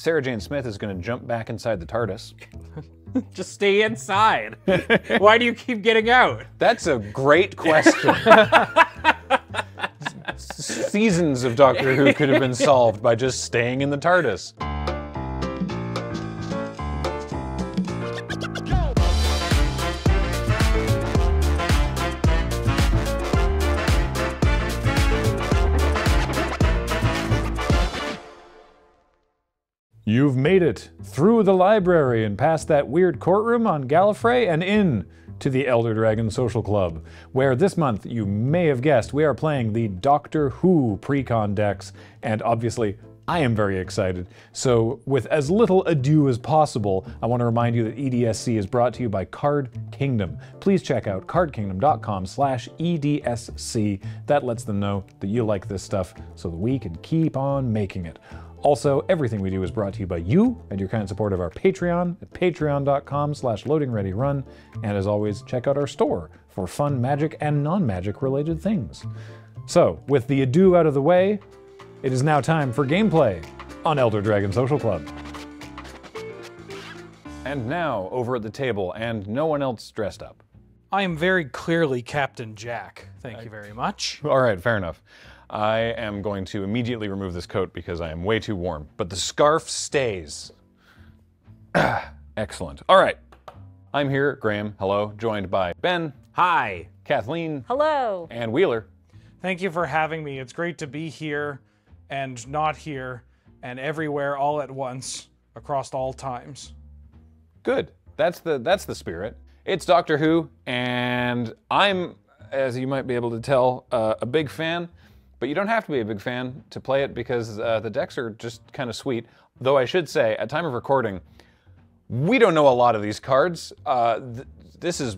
Sarah Jane Smith is going to jump back inside the TARDIS. Just stay inside. Why do you keep getting out? That's a great question. Seasons of Doctor Who could have been solved by just staying in the TARDIS. You've made it through the library and past that weird courtroom on Gallifrey and in to the Elder Dragon Social Club, where this month, you may have guessed, we are playing the Doctor Who Precon decks, and obviously, I am very excited. So with as little ado as possible, I want to remind you that EDSC is brought to you by Card Kingdom. Please check out cardkingdom.com/EDSC. That lets them know that you like this stuff so that we can keep on making it. Also, everything we do is brought to you by you and your kind support of our Patreon at patreon.com/loadingreadyrun. And as always, check out our store for fun magic and non-magic related things. So, with the ado out of the way, it is now time for gameplay on Elder Dragon Social Club. And now, over at the table, and no one else dressed up. I am very clearly Captain Jack. Thank you very much. All right, fair enough. I am going to immediately remove this coat because I am way too warm, but the scarf stays. Excellent. All right. I'm here, Graham, hello, joined by Ben. Hi. Kathleen. Hello. And Wheeler. Thank you for having me. It's great to be here and not here and everywhere all at once across all times. Good. That's the spirit. It's Doctor Who, and I'm, as you might be able to tell, a big fan. But you don't have to be a big fan to play it because the decks are just kind of sweet. Though I should say, at time of recording, we don't know a lot of these cards. We're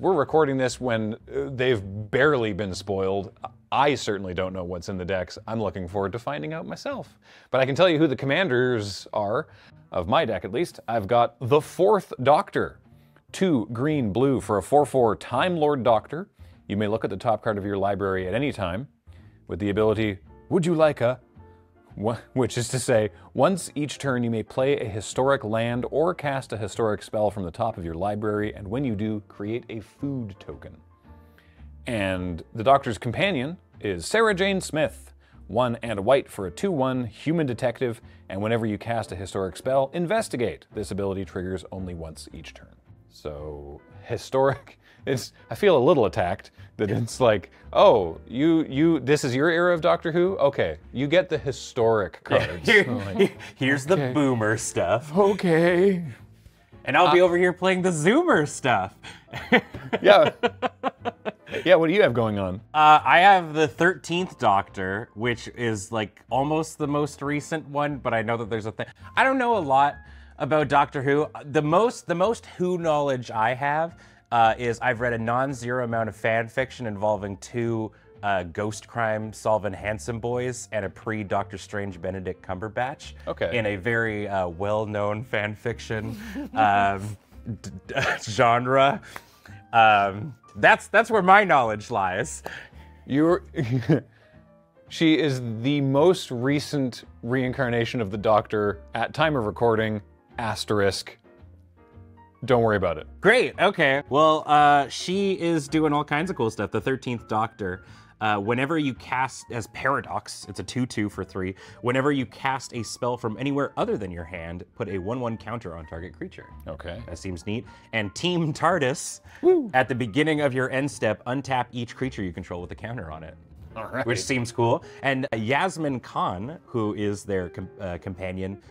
recording this when they've barely been spoiled. I certainly don't know what's in the decks. I'm looking forward to finding out myself. But I can tell you who the commanders are, of my deck at least. I've got the 4th Doctor. 2 green, blue for a 4/4 Time Lord Doctor. You may look at the top card of your library at any time, with the ability, would you like a, which is to say, once each turn you may play a historic land or cast a historic spell from the top of your library, and when you do, create a food token. And the Doctor's companion is Sarah Jane Smith, 1 and a white for a 2/1 human detective, and whenever you cast a historic spell, investigate. This ability triggers only once each turn. So, historic. I feel a little attacked that it's like, oh, this is your era of Doctor Who? Okay, you get the historic cards. Here's the boomer stuff. Okay. And I'll be over here playing the zoomer stuff. Yeah. Yeah, what do you have going on? I have the 13th Doctor, which is like almost the most recent one, but I know that there's a thing. I don't know a lot about Doctor Who. The most Who knowledge I have is I've read a non-zero amount of fan fiction involving 2 ghost crime solving handsome boys and a pre-Doctor Strange Benedict Cumberbatch. Okay. In a very well-known fan fiction genre. That's where my knowledge lies. She is the most recent reincarnation of the Doctor at time of recording, asterisk. Don't worry about it. Great, okay. Well, she is doing all kinds of cool stuff. The 13th Doctor, whenever you cast, as Paradox, it's a 2/2 for 3. Whenever you cast a spell from anywhere other than your hand, put a 1/1 counter on target creature. Okay. That seems neat. And Team TARDIS, at the beginning of your end step, untap each creature you control with a counter on it. All right. Which seems cool. And Yasmin Khan, who is their companion,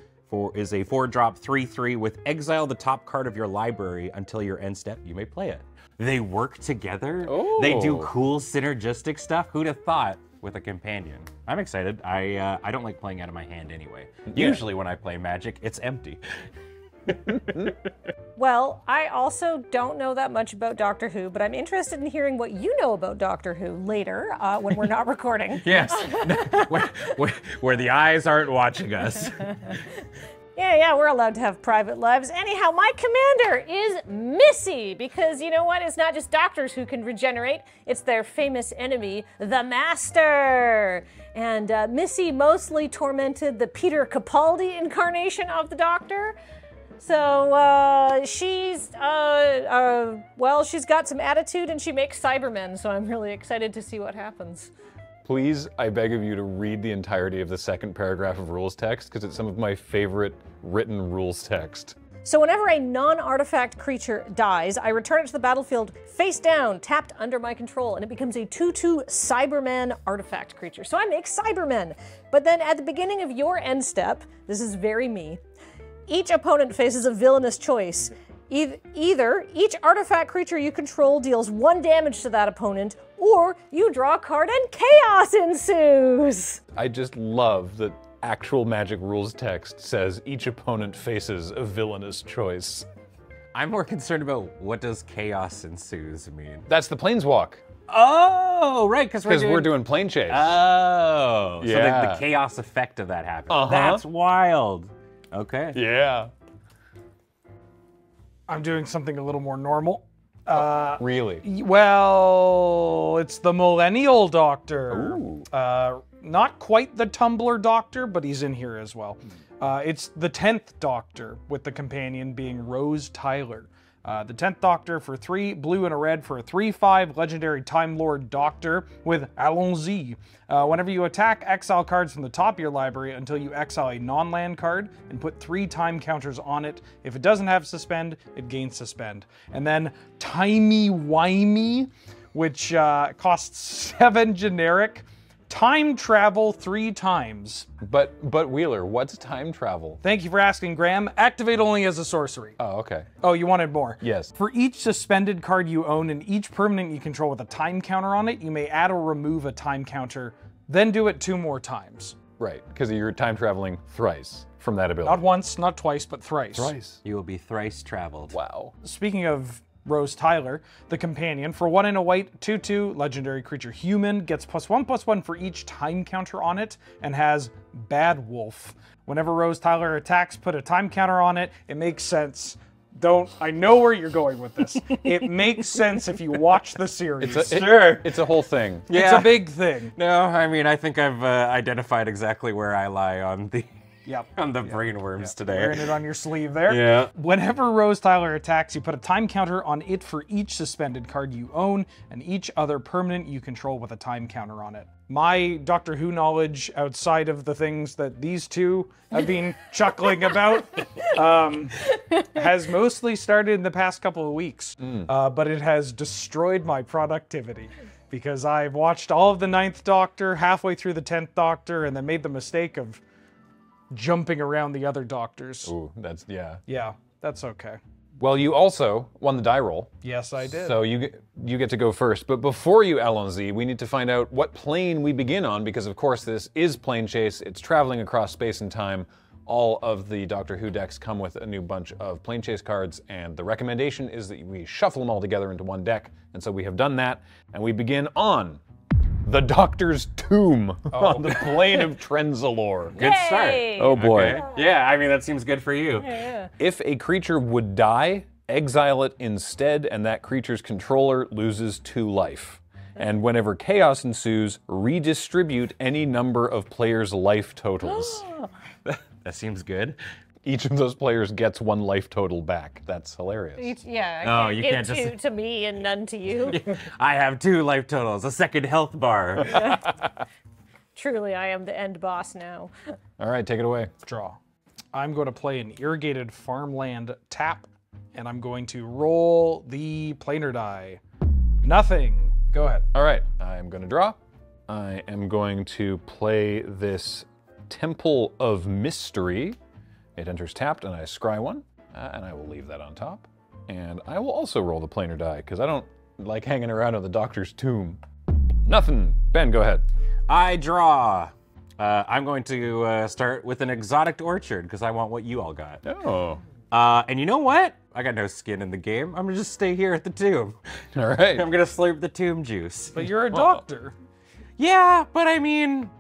is a 4-drop 3/3 with exile the top card of your library until your end step. You may play it. They work together. Oh. They do cool synergistic stuff. Who'd have thought with a companion? I'm excited. I don't like playing out of my hand anyway. Yeah. Usually when I play Magic, it's empty. Well, I also don't know that much about Doctor Who, but I'm interested in hearing what you know about Doctor Who later when we're not recording. Yes, where the eyes aren't watching us. Yeah, we're allowed to have private lives. Anyhow, my commander is Missy, because you know what? It's not just doctors who can regenerate, it's their famous enemy, the Master. And Missy mostly tormented the Peter Capaldi incarnation of the Doctor. So she's got some attitude and she makes Cybermen, so I'm really excited to see what happens. Please, I beg of you to read the entirety of the second paragraph of rules text, because it's some of my favorite written rules text. So whenever a non-artifact creature dies, I return it to the battlefield face down, tapped under my control, and it becomes a 2/2 Cyberman artifact creature. So I make Cybermen. But then at the beginning of your end step, this is very me, each opponent faces a villainous choice. Either each artifact creature you control deals 1 damage to that opponent, or you draw a card and chaos ensues. I just love that actual Magic rules text says each opponent faces a villainous choice. I'm more concerned about what does chaos ensues mean. That's the Planeswalk, Oh, right, because we're doing Plane Chase. Oh, Yeah. so the chaos effect of that happens. Uh-huh. That's wild. Okay. Yeah. I'm doing something a little more normal. Really? Well, it's the Millennial Doctor. Ooh. Not quite the Tumblr Doctor, but he's in here as well. It's the 10th Doctor, with the companion being Rose Tyler. The 10th Doctor for 3 blue and a red for a 3/5 legendary Time Lord Doctor with Allons-y. Whenever you attack, exile cards from the top of your library until you exile a non-land card and put 3 time counters on it. If it doesn't have suspend, it gains suspend. And then Timey-wimey, which costs 7 generic. Time travel 3 times. But Wheeler, what's time travel? Thank you for asking, Graham. Activate only as a sorcery. Oh, okay. Oh, you wanted more? Yes. For each suspended card you own and each permanent you control with a time counter on it, you may add or remove a time counter, then do it 2 more times. Right, because you're time traveling thrice from that ability. Not once, not twice, but thrice. Thrice. You will be thrice traveled. Wow. Speaking of Rose Tyler, the companion, for 1 and a white, 2/2, legendary creature human, gets +1/+1 for each time counter on it, and has Bad Wolf. Whenever Rose Tyler attacks, put a time counter on it. It makes sense. I know where you're going with this. It makes sense if you watch the series. It's a whole thing. It's a big thing. No, I mean, I think I've identified exactly where I lie on the Yep. on the brainworms today. Wearing it on your sleeve there. Yeah. Whenever Rose Tyler attacks, you put a time counter on it for each suspended card you own and each other permanent you control with a time counter on it. My Doctor Who knowledge, outside of the things that these two have been chuckling about, has mostly started in the past couple of weeks. But it has destroyed my productivity, because I've watched all of the 9th Doctor, halfway through the 10th Doctor, and then made the mistake of jumping around the other doctors. Ooh, that's, yeah. Yeah, that's okay. Well, you also won the die roll. Yes, I did. So you get to go first. But before you, Allons-y, we need to find out what plane we begin on, because of course this is Plane Chase. It's traveling across space and time. All of the Doctor Who decks come with a new bunch of Plane Chase cards, and the recommendation is that we shuffle them all together into one deck. And so we have done that, and we begin on the Doctor's Tomb on the plane of Trenzalore. Good start. Yay! Oh boy. Okay. Yeah, I mean, that seems good for you. If a creature would die, exile it instead, and that creature's controller loses 2 life. And whenever chaos ensues, redistribute any number of players' life totals. That seems good. Each of those players gets 1 life total back. That's hilarious. Yeah, Oh, you give can't 2 just- to me and none to you. I have 2 life totals, a second health bar. Truly, I am the end boss now. All right, take it away. Draw. I'm going to play an irrigated farmland tap, and I'm going to roll the planar die. Nothing. Go ahead. All right, I'm going to draw. I am going to play this Temple of Mystery. It enters tapped, and I scry 1, and I will leave that on top. And I will also roll the planar die, because I don't like hanging around on the Doctor's tomb. Nothing. Ben, go ahead. I draw. I'm going to start with an exotic orchard, because I want what you all got. Oh, And you know what? I got no skin in the game. I'm gonna just stay here at the tomb. all right. I'm gonna slurp the tomb juice. But you're a doctor. Yeah, but I mean,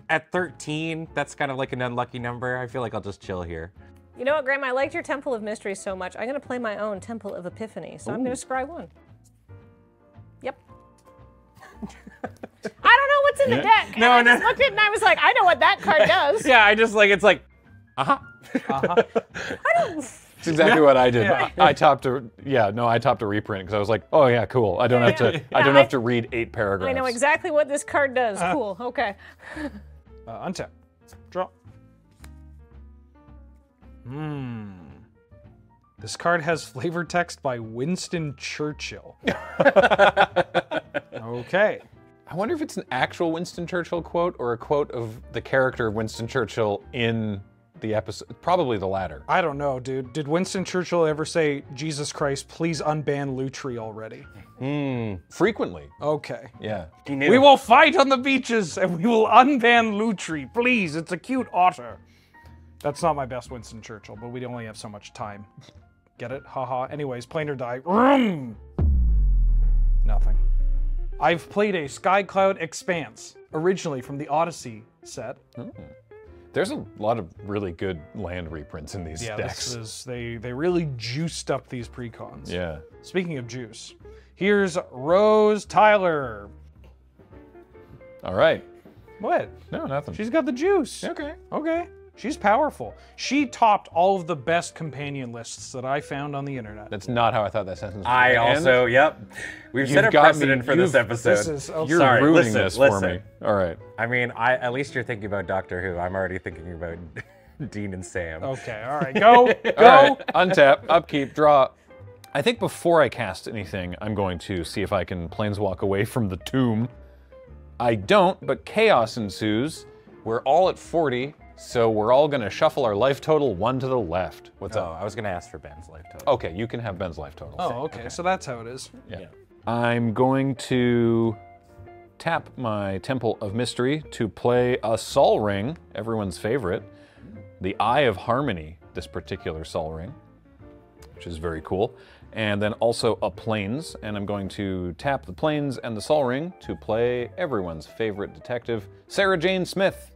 At 13, that's kind of like an unlucky number. I feel like I'll just chill here. You know what, Graham? I liked your Temple of Mystery so much. I'm going to play my own Temple of Epiphany. So I'm going to scry 1. Yep. I don't know what's in the deck. No, and I just looked at it and I was like, I know what that card does. Yeah, I just like, it's like, uh-huh. That's exactly what I did. I topped a reprint because I was like, oh yeah, cool. I don't have to. I don't have to read 8 paragraphs. I know exactly what this card does. Cool. Okay. Untap. Draw. This card has flavor text by Winston Churchill. Okay. I wonder if it's an actual Winston Churchill quote or a quote of the character of Winston Churchill in the episode. Probably the latter. I don't know, dude. Did Winston Churchill ever say, Jesus Christ, please unban Lutri already? Frequently. Okay. Yeah. We will fight on the beaches and we will unban Lutri. Please, it's a cute otter. That's not my best Winston Churchill, but we only have so much time. Get it? Haha. Anyways, plain or die. Vroom! Nothing. I've played a Sky Cloud Expanse, originally from the Odyssey set. There's a lot of really good land reprints in these Yeah, decks. they really juiced up these precons. Yeah. Speaking of juice, here's Rose Tyler. All right. What? No, nothing. She's got the juice. okay. Okay. She's powerful. She topped all of the best companion lists that I found on the internet. That's not how I thought that sentence was. I gonna also, end. yep. We've set a You've got precedent me- for this you've- episode. This is You're Sorry, ruining listen, this for listen. me. All right. I mean, at least you're thinking about Doctor Who. I'm already thinking about Dean and Sam. Okay, all right, go, go. All right. Untap, upkeep, draw. I think before I cast anything, I'm going to see if I can planeswalk away from the tomb. I don't, but chaos ensues. We're all at 40, so we're all going to shuffle our life total 1 to the left. What's Oh, up? I was gonna ask for Ben's life total. Okay, you can have Ben's life total. Oh, okay, so that's how it is. Yeah. I'm going to tap my Temple of Mystery to play a Sol Ring, everyone's favorite. The Eye of Harmony, this particular Sol Ring, which is very cool. And then also a Plains, and I'm going to tap the Plains and the Sol Ring to play everyone's favorite detective, Sarah Jane Smith.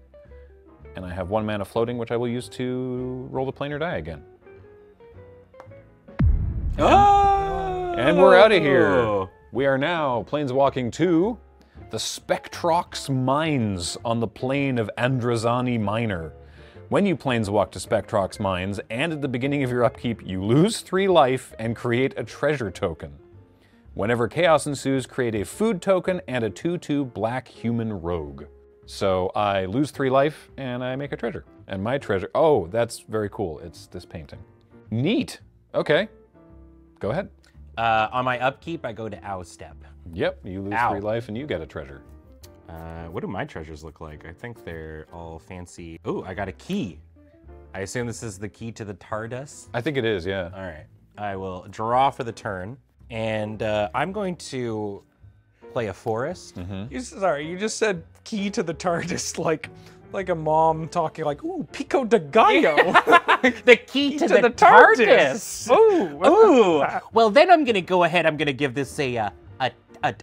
And I have 1 mana floating, which I will use to roll the planar die again. Oh! And we're out of here. We are now planeswalking to the Spectrox Mines on the plane of Androzani Minor. When you planeswalk to Spectrox Mines, and at the beginning of your upkeep, you lose 3 life and create a treasure token. Whenever chaos ensues, create a food token and a 2/2 black human rogue. So I lose 3 life and I make a treasure. And my treasure, oh, that's very cool. It's this painting. Neat. Okay. Go ahead. On my upkeep, I go to Ow Step. Yep, you lose Ow. 3 life and you get a treasure. What do my treasures look like? I think they're all fancy. Oh, I got a key. I assume this is the key to the TARDIS. I think it is, yeah. All right. I will draw for the turn, and I'm going to play a forest. Sorry, you just said key to the TARDIS like a mom talking like, ooh, Pico de Gallo. The key to the TARDIS. Ooh. Ooh. Well, then I'm gonna go ahead. I'm gonna give this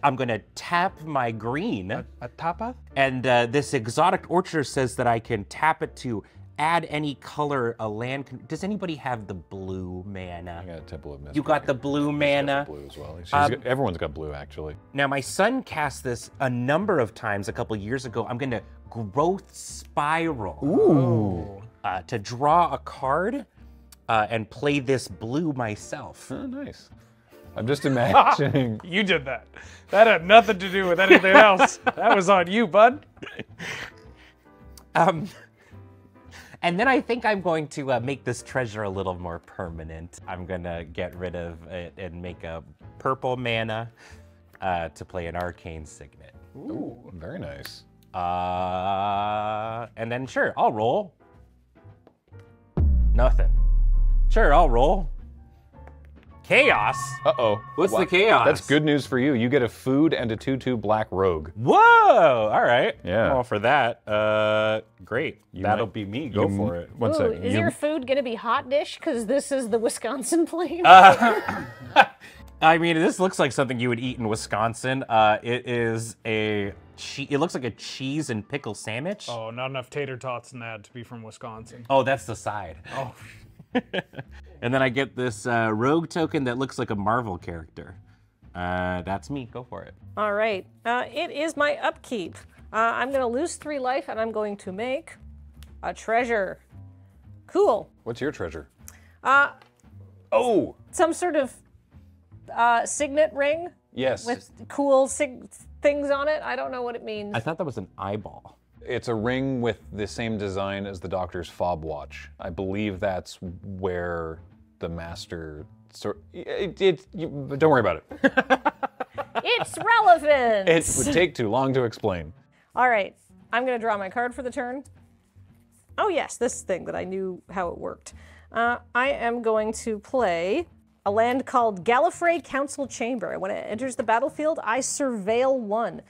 I'm gonna tap my green. A tapa? And this exotic orchard says that I can tap it to add any color a land can. Does anybody have the blue mana? I got a Temple of Mystery. You got the blue mana. Blue as well. Everyone's got blue, actually. Now, my son cast this a number of times a couple years ago. I'm gonna Growth Spiral. To draw a card and play this blue myself. Oh, nice. I'm just imagining. You did that. That had nothing to do with anything else. That was on you, bud. And then I think I'm going to make this treasure a little more permanent. I'm gonna get rid of it and make a purple mana to play an Arcane Signet. Ooh, very nice. And then sure, I'll roll. Nothing. Sure, I'll roll. Chaos? Uh-oh. What's the chaos? That's good news for you. You get a food and a 2/2 black rogue. Whoa! All right. Yeah. Well, for that, great. That'll might- be me. Go for it. One Ooh, second. is your food gonna be hot dish? Because this is the Wisconsin plane. I mean, this looks like something you would eat in Wisconsin. It is it looks like a cheese and pickle sandwich. Oh, not enough tater tots in that to be from Wisconsin. Oh, that's the side. Oh. And then I get this rogue token that looks like a Marvel character. That's me. Go for it. All right. It is my upkeep. I'm going to lose 3 life, and I'm going to make a treasure. Cool. What's your treasure? Uh, Oh, some sort of signet ring yes. with cool things on it. I don't know what it means. I thought that was an eyeball. It's a ring with the same design as the Doctor's fob watch. I believe that's where the master. Don't worry about it. It's relevant. It would take too long to explain. All right. I'm going to draw my card for the turn. Oh, yes, this thing that I knew how it worked. I am going to play a land called Gallifrey Council Chamber. When it enters the battlefield, I surveil 1.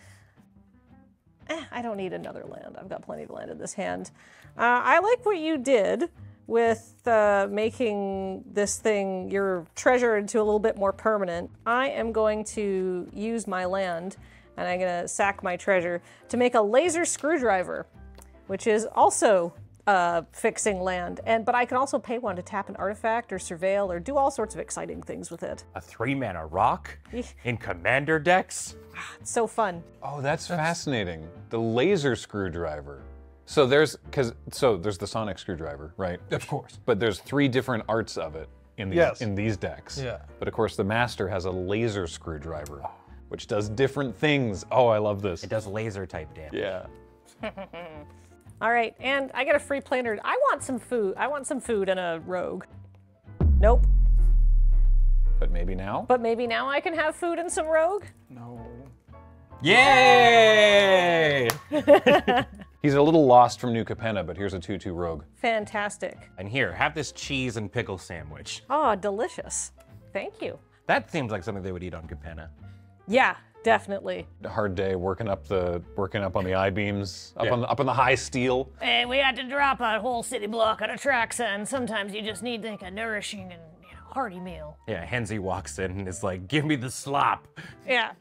I don't need another land. I've got plenty of land in this hand. I like what you did with making this thing, your treasure, into a little bit more permanent. I am going to use my land, and I'm going to sack my treasure to make a laser screwdriver, which is also fixing land. But I can also pay 1 to tap an artifact or surveil or do all sorts of exciting things with it. A 3-mana rock in commander decks? It's so fun. Oh, that's fascinating. The laser screwdriver. So there's the sonic screwdriver, right? Of course. But there's 3 different arts of it in these decks. Yeah. But of course the master has a laser screwdriver, which does different things. Oh, I love this. It does laser type damage. Yeah. All right, and I get a free planar. I want some food. I want some food and a rogue. Nope. But maybe now? But maybe now I can have food and some rogue? No. Yay! He's a little lost from New Capenna, but here's a 2/2 rogue. Fantastic. And here, have this cheese and pickle sandwich. Oh, delicious. Thank you. That seems like something they would eat on Capenna. Yeah, definitely. A hard day working up on the I-beams, up on the high steel. And we had to drop a whole city block on a Traxa, and sometimes you just need like a nourishing and hearty meal. Yeah, Henzi walks in and is like, give me the slop. Yeah.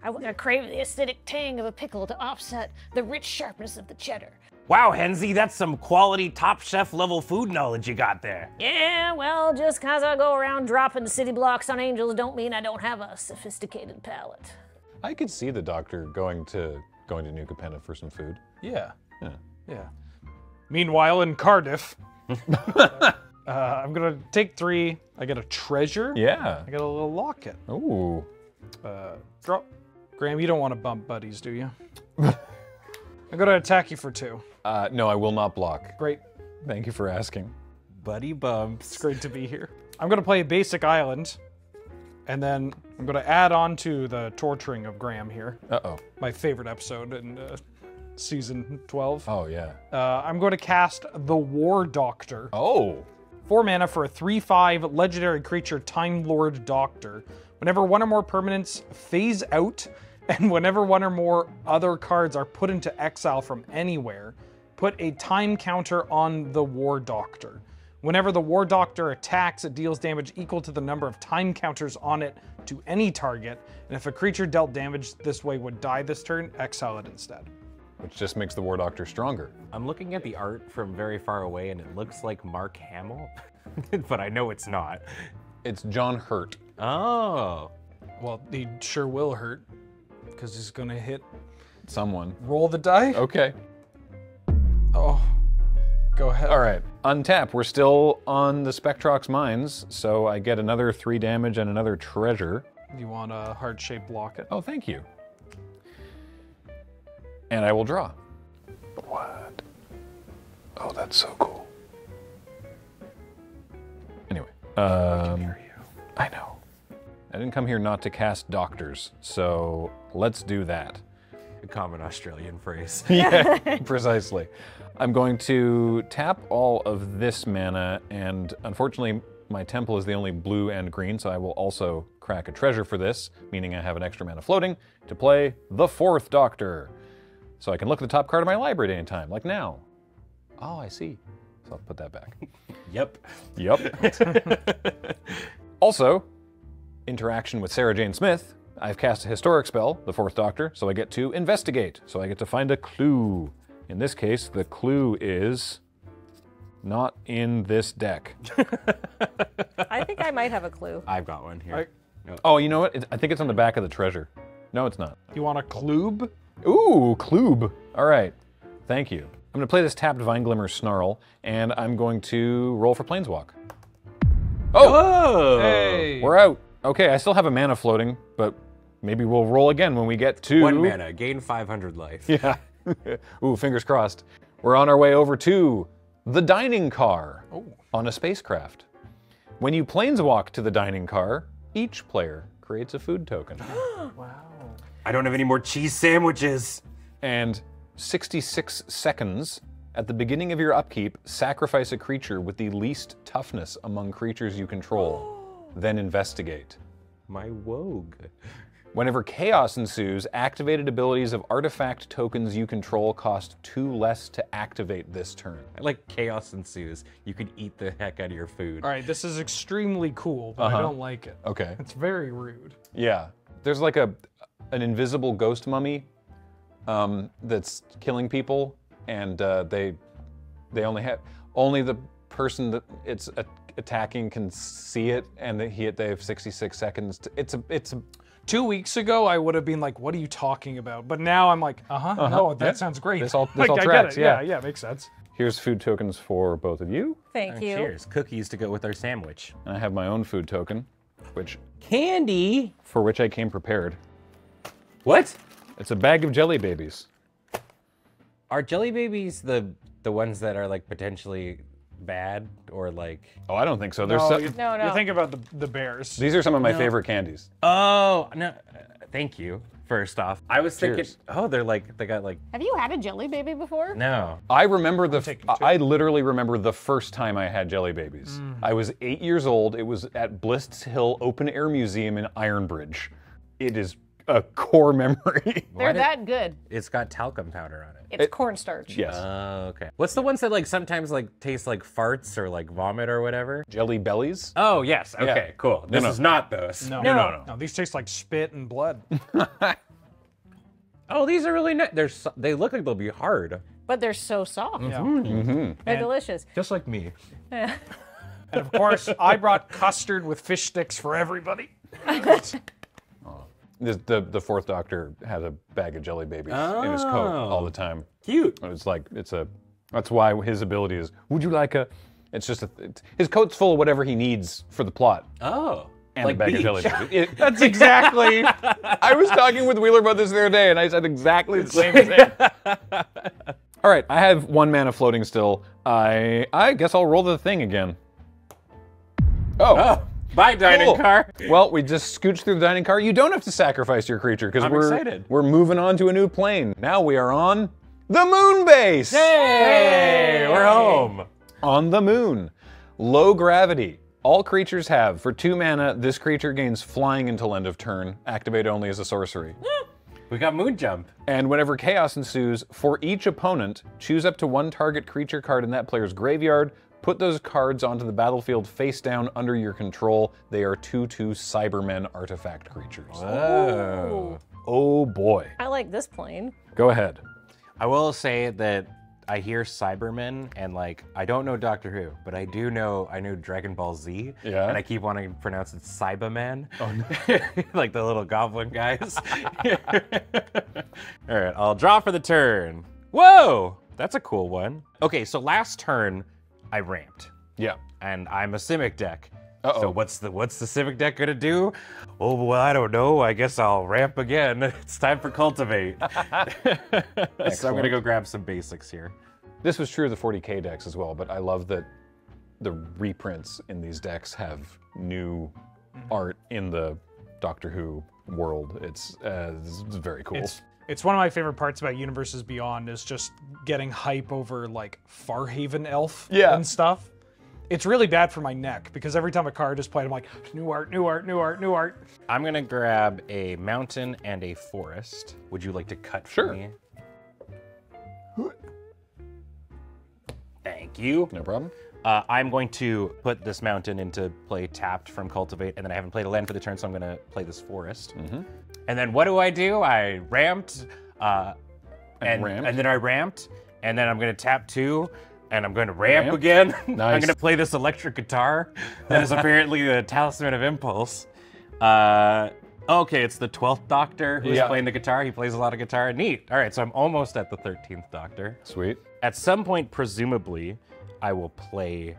I crave the acidic tang of a pickle to offset the rich sharpness of the cheddar. Wow, Henzi, that's some quality Top Chef level food knowledge you got there. Yeah, well, just cause I go around dropping city blocks on angels don't mean I don't have a sophisticated palate. I could see the Doctor going to New Capenna for some food. Yeah. Yeah. Meanwhile, in Cardiff, I'm gonna take 3. I get a treasure. Yeah. I got a little locket. Ooh. Drop. Graham, you don't want to bump buddies, do you? I'm gonna attack you for 2. No, I will not block. Great. Thank you for asking. Buddy bumps. It's great to be here. I'm gonna play a basic island, and then I'm gonna add on to the torturing of Graham here. Uh-oh. My favorite episode in season 12. Oh, yeah. I'm going to cast the War Doctor. Oh. 4 mana for a 3/5 legendary creature, Time Lord Doctor. Whenever 1 or more permanents phase out, and whenever 1 or more other cards are put into exile from anywhere, put a time counter on the War Doctor. Whenever the War Doctor attacks, it deals damage equal to the number of time counters on it to any target, and if a creature dealt damage this way would die this turn, exile it instead. Which just makes the War Doctor stronger. I'm looking at the art from very far away and it looks like Mark Hamill, but I know it's not. It's John Hurt. Oh. Well, he sure will hurt, because he's gonna hit, Someone. roll the die. Okay. Oh, go ahead. All right. Untap. We're still on the Spectrox mines, so I get another 3 damage and another treasure. You want a heart-shaped locket? Oh, thank you. And I will draw. What? Oh, that's so cool. Anyway. I know. I didn't come here not to cast doctors, so let's do that. A common Australian phrase. Yeah, precisely. I'm going to tap all of this mana, and unfortunately, my temple is the only blue and green, so I will also crack a treasure for this, meaning I have an extra mana floating to play the 4th Doctor. So I can look at the top card of my library at any time, like now. Oh, I see. So I'll put that back. Yep. Yep. Also, interaction with Sarah Jane Smith, I've cast a historic spell, the Fourth Doctor, so I get to investigate. So I get to find a clue. In this case, the clue is not in this deck. I think I might have a clue. I've got one here. Oh, you know what? I think it's on the back of the treasure. No, it's not. You want a kloob? Ooh, kloob. All right, thank you. I'm gonna play this tapped Vine Glimmer Snarl, and I'm going to roll for Planeswalk. Oh! Hey. We're out. Okay, I still have a mana floating, but maybe we'll roll again when we get to... 1 mana, gain 500 life. Yeah. Ooh, fingers crossed. We're on our way over to the dining car on a spacecraft. When you planeswalk to the dining car, each player creates a food token. I don't have any more cheese sandwiches. And 66 seconds at the beginning of your upkeep, sacrifice a creature with the least toughness among creatures you control. Then investigate. My Wogue. Whenever chaos ensues, activated abilities of artifact tokens you control cost 2 less to activate this turn. I like chaos ensues. You could eat the heck out of your food. All right, this is extremely cool, but I don't like it. Okay. It's very rude. Yeah. There's like an invisible ghost mummy that's killing people, and they only the person that it's attacking can see it, and they have 66 seconds. It's a 2 weeks ago, I would have been like, "What are you talking about?" But now I'm like, no, that sounds great. This all I tracks, get it. yeah. Yeah, makes sense. Here's food tokens for both of you, Thank you. Cheers. Cookies to go with our sandwich. and I have my own food token, Candy? for which I came prepared. What? It's a bag of jelly babies. Are jelly babies the ones that are like potentially bad or like... Oh, I don't think so. There's No, some, you, No, no. you think about the bears. these are some of my favorite candies. Oh, no. Thank you, first off. I was thinking, Cheers. oh, they got like, Have you had a jelly baby before? no. I remember taking two. I literally remember the first time I had jelly babies. I was 8 years old. It was at Bliss Hill Open Air Museum in Ironbridge. It is a core memory. They're that good. It's got talcum powder on it. It's cornstarch. Yes. Oh, okay. What's the ones that like sometimes like taste like farts or like vomit or whatever? Jelly bellies. Oh, yes. Okay, cool. This no. is not those. No. No. These taste like spit and blood. Oh, these are really nice. They look like they'll be hard. But they're so soft. Yeah. They're delicious. Just like me. And of course, I brought custard with fish sticks for everybody. The Fourth Doctor has a bag of jelly babies in his coat all the time. Cute. That's why his ability is, would you like a, it's just his coat's full of whatever he needs for the plot. Oh. And like a bag of jelly beach. babies. That's exactly. I was talking with Wheeler about this the other day, and I said exactly the same thing. All right, I have 1 mana floating still. I guess I'll roll the thing again. Oh, bye, dining Cool. car. Well, we just scooched through the dining car. You don't have to sacrifice your creature because I'm excited. we're moving on to a new plane. Now we are on the moon base. Hey, we're home. On the moon. Low gravity. All creatures have, for 2 mana, this creature gains flying until end of turn, activate only as a sorcery. We got moon jump. And whenever chaos ensues, for each opponent, choose up to 1 target creature card in that player's graveyard, put those cards onto the battlefield face down under your control. They are 2/2 Cybermen artifact creatures. Oh. Oh boy. I like this plane. Go ahead. I will say that I hear Cybermen and like I don't know Doctor Who, but I know Dragon Ball Z. Yeah. And I keep wanting to pronounce it Cybermen. Oh no. Like the little goblin guys. All right, I'll draw for the turn. Whoa! That's a cool one. Okay, so last turn I ramped. Yeah. And I'm a Simic deck. Uh-oh. So what's the Simic deck gonna do? Oh, well, I don't know. I guess I'll ramp again. It's time for Cultivate. So I'm gonna go grab some basics here. This was true of the 40k decks as well, but I love that the reprints in these decks have new art in the Doctor Who world. It's very cool. It's one of my favorite parts about Universes Beyond is just getting hype over like Farhaven Elf and stuff. It's really bad for my neck because every time a card is played, I'm like, new art, new art, new art, new art. I'm gonna grab a mountain and a forest. Would you like to cut for me? Thank you. No problem. I'm going to put this mountain into play tapped from Cultivate, and then I haven't played a land for the turn, so I'm going to play this forest. And then what do? I ramped, and then I ramped, and then I'm going to tap 2, and I'm going to ramp again. I'm going to play this electric guitar that is apparently the Talisman of Impulse. Okay, it's the 12th Doctor who's playing the guitar. He plays a lot of guitar. Neat. All right, so I'm almost at the 13th Doctor. Sweet. At some point, presumably, I will play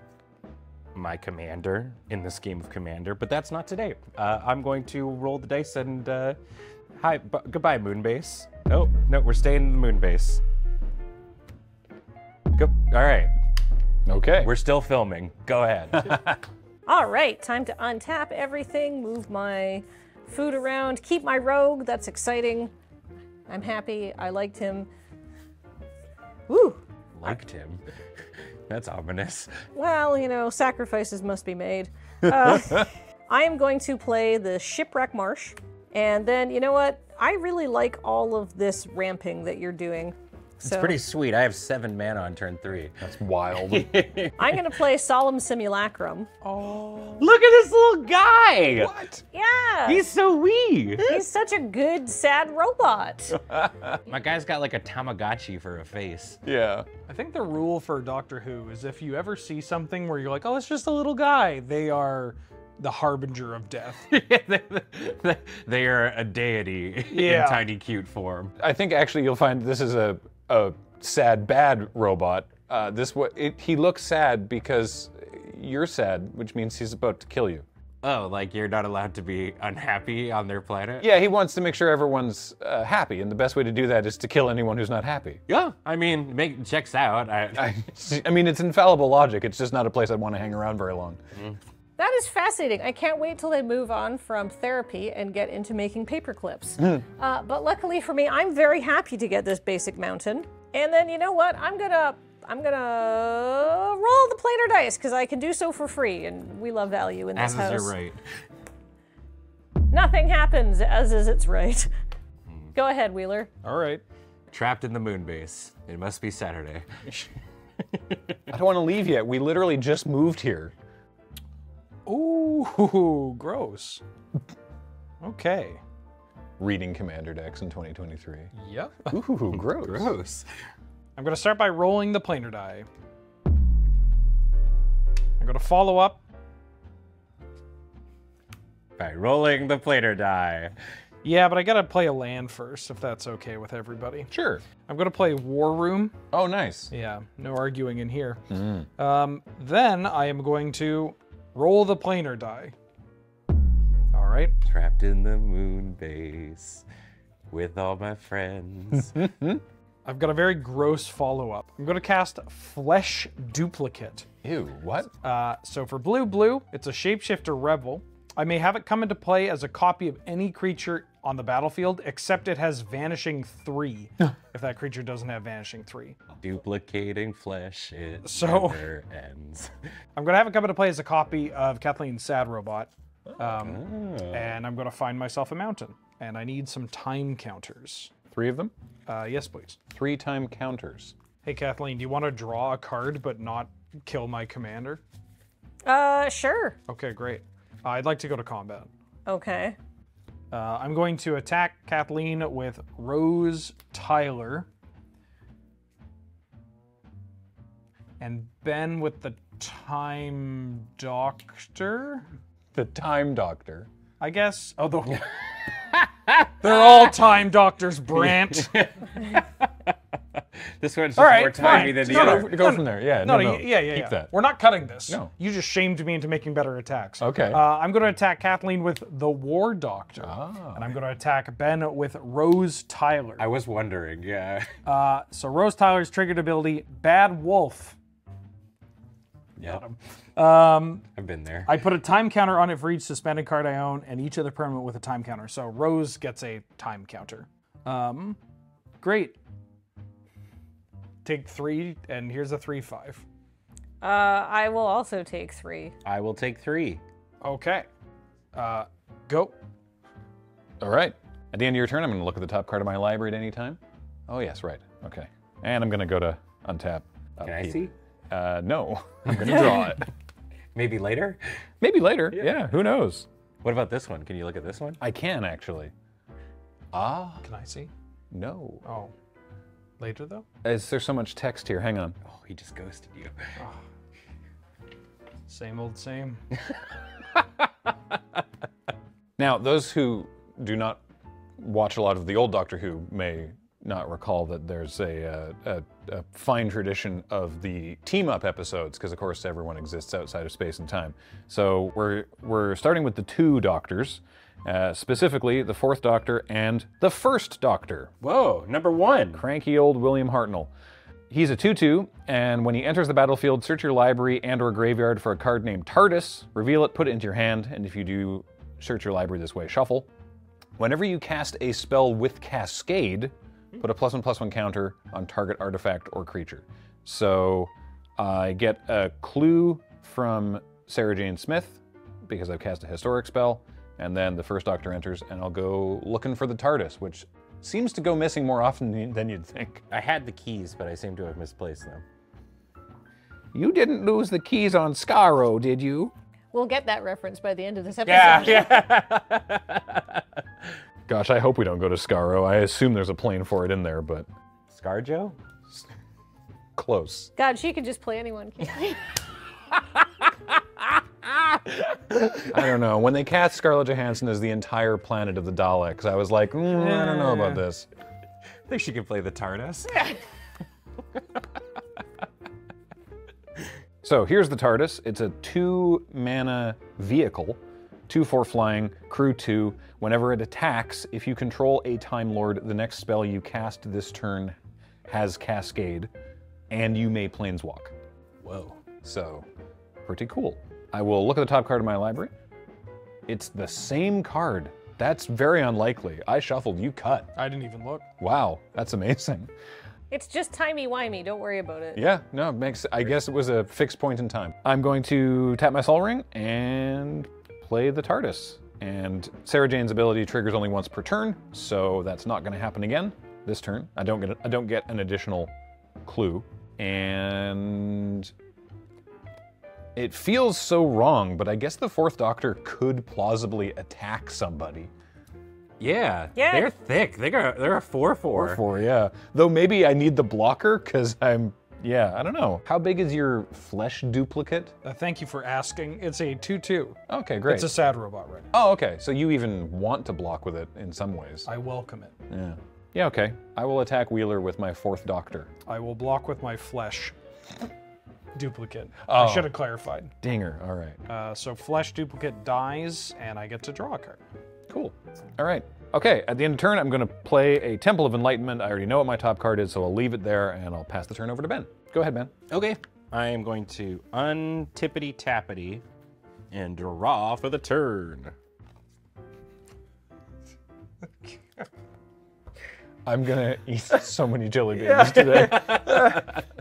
my commander in this game of Commander, but that's not today. I'm going to roll the dice and goodbye, Moonbase. Oh, no, we're staying in the Moonbase. All right. Okay. We're still filming. Go ahead. All right, time to untap everything, move my food around, keep my rogue. That's exciting. I'm happy. I liked him. Woo! Liked him. That's ominous. Well, you know, sacrifices must be made. I am going to play the Shipwreck Marsh. And then, you know what? I really like all of this ramping that you're doing. It's pretty sweet. I have 7 mana on turn 3. That's wild. I'm going to play Solemn Simulacrum. Oh. Look at this little guy! What? Yeah! He's so wee! He's such a good, sad robot. My guy's got like a Tamagotchi for a face. Yeah. I think the rule for Doctor Who is if you ever see something where you're like, oh, it's just a little guy, they are the harbinger of death. They are a deity Yeah. in tiny cute form. I think actually you'll find this is a sad, bad robot. He looks sad because you're sad, which means he's about to kill you. Oh, like you're not allowed to be unhappy on their planet? Yeah, he wants to make sure everyone's happy, and the best way to do that is to kill anyone who's not happy. Yeah, I mean, checks out. I mean, it's infallible logic. It's just not a place I'd want to hang around very long. That is fascinating. I can't wait till they move on from therapy and get into making paper clips. But luckily for me, I'm very happy to get this basic mountain. And then you know what? I'm gonna roll the planar dice because I can do so for free, and we love value in this As house. is your right. Nothing happens as is its right. Go ahead, Wheeler. All right. Trapped in the moon base. It must be Saturday. I don't want to leave yet. We literally just moved here. Ooh, gross. Okay. Reading Commander decks in 2023. Yep. Ooh, gross. Gross. I'm going to start by rolling the planar die. I'm going to follow up. By rolling the planar die. Yeah, but I got to play a land first, if that's okay with everybody. Sure. I'm going to play War Room. Oh, nice. Yeah, no arguing in here. Then I am going to roll the planar die. All right. Trapped in the moon base with all my friends. I've got a very gross follow-up. I'm going to cast Flesh Duplicate. Ew, what? So for blue, it's a Shapeshifter Rebel. I may have it come into play as a copy of any creature on the battlefield, except it has Vanishing 3, if that creature doesn't have Vanishing 3. Duplicating flesh, it So- never ends. I'm going to have it come into play as a copy of Kathleen Sad Robot. And I'm going to find myself a mountain. And I need some time counters. 3 of them? Yes, please. 3-time counters. Hey, Kathleen, do you want to draw a card but not kill my commander? Sure. Okay, great. I'd like to go to combat. Okay. I'm going to attack Kathleen with Rose Tyler. And Ben with the Time Doctor? The Time Doctor. I guess. Oh, they're all Time Doctors, Brant. This one's just All right, more timey fine. than the No, other. no, Go from there. Yeah. No, No. yeah. Keep that. We're not cutting this. No. You just shamed me into making better attacks. Okay. I'm going to attack Kathleen with the War Doctor. And I'm going to attack Ben with Rose Tyler. I was wondering, yeah. So Rose Tyler's triggered ability, Bad Wolf. Yeah, I've been there. I put a time counter on it for each suspended card I own, and each other permanent with a time counter. So Rose gets a time counter. Great. Take 3, and here's a 3/5. I will also take 3. I will take 3. Okay. Go. All right. At the end of your turn, I'm going to look at the top card of my library at any time. Oh, yes, right. Okay. And I'm going to go to untap. Can I see? No, I'm gonna draw it. Maybe later? Maybe later. Yeah, who knows? What about this one? Can you look at this one? I can actually. Ah, Can I see? no. Oh. Later, though? There's so much text here. Hang on. Oh, he just ghosted you. Same old same. Now, those who do not watch a lot of the old Doctor Who may not recall that there's a fine tradition of the team-up episodes, because of course everyone exists outside of space and time. So we're starting with the 2 Doctors, specifically the 4th Doctor and the 1st Doctor. Whoa, number 1. Cranky old William Hartnell. He's a 2/2, and when he enters the battlefield, search your library and/or graveyard for a card named TARDIS, reveal it, put it into your hand, and if you do search your library this way, shuffle. Whenever you cast a spell with Cascade, put a +1/+1 counter on target artifact or creature. So I get a clue from Sarah Jane Smith, because I've cast a historic spell, and then the 1st Doctor enters, and I'll go looking for the TARDIS, which seems to go missing more often than you'd think. I had the keys, but I seem to have misplaced them. You didn't lose the keys on Skaro, did you? We'll get that reference by the end of this episode. Yeah. Gosh, I hope we don't go to Skaro. I assume there's a plane for it in there, but Scarjo? close. God, she could just play anyone, can't she? I don't know. When they cast Scarlett Johansson as the entire planet of the Daleks, I was like, I don't know about this. I think she could play the TARDIS. So here's the TARDIS. It's a 2-mana vehicle, 2/4 flying, crew 2. Whenever it attacks, if you control a Time Lord, the next spell you cast this turn has Cascade, and you may planeswalk. Whoa. So, pretty cool. I will look at the top card of my library. It's the same card. That's very unlikely. I shuffled, you cut. I didn't even look. Wow, that's amazing. It's just timey-wimey, don't worry about it. Yeah, no, it makes, I guess it was a fixed point in time. I'm going to tap my Sol Ring and play the TARDIS. And Sarah Jane's ability triggers only once per turn, so that's not gonna happen again this turn. I don't get an additional clue. And it feels so wrong, but I guess the 4th Doctor could plausibly attack somebody. Yeah, Yeah. they're thick. They're a 4/4. 4, yeah. Though maybe I need the blocker, because I don't know. How big is your flesh duplicate? Thank you for asking. It's a 2/2. Okay, great. It's a sad robot right now. Oh, okay. So you even want to block with it in some ways. I welcome it. Yeah. Yeah, okay. I will attack Wheeler with my 4th Doctor. I will block with my flesh duplicate. Oh. I should have clarified. Dinger, all right. So flesh duplicate dies, and I get to draw a card. Cool. All right. Okay, at the end of turn, I'm going to play a Temple of Enlightenment. I already know what my top card is, so I'll leave it there, and I'll pass the turn over to Ben. Go ahead, Ben. Okay. I am going to untippity tappity and draw for the turn. I'm going to eat so many jelly beans today.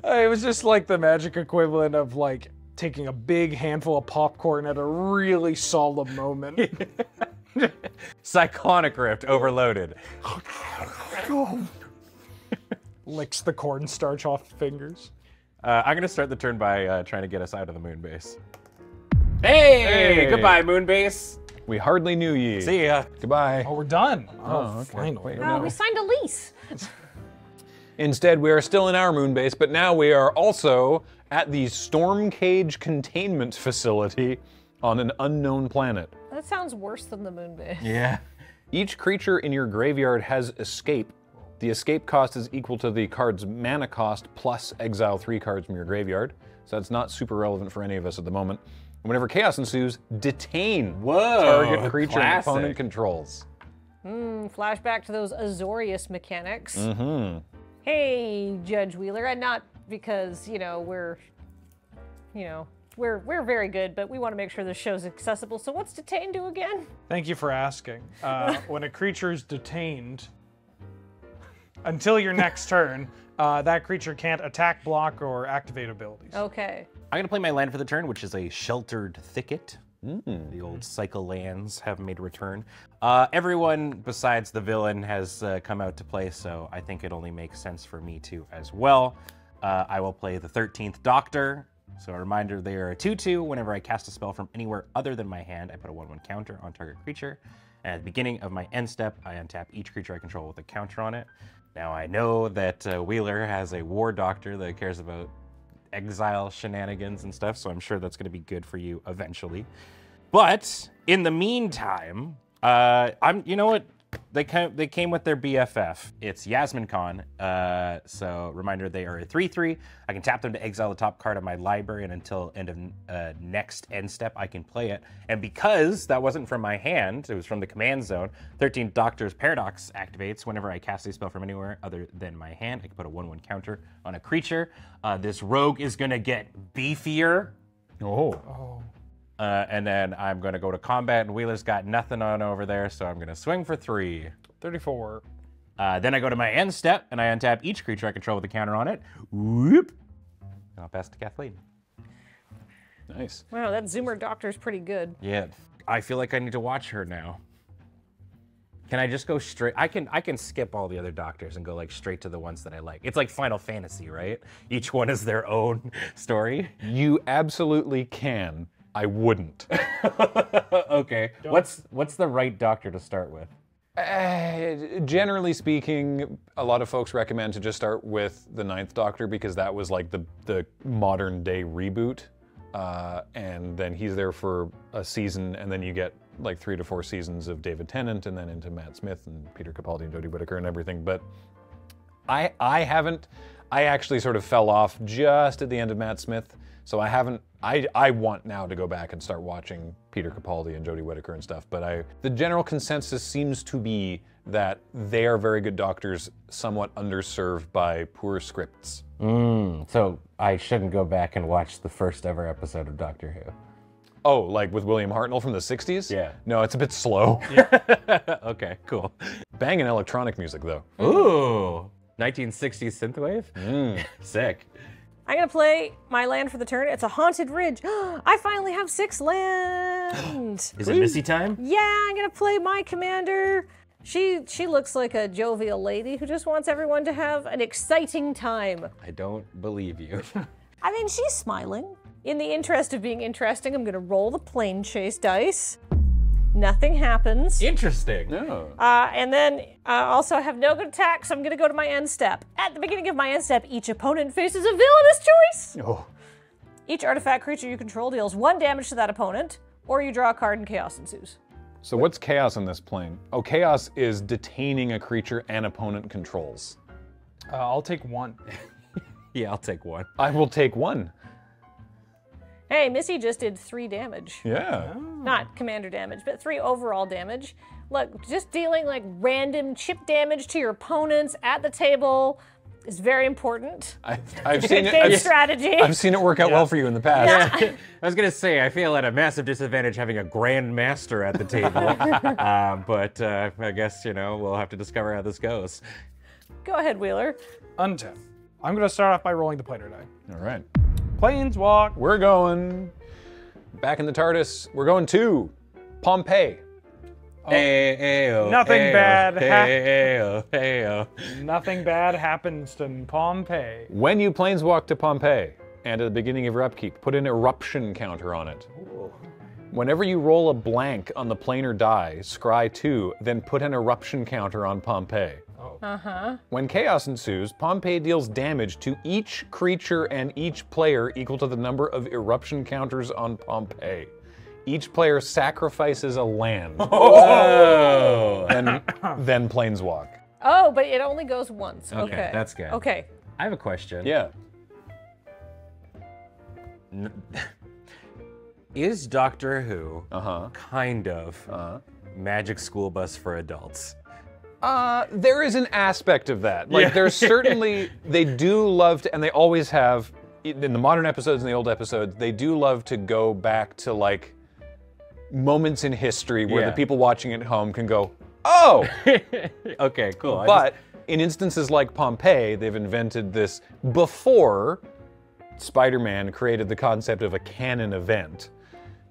It was just like the magic equivalent of like taking a big handful of popcorn at a really solemn moment. Psychonic Rift overloaded. Licks the cornstarch off fingers. I'm going to start the turn by trying to get us out of the moon base. Hey! Goodbye, moon base. We hardly knew ye. See ya. Goodbye. Oh, we're done. okay. Finally. Wait, Oh, we signed a lease. Instead, we are still in our moon base, but now we are also at the Storm Cage Containment Facility on an unknown planet. That sounds worse than the moon base. Yeah. Each creature in your graveyard has escape. The escape cost is equal to the card's mana cost plus exile 3 cards from your graveyard. So that's not super relevant for any of us at the moment. And whenever chaos ensues, detain target creature and classic. opponent controls. Flashback to those Azorius mechanics. Mm-hmm. Hey, Judge Wheeler, and not because, we're very good, but we want to make sure the show's accessible. So what's detain do again? Thank you for asking. When a creature is detained until your next turn, that creature can't attack, block, or activate abilities. Okay. I'm going to play my land for the turn, which is a Sheltered Thicket. The old cycle lands have made a return. Everyone besides the villain has come out to play, so I think it only makes sense for me to as well. I will play the 13th Doctor. So a reminder, they are a 2/2. Whenever I cast a spell from anywhere other than my hand, I put a 1/1 counter on target creature. And at the beginning of my end step, I untap each creature I control with a counter on it. Now I know that Wheeler has a War Doctor that cares about exile shenanigans and stuff, so I'm sure that's going to be good for you eventually. But in the meantime, you know what? They came with their BFF. It's Yasmin Khan. So reminder, they are a 3/3. I can tap them to exile the top card of my library, and until end of next end step, I can play it. And because that wasn't from my hand, it was from the command zone, 13th Doctor's Paradox activates. Whenever I cast a spell from anywhere other than my hand, I can put a 1/1 counter on a creature. This rogue is gonna get beefier. And then I'm going to go to combat, and Wheeler's got nothing on over there, so I'm going to swing for 3. 34. Then I go to my end step, and I untap each creature I control with a counter on it. Whoop. And I'll pass to Kathleen. Nice. Wow, that Zoomer Doctor's pretty good. Yeah, I feel like I need to watch her now. Can I just go straight? I can skip all the other Doctors and go like straight to the ones that I like. It's like Final Fantasy, right? Each one is their own story. You absolutely can. I wouldn't. Okay. What's the right Doctor to start with? Generally speaking, a lot of folks recommend to just start with the 9th Doctor because that was like the modern day reboot. And then he's there for a season, and then you get like 3 to 4 seasons of David Tennant, and then into Matt Smith and Peter Capaldi and Jodie Whittaker and everything. But I actually sort of fell off just at the end of Matt Smith. So I want now to go back and start watching Peter Capaldi and Jodie Whittaker and stuff, but the general consensus seems to be that they are very good Doctors, somewhat underserved by poor scripts. So I shouldn't go back and watch the first ever episode of Doctor Who. Oh, like with William Hartnell from the 60s? Yeah. No, it's a bit slow. Okay, cool. Banging electronic music though. Ooh, 1960s synthwave? Sick. I'm gonna play my land for the turn. It's a Haunted Ridge. I finally have 6 land. Is it Missy time? Yeah, I'm gonna play my commander. She looks like a jovial lady who just wants everyone to have an exciting time. I don't believe you. I mean, she's smiling. In the interest of being interesting, I'm gonna roll the plane chase dice. Nothing happens. Interesting. No. And then also I have no good attack, so I'm gonna go to my end step. At the beginning of my end step, each opponent faces a villainous choice. Oh. Each artifact creature you control deals 1 damage to that opponent, or you draw a card and chaos ensues. So what's chaos in this plane? Oh, chaos is detaining a creature an opponent controls. I'll take 1. Yeah, I'll take 1. I will take 1. Hey, Missy just did 3 damage. Yeah. Not commander damage, but 3 overall damage. Look, just dealing like random chip damage to your opponents at the table is very important. I've seen it. Game strategy. I've seen it work out well for you in the past. I was gonna say, I feel at a massive disadvantage having a Grand Master at the table, but I guess, we'll have to discover how this goes. Go ahead, Wheeler. Untap. I'm gonna start off by rolling the planar die. All right. Planeswalk. We're going back in the TARDIS. We're going to Pompeii. Nothing bad Hey-oh. Nothing bad happens to Pompeii. When you planeswalk to Pompeii, and at the beginning of your upkeep, put an eruption counter on it. Whenever you roll a blank on the planar die, scry 2, then put an eruption counter on Pompeii. When chaos ensues, Pompeii deals damage to each creature and each player equal to the number of eruption counters on Pompeii. Each player sacrifices a land. Then planeswalk. Oh, but it only goes once. Okay, Okay. that's good. Okay. I have a question. Yeah. Is Doctor Who Uh-huh. kind of Magic School Bus for adults? There is an aspect of that. Like, there's certainly, they do love to, and they always have, in the modern episodes and the old episodes, they do love to go back to, like, moments in history where Yeah. the people watching at home can go, oh! Okay, cool. But in instances like Pompeii, they've invented this before Spider-Man created the concept of a canon event.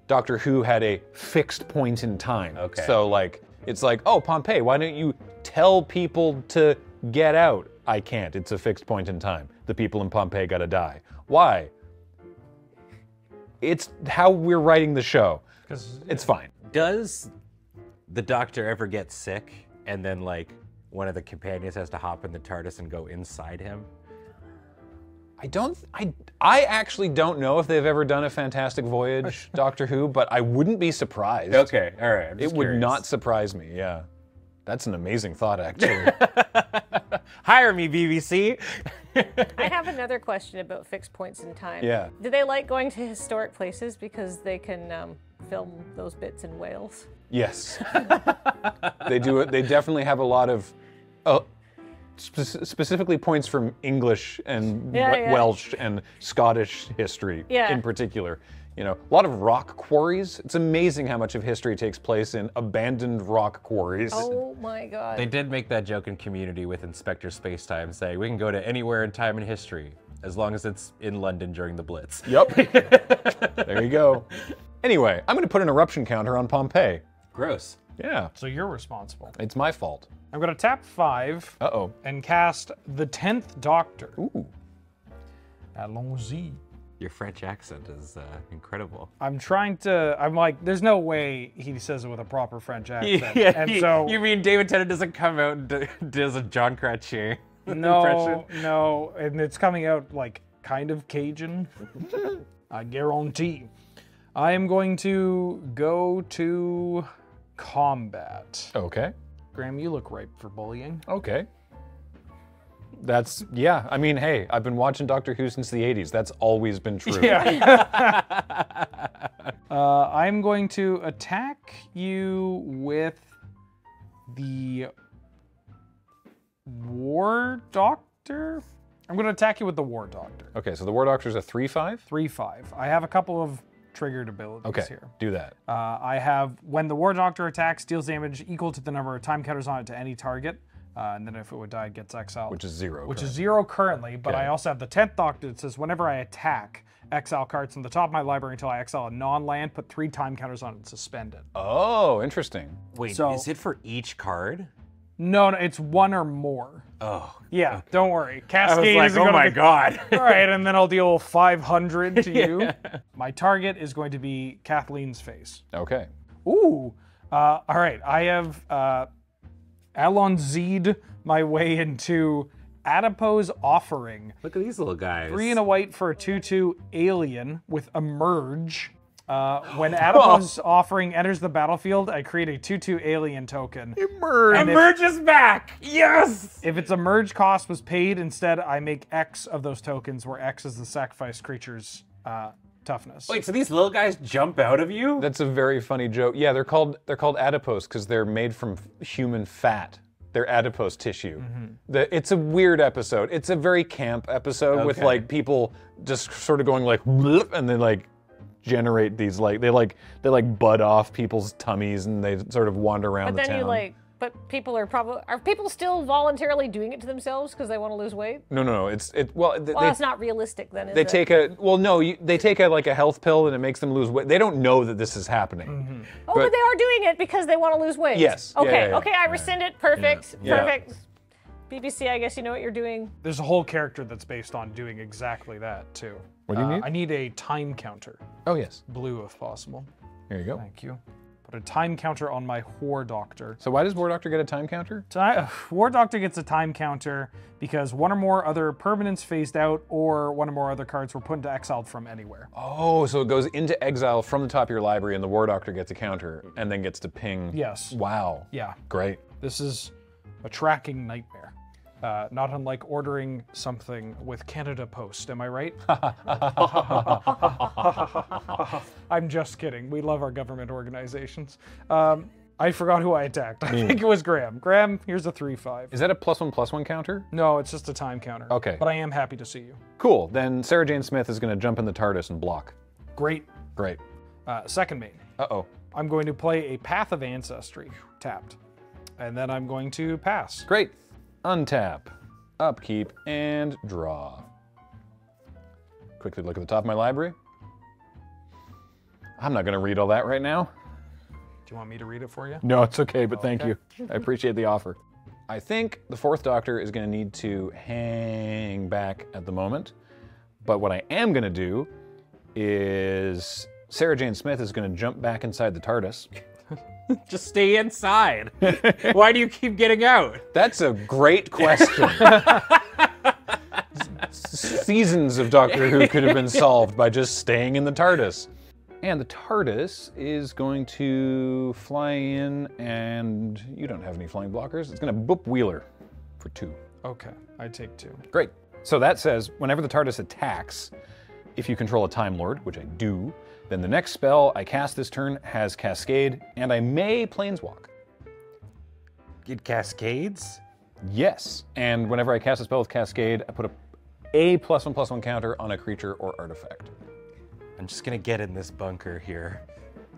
Doctor Who had a fixed point in time. Okay. So, like, it's like, oh, Pompeii, why don't you tell people to get out? I can't. It's a fixed point in time. The people in Pompeii gotta die. Why? It's how we're writing the show. It's fine. Does the Doctor ever get sick and then like one of the companions has to hop in the TARDIS and go inside him? I actually don't know if they've ever done a Fantastic Voyage Doctor Who, but I wouldn't be surprised. Okay, all right. It would not surprise me, yeah. That's an amazing thought, actually. Hire me, BBC. I have another question about fixed points in time. Yeah. Do they like going to historic places because they can film those bits in Wales? Yes. They do it. They definitely have a lot of specifically points from English and Welsh and Scottish history in particular. You know, a lot of rock quarries. It's amazing how much of history takes place in abandoned rock quarries. Oh my God. They did make that joke in Community with Inspector Spacetime saying we can go to anywhere in time and history as long as it's in London during the Blitz. Yep. There you go. Anyway, I'm going to put an eruption counter on Pompeii. Gross. Yeah, So you're responsible. it's my fault. I'm going to tap 5 Uh-oh. and cast the 10th Doctor. Ooh. Allons-y. Your French accent is incredible. I'm like, there's no way he says it with a proper French accent. So you mean David Tennant doesn't come out and does a John Cratchit no, and it's coming out like kind of Cajun. I guarantee. I am going to go to combat. Okay. Graham, you look ripe for bullying. Okay. That's, yeah, I mean, hey, I've been watching Doctor Who since the 80s. That's always been true. Yeah. I'm going to attack you with the War Doctor. I'm going to attack you with the War Doctor. Okay, so the War Doctor's a 3/5? 3/5. I have a couple of triggered abilities here. Do that. I have, when the War Doctor attacks, deals damage equal to the number of time counters on it to any target. And then if it would die, it gets exiled. Which is 0. Which is 0 currently, but Okay. I also have the 10th Doctor that says whenever I attack, exile cards from the top of my library until I exile a non-land, put 3 time counters on it and suspend it. Oh, interesting. Wait, So- is it for each card? No, it's 1 or more. Oh. Yeah, don't worry. I Cascade was like, isn't oh gonna my be- God. All right, and then I'll deal 500 to you. My target is going to be Kathleen's face. Okay. Ooh. All right, I have Allons-Y'd my way into Adipose Offering. Look at these little guys. 3 and a white for a 2/2 alien with Emerge. When Adipose Offering enters the battlefield, I create a 2/2 alien token. Emerge. And Emerge is back! Yes! if its Emerge cost was paid, instead I make X of those tokens, where X is the sacrificed creature's toughness. Wait, so these little guys jump out of you? That's a very funny joke. Yeah, they're called adipose because they're made from human fat. They're adipose tissue. It's a weird episode. It's a very camp episode with Okay. like people just sort of going like "Blip," and then like generate these like they bud off people's tummies and they sort of wander around But the then town. but people are people still voluntarily doing it to themselves because they want to lose weight? No. Well, that's not realistic then, is they it? take they take a health pill and it makes them lose weight. They don't know that this is happening. Oh, but they are doing it because they want to lose weight. Yes. Yeah, Okay. yeah. Okay. I rescind it. Perfect. Yeah. Perfect. BBC, I guess you know what you're doing. There's a whole character that's based on doing exactly that, too. What do you need? I need a time counter. Oh yes. Blue, if possible. Here you go. Thank you. Put a time counter on my War Doctor. So why does War Doctor get a time counter? War Doctor gets a time counter because 1 or more other permanents phased out or 1 or more other cards were put into exile from anywhere. Oh, so it goes into exile from the top of your library and the War Doctor gets a counter and then gets to ping. Yes. Wow. Yeah. Great. This is a tracking nightmare. Not unlike ordering something with Canada Post, am I right? I'm just kidding. We love our government organizations. I forgot who I attacked. I think it was Graham. Graham, here's a 3/5. Is that a +1/+1 counter? No, it's just a time counter. Okay. But I am happy to see you. Cool. Then Sarah Jane Smith is going to jump in the TARDIS and block. Great. Great. Second main. Uh-oh. I'm going to play a Path of Ancestry, tapped. And then I'm going to pass. Great. Untap, upkeep, and draw. Quickly look at the top of my library. I'm not going to read all that right now. Do you want me to read it for you? No, it's okay, but thank you. I appreciate the offer. I think the fourth Doctor is going to need to hang back at the moment. But what I am going to do is Sarah Jane Smith is going to jump back inside the TARDIS. Just stay inside. Why do you keep getting out? That's a great question. Seasons of Doctor Who could have been solved by just staying in the TARDIS. And the TARDIS is going to fly in, and you don't have any flying blockers. It's going to boop Wheeler for 2. Okay, I take 2. Great. So that says whenever the TARDIS attacks, if you control a Time Lord, which I do, then the next spell I cast this turn has Cascade, and I may Planeswalk. It cascades? Yes. And whenever I cast a spell with Cascade, I put a +1/+1 counter on a creature or artifact. I'm just gonna get in this bunker here.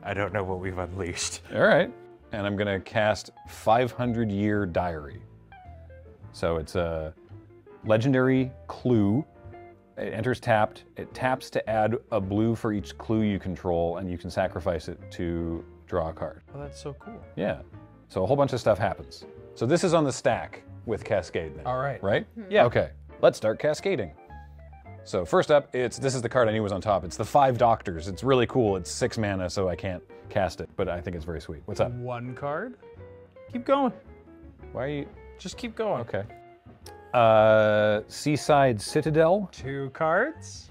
I don't know what we've unleashed. All right. And I'm gonna cast 500 Year Diary. So it's a legendary clue. It enters tapped. It taps to add a blue for each clue you control, and you can sacrifice it to draw a card. Oh, that's so cool. Yeah. So a whole bunch of stuff happens. So this is on the stack with Cascade then. All right. Right? Yeah. Okay. Let's start cascading. So first up, this is the card I knew was on top. It's the 5 Doctors. It's really cool. It's 6 mana, so I can't cast it, but I think it's very sweet. What's up? 1 card. Keep going. Why are you? Just keep going. Okay. Seaside Citadel. 2 cards.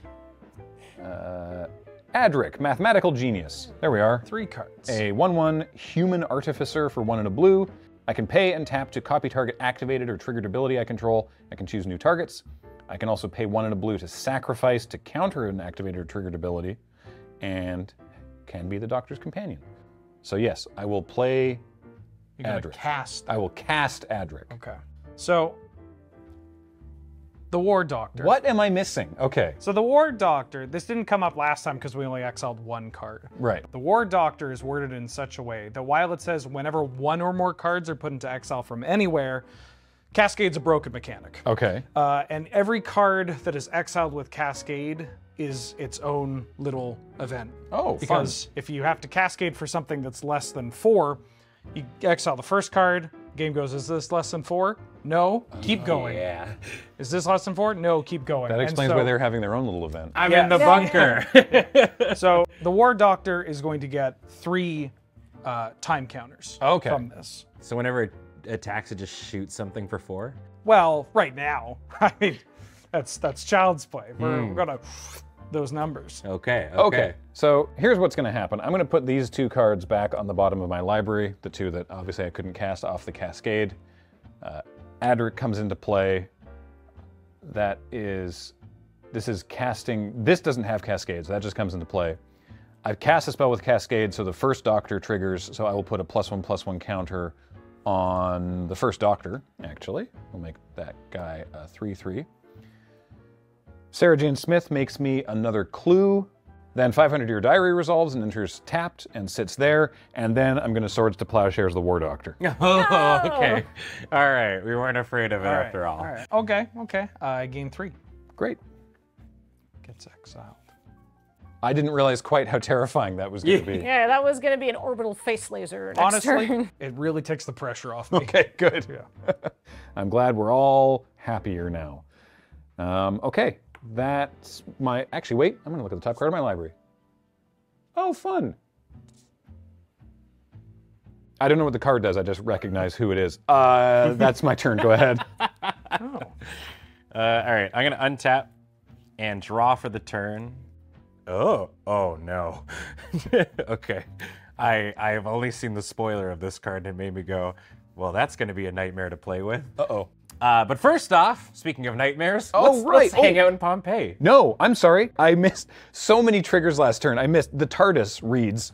Adric, Mathematical Genius. There we are. 3 cards. A 1/1 Human Artificer for 1 and a blue. I can pay and tap to copy target activated or triggered ability I control. I can choose new targets. I can also pay 1 and a blue to sacrifice to counter an activated or triggered ability, and can be the Doctor's Companion. So yes, I will play You're gonna Adric. cast. I will cast Adric. Okay. So, the War Doctor. What am I missing? Okay, So the War Doctor, this didn't come up last time because we only exiled 1 card. right. The War Doctor is worded in such a way that while it says whenever 1 or more cards are put into exile from anywhere, Cascade's a broken mechanic. Okay, And every card that is exiled with Cascade is its own little event. Oh, Because if you have to Cascade for something that's less than 4, you exile the first card, game goes, is this less than 4? No, keep going. Yeah. Is this less than 4? No, keep going. that And explains so- why they're having their own little event. I'm Yeah. in the Yeah. bunker. So the War Doctor is going to get 3 time counters Okay. from this. So whenever it attacks, it just shoots something for 4? Well, right now, I mean, that's child's play. We're gonna those numbers. Okay. Okay, so here's what's going to happen. I'm going to put these 2 cards back on the bottom of my library, the 2 that obviously I couldn't cast off the Cascade. Adric comes into play. This is casting, this doesn't have Cascade, so that just comes into play. I've cast a spell with Cascade, so the first Doctor triggers, so I will put a +1/+1 counter on the first Doctor, actually. We'll make that guy a 3/3. Sarah Jane Smith makes me another clue. Then 500 Year Diary resolves and enters tapped and sits there. And then I'm going to Swords to Plowshares the War Doctor. Oh, okay. All right. We weren't afraid of it after all. All right. Okay. I gain 3. Great. Gets exiled. I didn't realize quite how terrifying that was going to be. Yeah, that was going to be an orbital face laser next Honestly, turn. it really takes the pressure off me. Okay, good. Yeah. I'm glad we're all happier now. Okay, that's my... Actually, wait. I'm going to look at the top card of my library. Oh, fun. I don't know what the card does. I just recognize who it is. That's my turn. Go ahead. All right. I'm going to untap and draw for the turn. Oh no. Okay. I have only seen the spoiler of this card and it made me go, well, that's going to be a nightmare to play with. Uh-oh. But first off, speaking of nightmares, Oh, let's right. hang out in Pompeii. No, I'm sorry. I missed so many triggers last turn. I missed the TARDIS reads.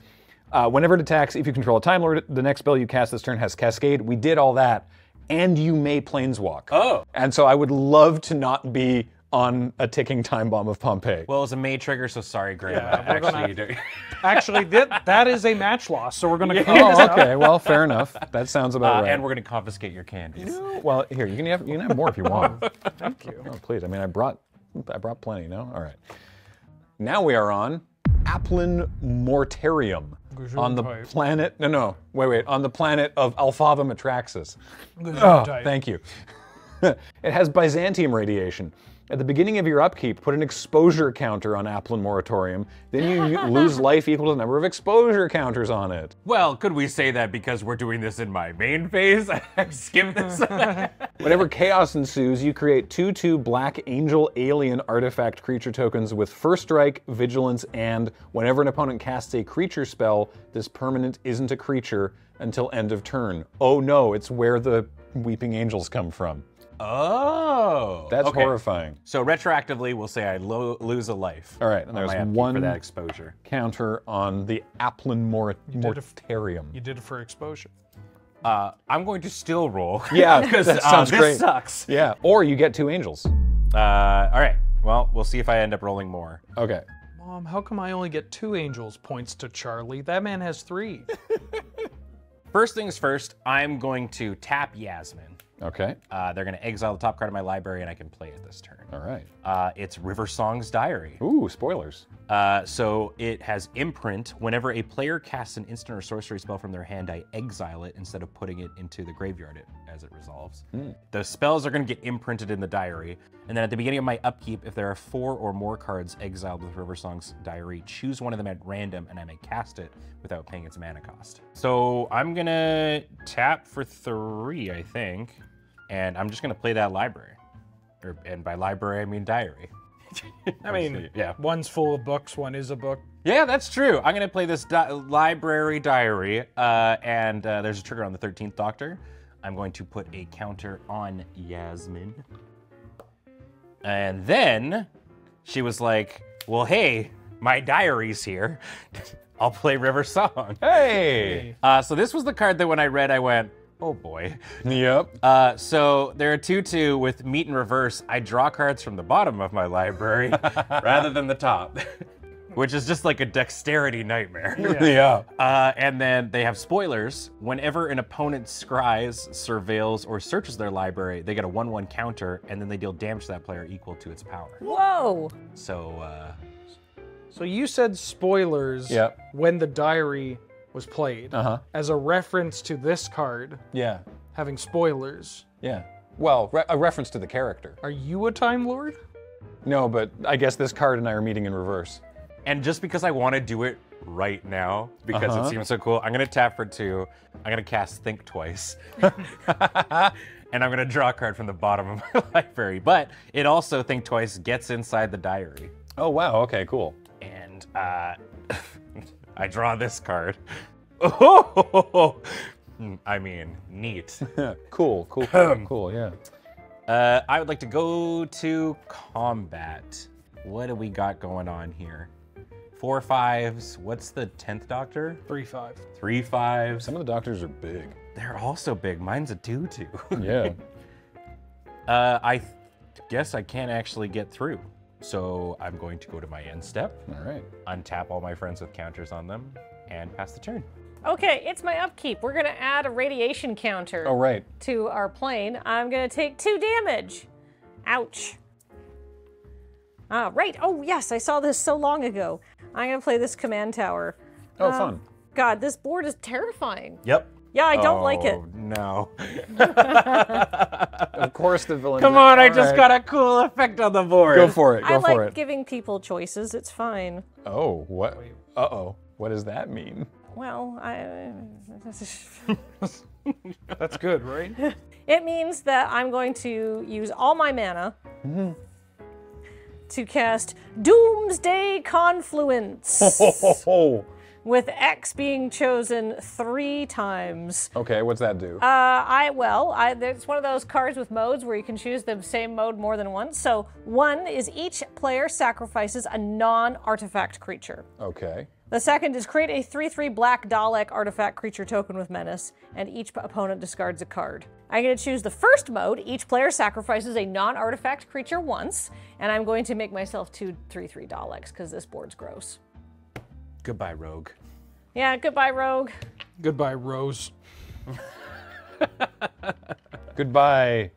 Whenever it attacks, if you control a Time Lord, the next spell you cast this turn has Cascade. We did all that. And you may Planeswalk. Oh. And so I would love to not be on a ticking time bomb of Pompeii. Well, it was a May trigger, so sorry, Graham. Yeah, we're gonna- Actually, you don't- Actually, that is a match loss, so we're going to Oh, okay. Well, fair enough. That sounds about right. and we're going to confiscate your candies. Well, here, you can have more if you want. Thank you. Oh, please. I mean, I brought plenty, no? All right. Now we are on Applin Mortarium. I'm on the Gesundheit. planet. No, wait. On the planet of Alphaba Metraxis. Oh, Gesundheit. thank you. It has Byzantium radiation. At the beginning of your upkeep, put an exposure counter on Applin Moratorium. Then you lose life equal to the number of exposure counters on it. Well, could we say that because we're doing this in my main phase? I skip this. Whenever chaos ensues, you create 2/2 Black Angel Alien artifact creature tokens with First Strike, Vigilance, and whenever an opponent casts a creature spell, this permanent isn't a creature until end of turn. Oh no, it's where the Weeping Angels come from. Oh. That's okay. horrifying. So retroactively, we'll say I lose a life. All right, and on there's my upkeep one for that exposure. counter on the Applin did it Mortarium. You did it for exposure. I'm going to still roll. Yeah, because that sounds this great. sucks. Yeah, or you get 2 angels. All right. Well, we'll see if I end up rolling more. Okay. Mom, how come I only get 2 angels? Points to Charlie. That man has 3. First things first, I'm going to tap Yasmin. Okay. They're going to exile the top card of my library, and I can play it this turn. All right. It's River Song's Diary. Ooh, spoilers. So it has imprint. Whenever a player casts an instant or sorcery spell from their hand, I exile it instead of putting it into the graveyard as it resolves. The spells are going to get imprinted in the diary. And then at the beginning of my upkeep, if there are 4 or more cards exiled with River Song's Diary, choose one of them at random and I may cast it without paying its mana cost. So I'm going to tap for 3, I think. And I'm just going to play that library. And by library, I mean diary. I mean, yeah. One's full of books, one is a book. Yeah, that's true. I'm going to play this library diary, and there's a trigger on the 13th Doctor. I'm going to put a counter on Yasmin. And then she was like, well, hey, my diary's here. I'll play River Song. Hey! So this was the card that when I read, I went, oh boy. Yep. So there are 2/2 with Meet in Reverse. I draw cards from the bottom of my library rather than the top, which is just like a dexterity nightmare. Yeah. And then they have spoilers. Whenever an opponent scries, surveils, or searches their library, they get a 1/1 counter, and then they deal damage to that player equal to its power. Whoa! So, So you said spoilers Yep. when the diary was played as a reference to this card Yeah. having spoilers. Yeah. Well, a reference to the character. Are you a Time Lord? No, but I guess this card and I are meeting in reverse. and just because I want to do it right now, because it seems so cool, I'm going to tap for 2. I'm going to cast Think Twice. And I'm going to draw a card from the bottom of my library. But it also, Think Twice, gets inside the diary. Oh, wow. Okay, cool. And I draw this card. Oh, I mean, neat. Cool, yeah. I would like to go to combat. What do we got going on here? 4 5s. What's the 10th Doctor? 3/5. 3 5s. Some of the doctors are big. They're also big. Mine's a 2/2. Yeah. I guess I can't actually get through. So I'm going to go to my end step, All right. untap all my friends with counters on them, and pass the turn. Okay, it's my upkeep. We're gonna add a radiation counter Oh, right. to our plane. I'm gonna take 2 damage. Ouch. Right. Oh, yes, I saw this so long ago. I'm gonna play this command tower. Oh, fun. God, this board is terrifying. Yep. Yeah, I don't like it. Oh, no. Of course the villain. Come on, I just got a cool effect on the board. Go for it. I Go for like it. giving people choices. It's fine. Oh, what? Uh-oh. What does that mean? Well, That's good, right? it means that I'm going to use all my mana to cast Doomsday Confluence. Oh. With X being chosen 3 times. Okay, what's that do? It's one of those cards with modes where you can choose the same mode more than once. So 1 is each player sacrifices a non-artifact creature. Okay. The second is create a 3/3 black Dalek artifact creature token with menace, and each opponent discards a card. I'm going to choose the first mode. Each player sacrifices a non-artifact creature once, and I'm going to make myself 2 3/3 Daleks because this board's gross. Goodbye, Rogue. Yeah, goodbye, Rogue. Goodbye, Rose. Goodbye,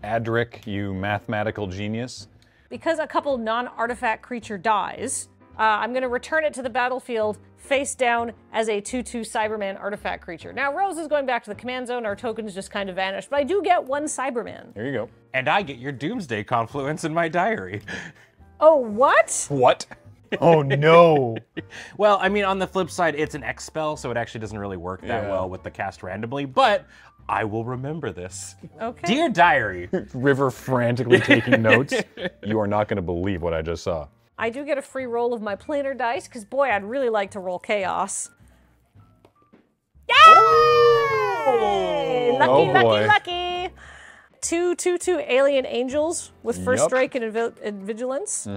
Adric, you mathematical genius. Because a couple non-artifact creature dies, I'm going to return it to the battlefield face down as a 2/2 Cyberman artifact creature. Now, Rose is going back to the command zone. Our tokens just kind of vanished, but I do get 1 Cyberman. There you go. And I get your Doomsday Confluence in my diary. Oh, what? What? Oh no. Well, I mean, on the flip side, it's an X spell, so it actually doesn't really work that Yeah. well with the cast randomly, but I will remember this. Okay. Dear diary. River frantically taking notes. You are not going to believe what I just saw. I do get a free roll of my planar dice, because boy, I'd really like to roll chaos. Yay! Lucky, Oh, boy. lucky. 2/2 alien angels with first Yup. strike and vigilance.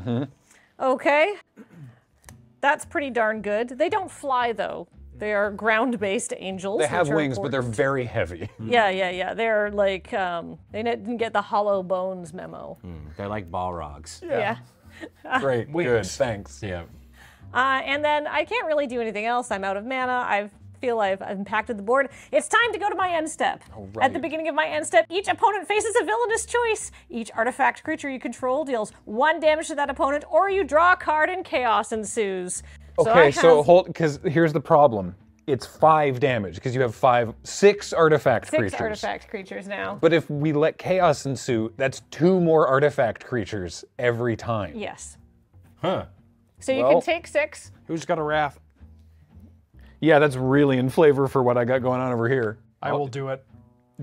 Okay. That's pretty darn good. They don't fly, though. They are ground-based angels. They have which are wings, but they're important. very heavy. Yeah. They're like, they didn't get the hollow bones memo. They're like Balrogs. Yeah. Great, good, thanks. Yeah. And then I can't really do anything else. I'm out of mana. I feel I've impacted the board. It's time to go to my end step. right. At the beginning of my end step, each opponent faces a villainous choice. Each artifact creature you control deals 1 damage to that opponent, or you draw a card and chaos ensues. Okay, so hold, because here's the problem. It's 5 damage, because you have 6 artifact 6 creatures. artifact creatures now. But if we let chaos ensue, that's 2 more artifact creatures every time. Yes. Huh. So you Well- can take 6. Who's got a wrath? Yeah, that's really in flavor for what I got going on over here. I will do it.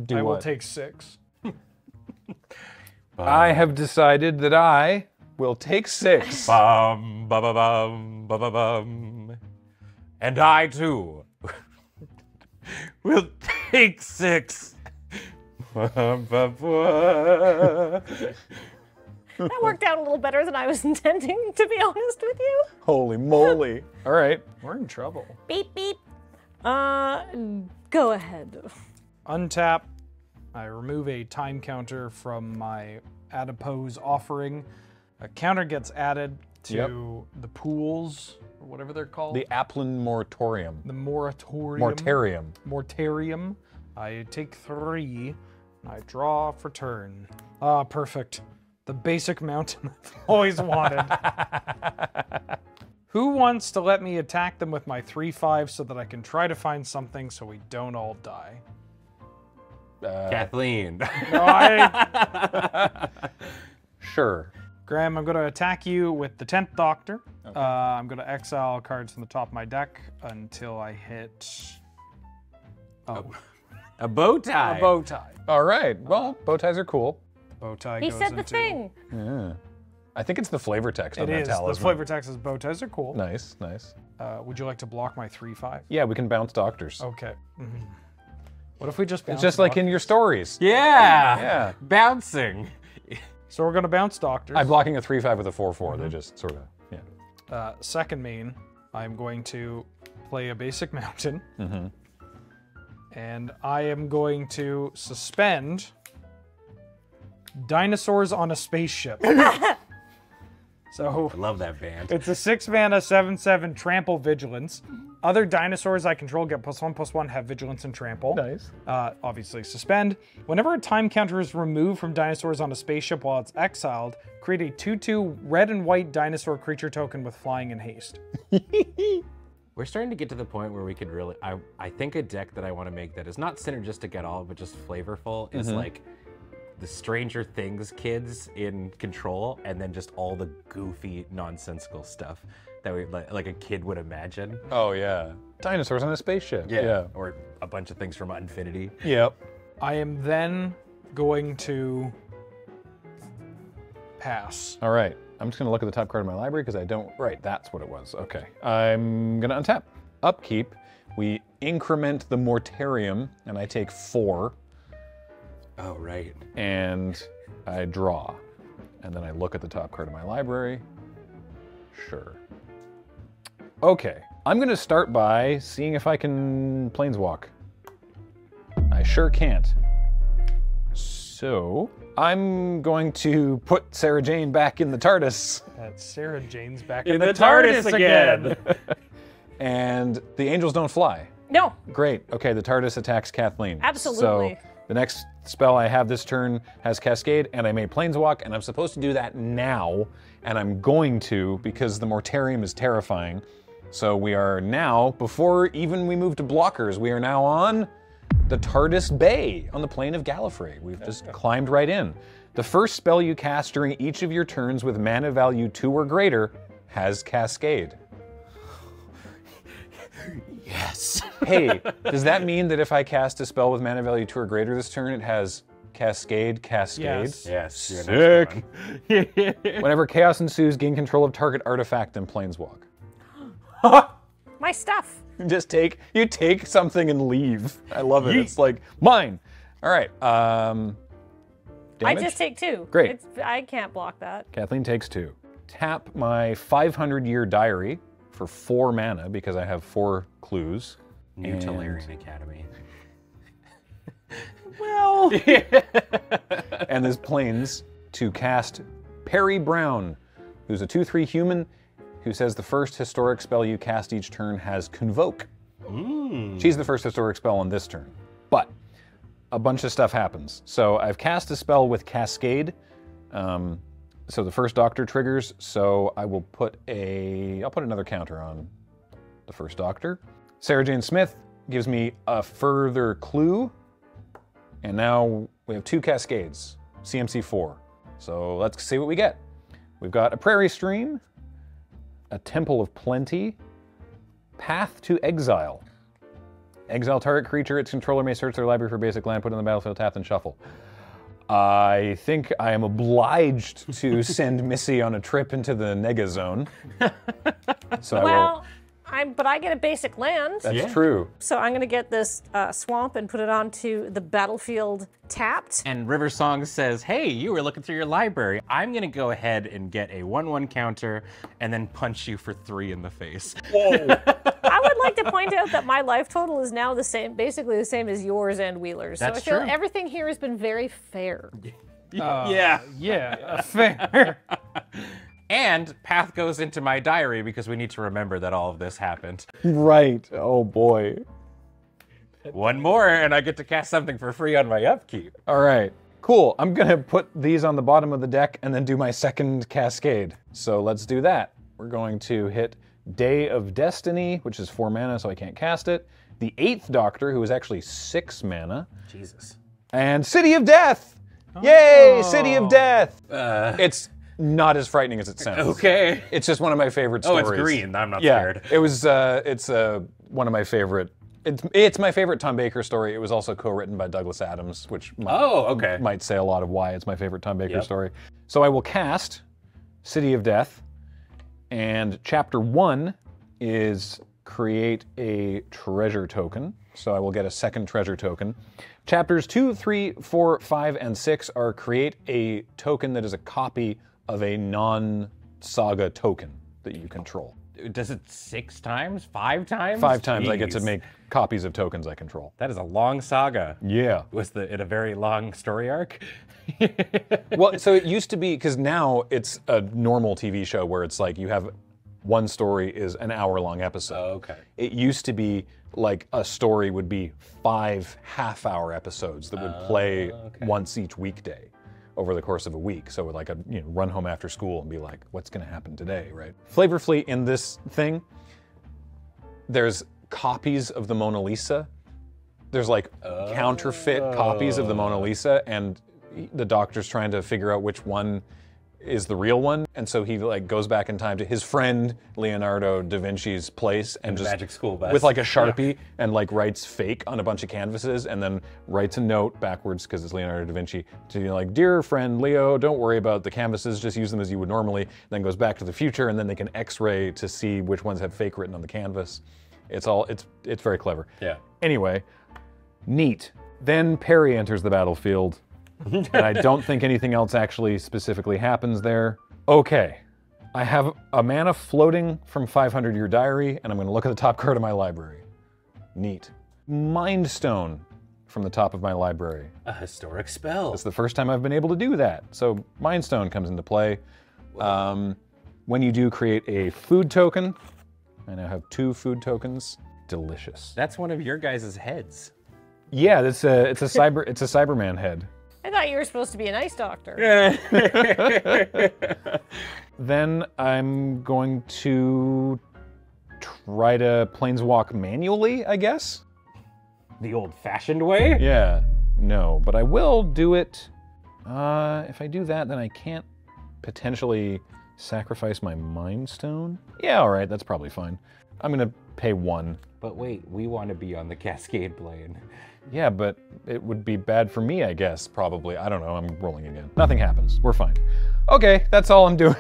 Do I will what? take 6. I have decided that I will take 6. Bum, ba ba bum, ba ba bum. And I too will take 6. Bum, ba, ba. That worked out a little better than I was intending, to be honest with you. Holy moly. All right. We're in trouble. Beep, beep. Go ahead. Untap. I remove a time counter from my adipose offering. A counter gets added to the pools, or whatever they're called. The Applin Moratorium. The moratorium. Mortarium. Mortarium. I take 3. I draw for turn. Ah, perfect. The basic mountain I've always wanted. Who wants to let me attack them with my 3/5 so that I can try to find something so we don't all die? Kathleen. No, Sure. Graham, I'm going to attack you with the 10th Doctor. I'm going to exile cards from the top of my deck until I hit A bow tie. a bow tie. All right. Well, bow ties are cool. Bow tie He goes said the into- thing. Yeah. I think it's the flavor text on It that is. The talisman. flavor text is bow ties are cool. Nice, nice. Would you like to block my 3/5? Yeah, we can bounce doctors. Okay. What if we just bounce It's just like doc- in your stories. Yeah. Yeah. Bouncing. So we're going to bounce doctors. I'm blocking a 3/5 with a 4/4. They just sort of, yeah. Second main, I'm going to play a basic mountain. And I am going to suspend Dinosaurs on a Spaceship. So I love that band. it's a 6 mana 7/7 trample vigilance. Other dinosaurs I control get +1/+1, have vigilance and trample. Nice. Obviously, suspend. Whenever a time counter is removed from dinosaurs on a spaceship while it's exiled, create a 2/2 red and white dinosaur creature token with flying and haste. We're starting to get to the point where we could really. I think a deck that I want to make that is not synergistic at all, but just flavorful is like the Stranger Things kids in Control, and then just all the goofy, nonsensical stuff that we like a kid would imagine. Oh, yeah. Dinosaurs on a spaceship. Yeah. Or a bunch of things from Infinity. Yep. I am then going to pass. All right. I'm just going to look at the top card of my library because I don't. Right, that's what it was. Okay. I'm going to untap. Upkeep. We increment the Mortarium, and I take 4, Oh, right. and I draw. And then I look at the top card of my library. Sure. Okay. I'm going to start by seeing if I can planeswalk. I sure can't. So, I'm going to put Sarah Jane back in the TARDIS. That's Sarah Jane's back In in the the TARDIS again. And the angels don't fly. No. Great. Okay, the TARDIS attacks Kathleen. Absolutely. So the next spell I have this turn has Cascade, and I may Planeswalk, and I'm supposed to do that now. and I'm going to because the Mortarium is terrifying. So we are now, before even we move to blockers, we are now on the TARDIS Bay on the plane of Gallifrey. We've just climbed right in. The first spell you cast during each of your turns with mana value 2 or greater has Cascade. Yes. Hey, does that mean that if I cast a spell with mana value 2 or greater this turn, it has Cascade? Yes. Yes. Sick. Whenever chaos ensues, gain control of target artifact and planeswalk. My stuff. You take something and leave. I love it. It's like mine. All right. I Damage? just take 2. Great. I can't block that. Kathleen takes 2. Tap my 500-year diary for 4 mana because I have 4 clues. New And- Tolarian Academy. Well, And there's planes to cast Perry Brown, who's a 2/3 human who says the first historic spell you cast each turn has Convoke. She's the first historic spell on this turn. But a bunch of stuff happens. So I've cast a spell with Cascade. So the first Doctor triggers, so I will I'll put another counter on the first Doctor. Sarah Jane Smith gives me a further clue. And now we have 2 Cascades, CMC 4. So let's see what we get. We've got a Prairie Stream, a Temple of Plenty, Path to Exile. Exile target creature, its controller may search their library for basic land, put it on the battlefield, tap, and shuffle. I think I am obliged to send Missy on a trip into the Nega Zone. So I will. Well, but I get a basic land. That's true. So I'm going to get this swamp and put it onto the battlefield tapped. And River Song says, hey, you were looking through your library. I'm going to go ahead and get a 1/1 counter and then punch you for 3 in the face. I would like to point out that my life total is now the same, basically the same as yours and Wheeler's. So That's I feel true. everything here has been very fair. Yeah. yeah, fair. And Path goes into my diary because we need to remember that all of this happened. Right. Oh boy. One more, and I get to cast something for free on my upkeep. All right. Cool. I'm going to put these on the bottom of the deck and then do my second Cascade. So let's do that. We're going to hit Day of Destiny, which is 4 mana, so I can't cast it. The 8th Doctor, who is actually 6 mana. Jesus. And City of Death! Yay! City of Death! It's not as frightening as it sounds. Okay. It's just one of my favorite Oh, stories. it's green. I'm not Yeah, scared. it was. It's one of my favorite. It's my favorite Tom Baker story. It was also co-written by Douglas Adams, which might say a lot of why it's my favorite Tom Baker story. So I will cast City of Death, and Chapter 1 is create a treasure token. So I will get a second treasure token. Chapters 2, 3, 4, 5, and 6 are create a token that is a copy of a non-saga token that you control. Does it 6 times? 5 times? 5 times I get to Jeez. make copies of tokens I control. That is a long saga. Yeah. Was it a very long story arc? Well, so it used to be, because now it's a normal TV show where it's like you have one story is an hour-long episode. Oh, okay. It used to be like a story would be 5 half-hour episodes that would play once each weekday over the course of a week. So like a run home after school and be like, what's going to happen today, right? Flavor Fleet in this thing, there's copies of the Mona Lisa. There's like counterfeit copies of the Mona Lisa, and the Doctor's trying to figure out which one is the real one, and so he like goes back in time to his friend Leonardo da Vinci's place and just Magic School Bus. with like a Sharpie and like writes fake on a bunch of canvases and then writes a note backwards because it's Leonardo da Vinci to like, dear friend Leo, don't worry about the canvases, just use them as you would normally. Then goes back to the future, and then they can X-ray to see which ones have fake written on the canvas. It's very clever. Yeah. Anyway, neat. Then Perry enters the battlefield. And I don't think anything else actually specifically happens there. Okay, I have a mana floating from 500 Year Diary, and I'm going to look at the top card of my library. Neat. Mind Stone from the top of my library. A historic spell. It's the first time I've been able to do that. So Mind Stone comes into play. When you do create a food token, I now have 2 food tokens. Delicious. That's one of your guys' heads. Yeah, it's a Cyberman head. I thought you were supposed to be a nice doctor. then I'm going to try to planeswalk manually, I guess? The old-fashioned way? Yeah, no, but I will do it. If I do that, then I can't potentially sacrifice my Mind Stone. Yeah, all right, that's probably fine. I'm gonna pay 1. But wait, we want to be on the Cascade plane. Yeah, but it would be bad for me, I guess, probably. I don't know, I'm rolling again. Nothing happens, we're fine. Okay, that's all I'm doing.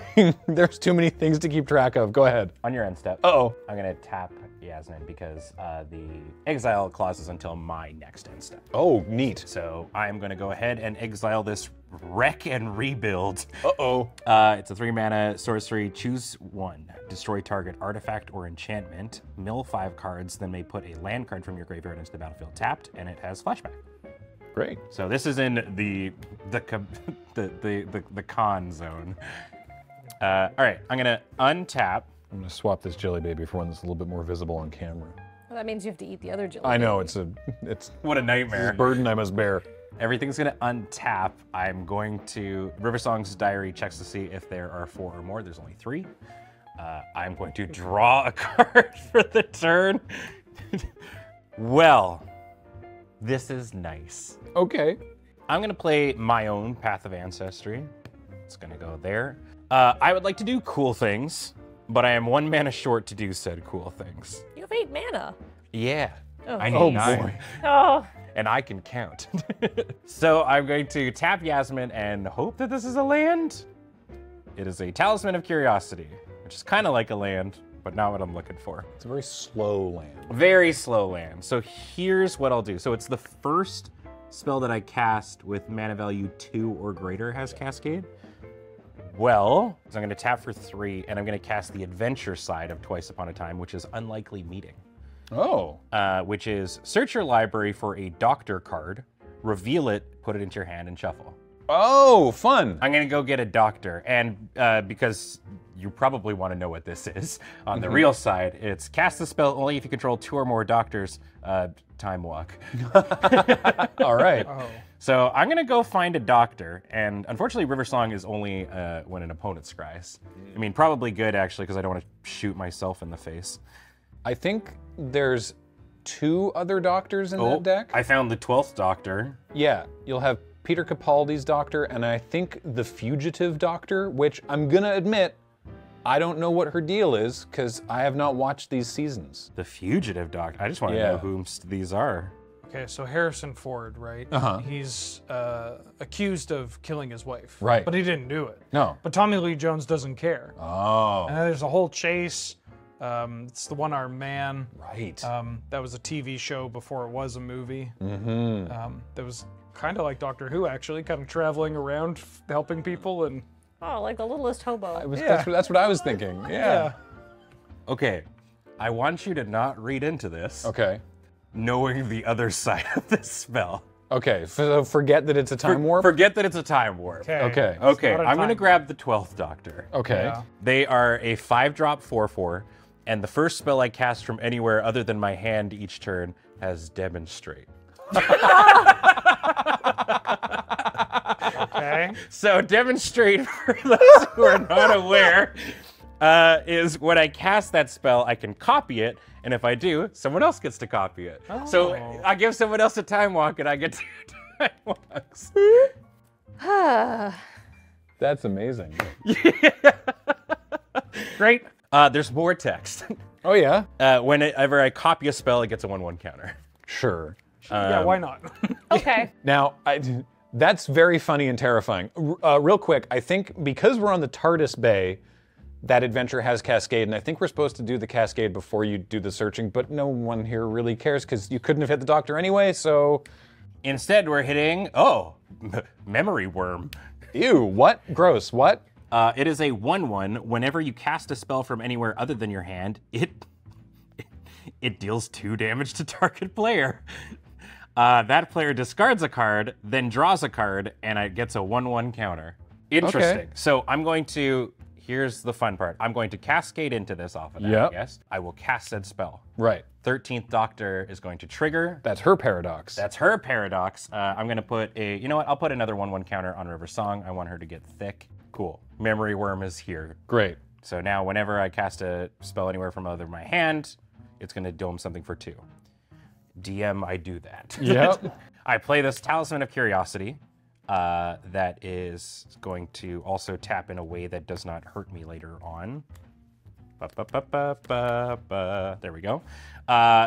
There's too many things to keep track of, go ahead. On your end step, Uh-oh. I'm gonna tap Yasmin because the exile clause is until my next end step. Oh, neat. So I'm gonna go ahead and exile this Wreck and Rebuild. Uh-oh. It's a 3-mana sorcery. Choose 1. Destroy target artifact or enchantment. Mill 5 cards, then may put a land card from your graveyard into the battlefield tapped, and it has flashback. Great. So this is in the con zone. All right, I'm gonna untap. I'm gonna swap this Jelly Baby for one that's a little bit more visible on camera. Well, that means you have to eat the other jelly. I know, it's What a nightmare. a burden I must bear. Everything's gonna untap. I'm going to, Riversong's diary checks to see if there are 4 or more. There's only 3. I'm going to draw a card for the turn. Well, this is nice. Okay. I'm gonna play my own Path of Ancestry. It's gonna go there. I would like to do cool things, but I am 1 mana short to do said cool things. You have 8 mana. Yeah, Oh. I need Oh, 9. boy. Oh. And I can count. So I'm going to tap Yasmin and hope that this is a land. It is a Talisman of Curiosity, which is kind of like a land, but not what I'm looking for. It's a very slow land. Very slow land. So here's what I'll do. So it's the first spell that I cast with mana value 2 or greater has Cascade. Well, so I'm going to tap for 3, and I'm going to cast the adventure side of Twice Upon a Time, which is Unlikely Meeting. Oh. Which is search your library for a doctor card, reveal it, put it into your hand, and shuffle. Oh, fun. I'm gonna go get a doctor, and because you probably want to know what this is, on the real side, it's cast the spell only if you control 2 or more doctors, time walk. All right. Oh. So I'm gonna go find a doctor, and unfortunately Riversong is only when an opponent scries. I mean, probably good actually, because I don't want to shoot myself in the face. I think there's 2 other doctors in that deck. I found the 12th doctor. Yeah, you'll have Peter Capaldi's doctor, and I think the Fugitive Doctor, which I'm gonna admit, I don't know what her deal is, because I have not watched these seasons. The Fugitive Doctor. I just want to Yeah. know who these are. Okay, so Harrison Ford, right? Uh-huh. He's accused of killing his wife. Right. But he didn't do it. No. But Tommy Lee Jones doesn't care. Oh. And then there's a whole chase. It's the One-Armed Man. Right. That was a TV show before it was a movie. Mm-hmm. That was kind of like Doctor Who, actually, kind of traveling around helping people and. Oh, like the littlest hobo. Yeah. That's what I was thinking. Yeah. Okay, I want you to not read into this, Okay. knowing the other side of this spell. Okay. So forget that it's a time warp. Forget that it's a time warp. Okay. Okay, not a I'm going to time grab the 12th Doctor. Okay. Yeah. They are a 5-drop 4/4, and the first spell I cast from anywhere other than my hand each turn has Demonstrate. Okay. So Demonstrate, for those who are not aware, is when I cast that spell, I can copy it, and if I do, someone else gets to copy it. So I give someone else a time walk, and I get 2 time walks. That's amazing. Great. There's more text. Oh yeah. Whenever I copy a spell, it gets a 1/1 counter. Sure. Yeah, why not? Okay. Now, that's very funny and terrifying. Real quick, I think because we're on the TARDIS Bay, that adventure has Cascade, and I think we're supposed to do the Cascade before you do the searching, but no one here really cares because you couldn't have hit the doctor anyway, so... Instead, we're hitting, Memory Worm. Ew, what? Gross, what? It is a 1/1. Whenever you cast a spell from anywhere other than your hand, it deals 2 damage to target player. That player discards a card, then draws a card, and it gets a 1/1 counter. Interesting. Okay. So I'm going to, here's the fun part. I'm going to cascade into this off of that, Yep. yes? I will cast said spell. Right. 13th Doctor is going to trigger. That's her paradox. That's her paradox. I'm going to put a, you know what? I'll put another 1/1 counter on River Song. I want her to get thick. Cool. Memory Worm is here. Great. So now whenever I cast a spell anywhere from other my hand, it's going to dome something for 2. DM, I do that. Yep. I play this Talisman of Curiosity that is going to also tap in a way that does not hurt me later on. There we go.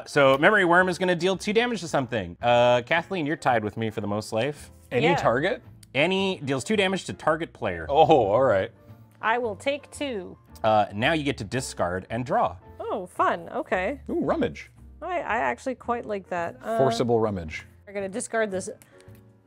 So Memory Worm is going to deal 2 damage to something. Kathleen, you're tied with me for the most life. Any Yeah. target? Annie deals 2 damage to target player. Oh, all right. I will take 2. Now you get to discard and draw. Oh, fun. Okay. Ooh, rummage. I actually quite like that. Forcible rummage. We're gonna discard this.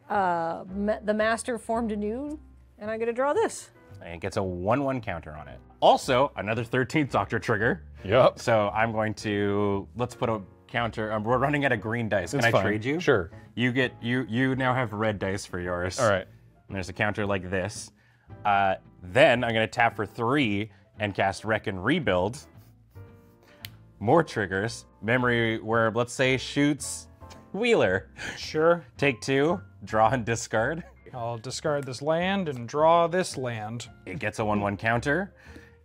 The master formed anew, and I'm gonna draw this. And it gets a 1/1 counter on it. Also, another 13th Doctor trigger. Yep. So I'm going to, let's put a counter. We're running out of green dice. Can It's I fine. trade you? Sure. You get, you now have red dice for yours. All right. And there's a counter like this. Then I'm gonna tap for 3 and cast Wreck and Rebuild. More triggers. Memory Worm, let's say, shoots Wheeler. Sure. Take 2, draw and discard. I'll discard this land and draw this land. It gets a 1/1 counter.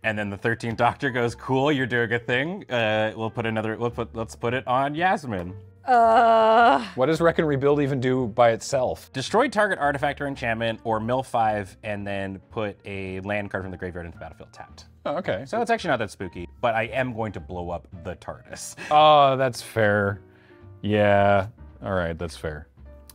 And then the 13th Doctor goes, cool, you're doing a thing. Let's put it on Yasmin. What does Wreck and Rebuild even do by itself? Destroy target artifact or enchantment, or mill 5, and then put a land card from the graveyard into the battlefield tapped. Oh, okay. So it's actually not that spooky, but I am going to blow up the TARDIS. Oh, that's fair. Yeah. All right, that's fair.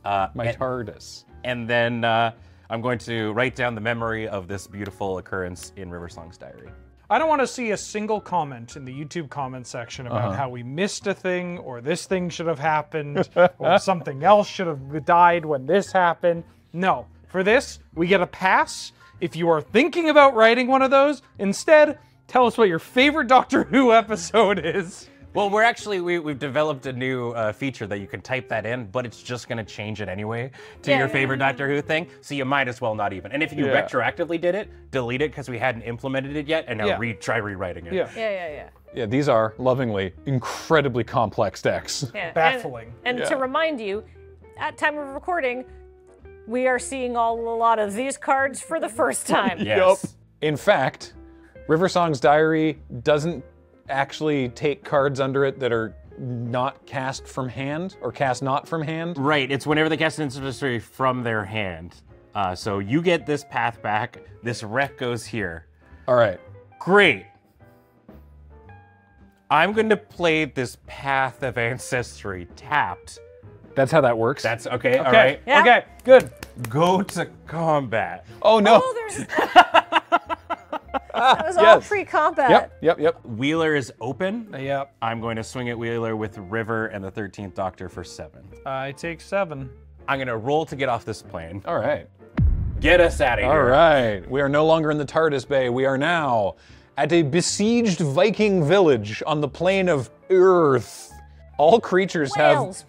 My and- TARDIS. And then I'm going to write down the memory of this beautiful occurrence in Riversong's diary. I don't want to see a single comment in the YouTube comment section about how we missed a thing, or this thing should have happened, or something else should have died when this happened. No. For this, we get a pass. If you are thinking about writing one of those, instead, tell us what your favorite Doctor Who episode is. Well, we've developed a new feature that you can type that in, but it's just going to change it anyway to your favorite Doctor Who thing, so you might as well not even. And if you Yeah. retroactively did it, delete it because we hadn't implemented it yet, and now Yeah. try rewriting it. Yeah. Yeah. Yeah, these are lovingly incredibly complex decks. Yeah. Baffling. And to remind you, at time of recording, we are seeing a lot of these cards for the first time. Yes. In fact, Riversong's diary doesn't actually take cards under it that are not cast from hand or cast not from hand. Right, it's whenever they cast an instant mystery from their hand. So you get this path back, this wreck goes here. All right. Great. I'm going to play this Path of Ancestry tapped. That's how that works. That's okay, all Okay. right. Yeah. Okay. Good. Go to combat. Oh no. Oh, there's. That was all pre-combat. Yep. Wheeler is open. Yep. I'm going to swing at Wheeler with River and the 13th Doctor for 7. I take 7. I'm going to roll to get off this plane. All right. Get us out of here. All right. We are no longer in the TARDIS Bay. We are now at a besieged Viking village on the plane of Earth. All creatures Whales.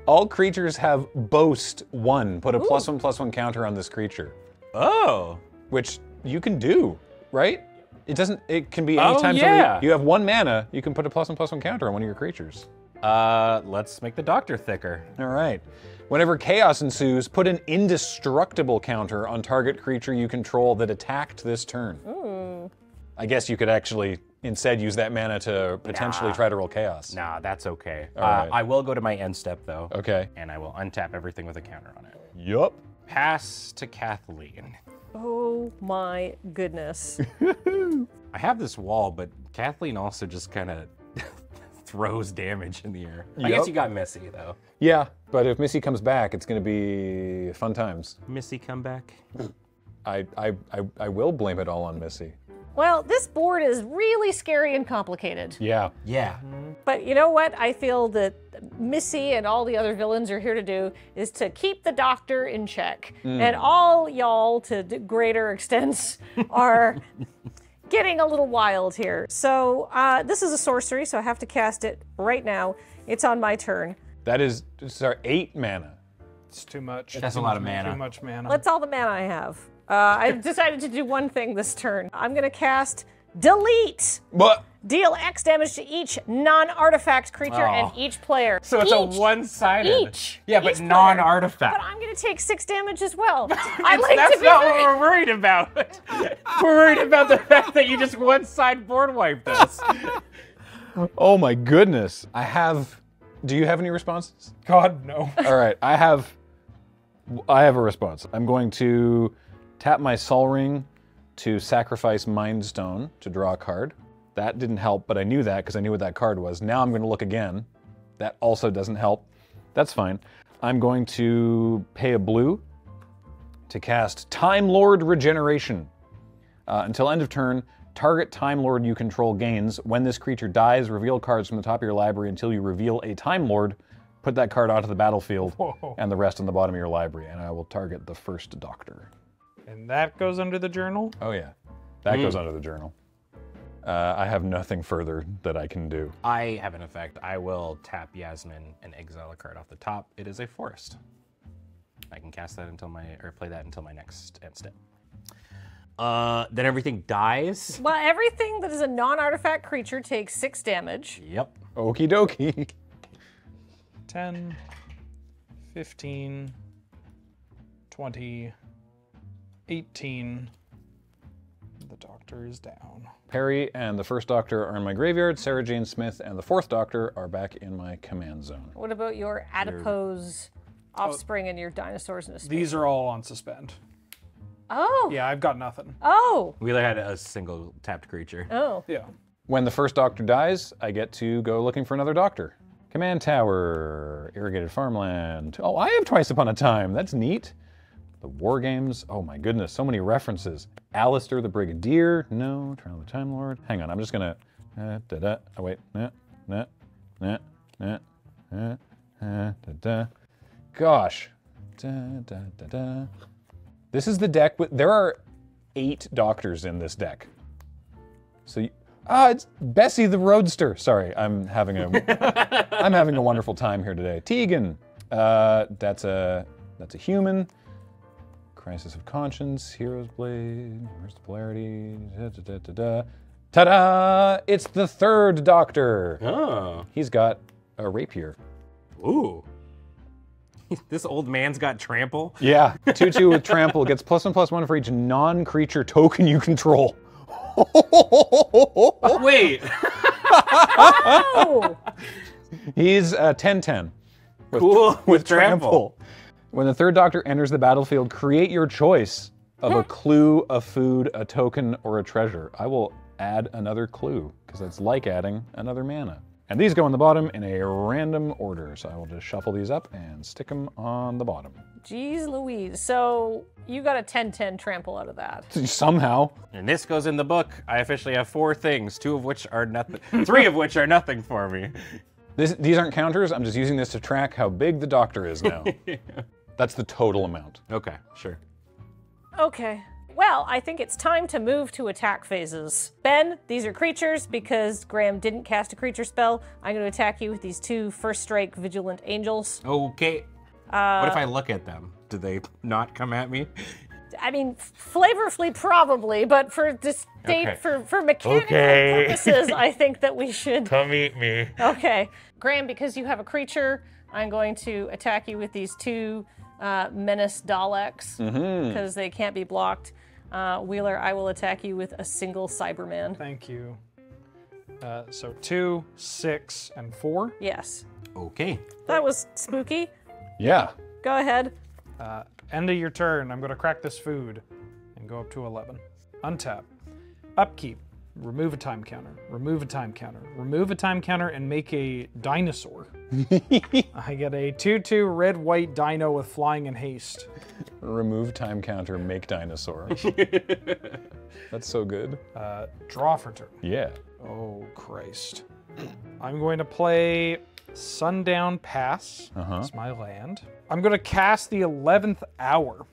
all creatures have boast 1. Put a +1/+1 counter on this creature, Oh. which you can do, right? It can be Oh, any time yeah. you have 1 mana, you can put a +1/+1 counter on one of your creatures. Let's make the Doctor thicker. All right. Whenever chaos ensues, put an indestructible counter on target creature you control that attacked this turn. I guess you could actually instead use that mana to potentially try to roll chaos. Nah, that's okay. right. I will go to my end step though. Okay. And I will untap everything with a counter on it. Yup. Pass to Kathleen. Oh my goodness. I have this wall, but Kathleen also just kind of throws damage in the air. I guess Yup. you got Missy though. Yeah, but if Missy comes back, it's going to be fun times. Missy come back. I will blame it all on Missy. Well, this board is really scary and complicated. Yeah. Yeah. But you know what? I feel that Missy and all the other villains are here to do is to keep the Doctor in check. And all y'all, to greater extents, are getting a little wild here. So this is a sorcery, so I have to cast it right now. It's on my turn. That is, sorry, 8 mana. It's too much. That's a lot of mana. Too much mana. That's all the mana I have. I've decided to do one thing this turn. I'm going to cast Delete. What? Deal X damage to each non-artifact creature and each player. So it's Each. a one-sided. Each. Yeah, but Each player. non-artifact. But I'm going to take 6 damage as well. I like That's to be not fair. what we're worried about. We're worried about the fact that you just one-side board wiped us. Oh my goodness. Do you have any responses? God, no. All right, I have a response. I'm going to tap my Sol Ring to sacrifice Mind Stone to draw a card. That didn't help, but I knew that because I knew what that card was. Now I'm going to look again. That also doesn't help. That's fine. I'm going to pay a blue to cast Time Lord Regeneration. Until end of turn, target Time Lord you control gains. When this creature dies, reveal cards from the top of your library until you reveal a Time Lord. Put that card onto the battlefield and the rest on the bottom of your library, and I will target the first Doctor. And that goes under the journal? Oh yeah, that goes under the journal. I have nothing further that I can do. I have an effect. I will tap Yasmin and exile a card off the top. It is a forest. I can cast that play that until my next end step. Then everything dies. Well, everything that is a non-artifact creature takes 6 damage. Yep. Okie dokie. 10, 15, 20, 18. The Doctor is down. Perry and the first Doctor are in my graveyard. Sarah Jane Smith and the fourth Doctor are back in my command zone. What about your adipose offspring and your dinosaurs in a space? These are all on suspend. Oh. Yeah, I've got nothing. Oh. Wheeler had a single tapped creature. Oh. Yeah. When the first Doctor dies, I get to go looking for another Doctor. Command Tower, Irrigated Farmland. Oh, I have Twice Upon a Time. That's neat. The War Games. Oh my goodness, so many references. Alistair the Brigadier. No, Trial of the Time Lord. Hang on, I'm just gonna. Oh wait. Gosh. This is the deck. There are 8 Doctors in this deck. So it's Bessie the Roadster. Sorry, I'm having a wonderful time here today. Tegan. That's a human. Crisis of Conscience, Hero's Blade, where's the polarity? Ta-da! It's the third Doctor. Oh. He's got a rapier. Ooh. This old man's got trample. Yeah, 2/2 with trample gets +1/+1 for each non-creature token you control. Wait. Oh. He's 10/10. Cool. With trample. When the third Doctor enters the battlefield, create your choice of a clue, a food, a token, or a treasure. I will add another clue, because it's like adding another mana. And these go on the bottom in a random order, so I will just shuffle these up and stick them on the bottom. Jeez Louise. So you got a 10/10 trample out of that. Somehow. And this goes in the book. I officially have 4 things, 2 of which are nothing. 3 of which are nothing for me. These aren't counters, I'm just using this to track how big the Doctor is now. That's the total amount. Okay, sure. Okay. Well, I think it's time to move to attack phases. Ben, these are creatures because Graham didn't cast a creature spell. I'm going to attack you with these 2 first strike Vigilant Angels. Okay. What if I look at them? Do they not come at me? I mean, flavorfully probably, but for Okay. for mechanical purposes, I think that we should. Come eat me. Okay. Graham, because you have a creature, I'm going to attack you with these 2 Menace Daleks because they can't be blocked. Wheeler, I will attack you with a single Cyberman. Thank you. So 2, 6, and 4. Yes. Okay. That was spooky. Yeah. Go ahead. End of your turn, I'm going to crack this food and go up to 11. Untap. Upkeep. Remove a time counter. Remove a time counter. Remove a time counter and make a dinosaur. I get a 2/2 red-white dino with flying and haste. Remove time counter, make dinosaur. That's so good. Draw for turn. Yeah. Oh, Christ. I'm going to play Sundown Pass. It's my land. I'm going to cast the 11th Hour.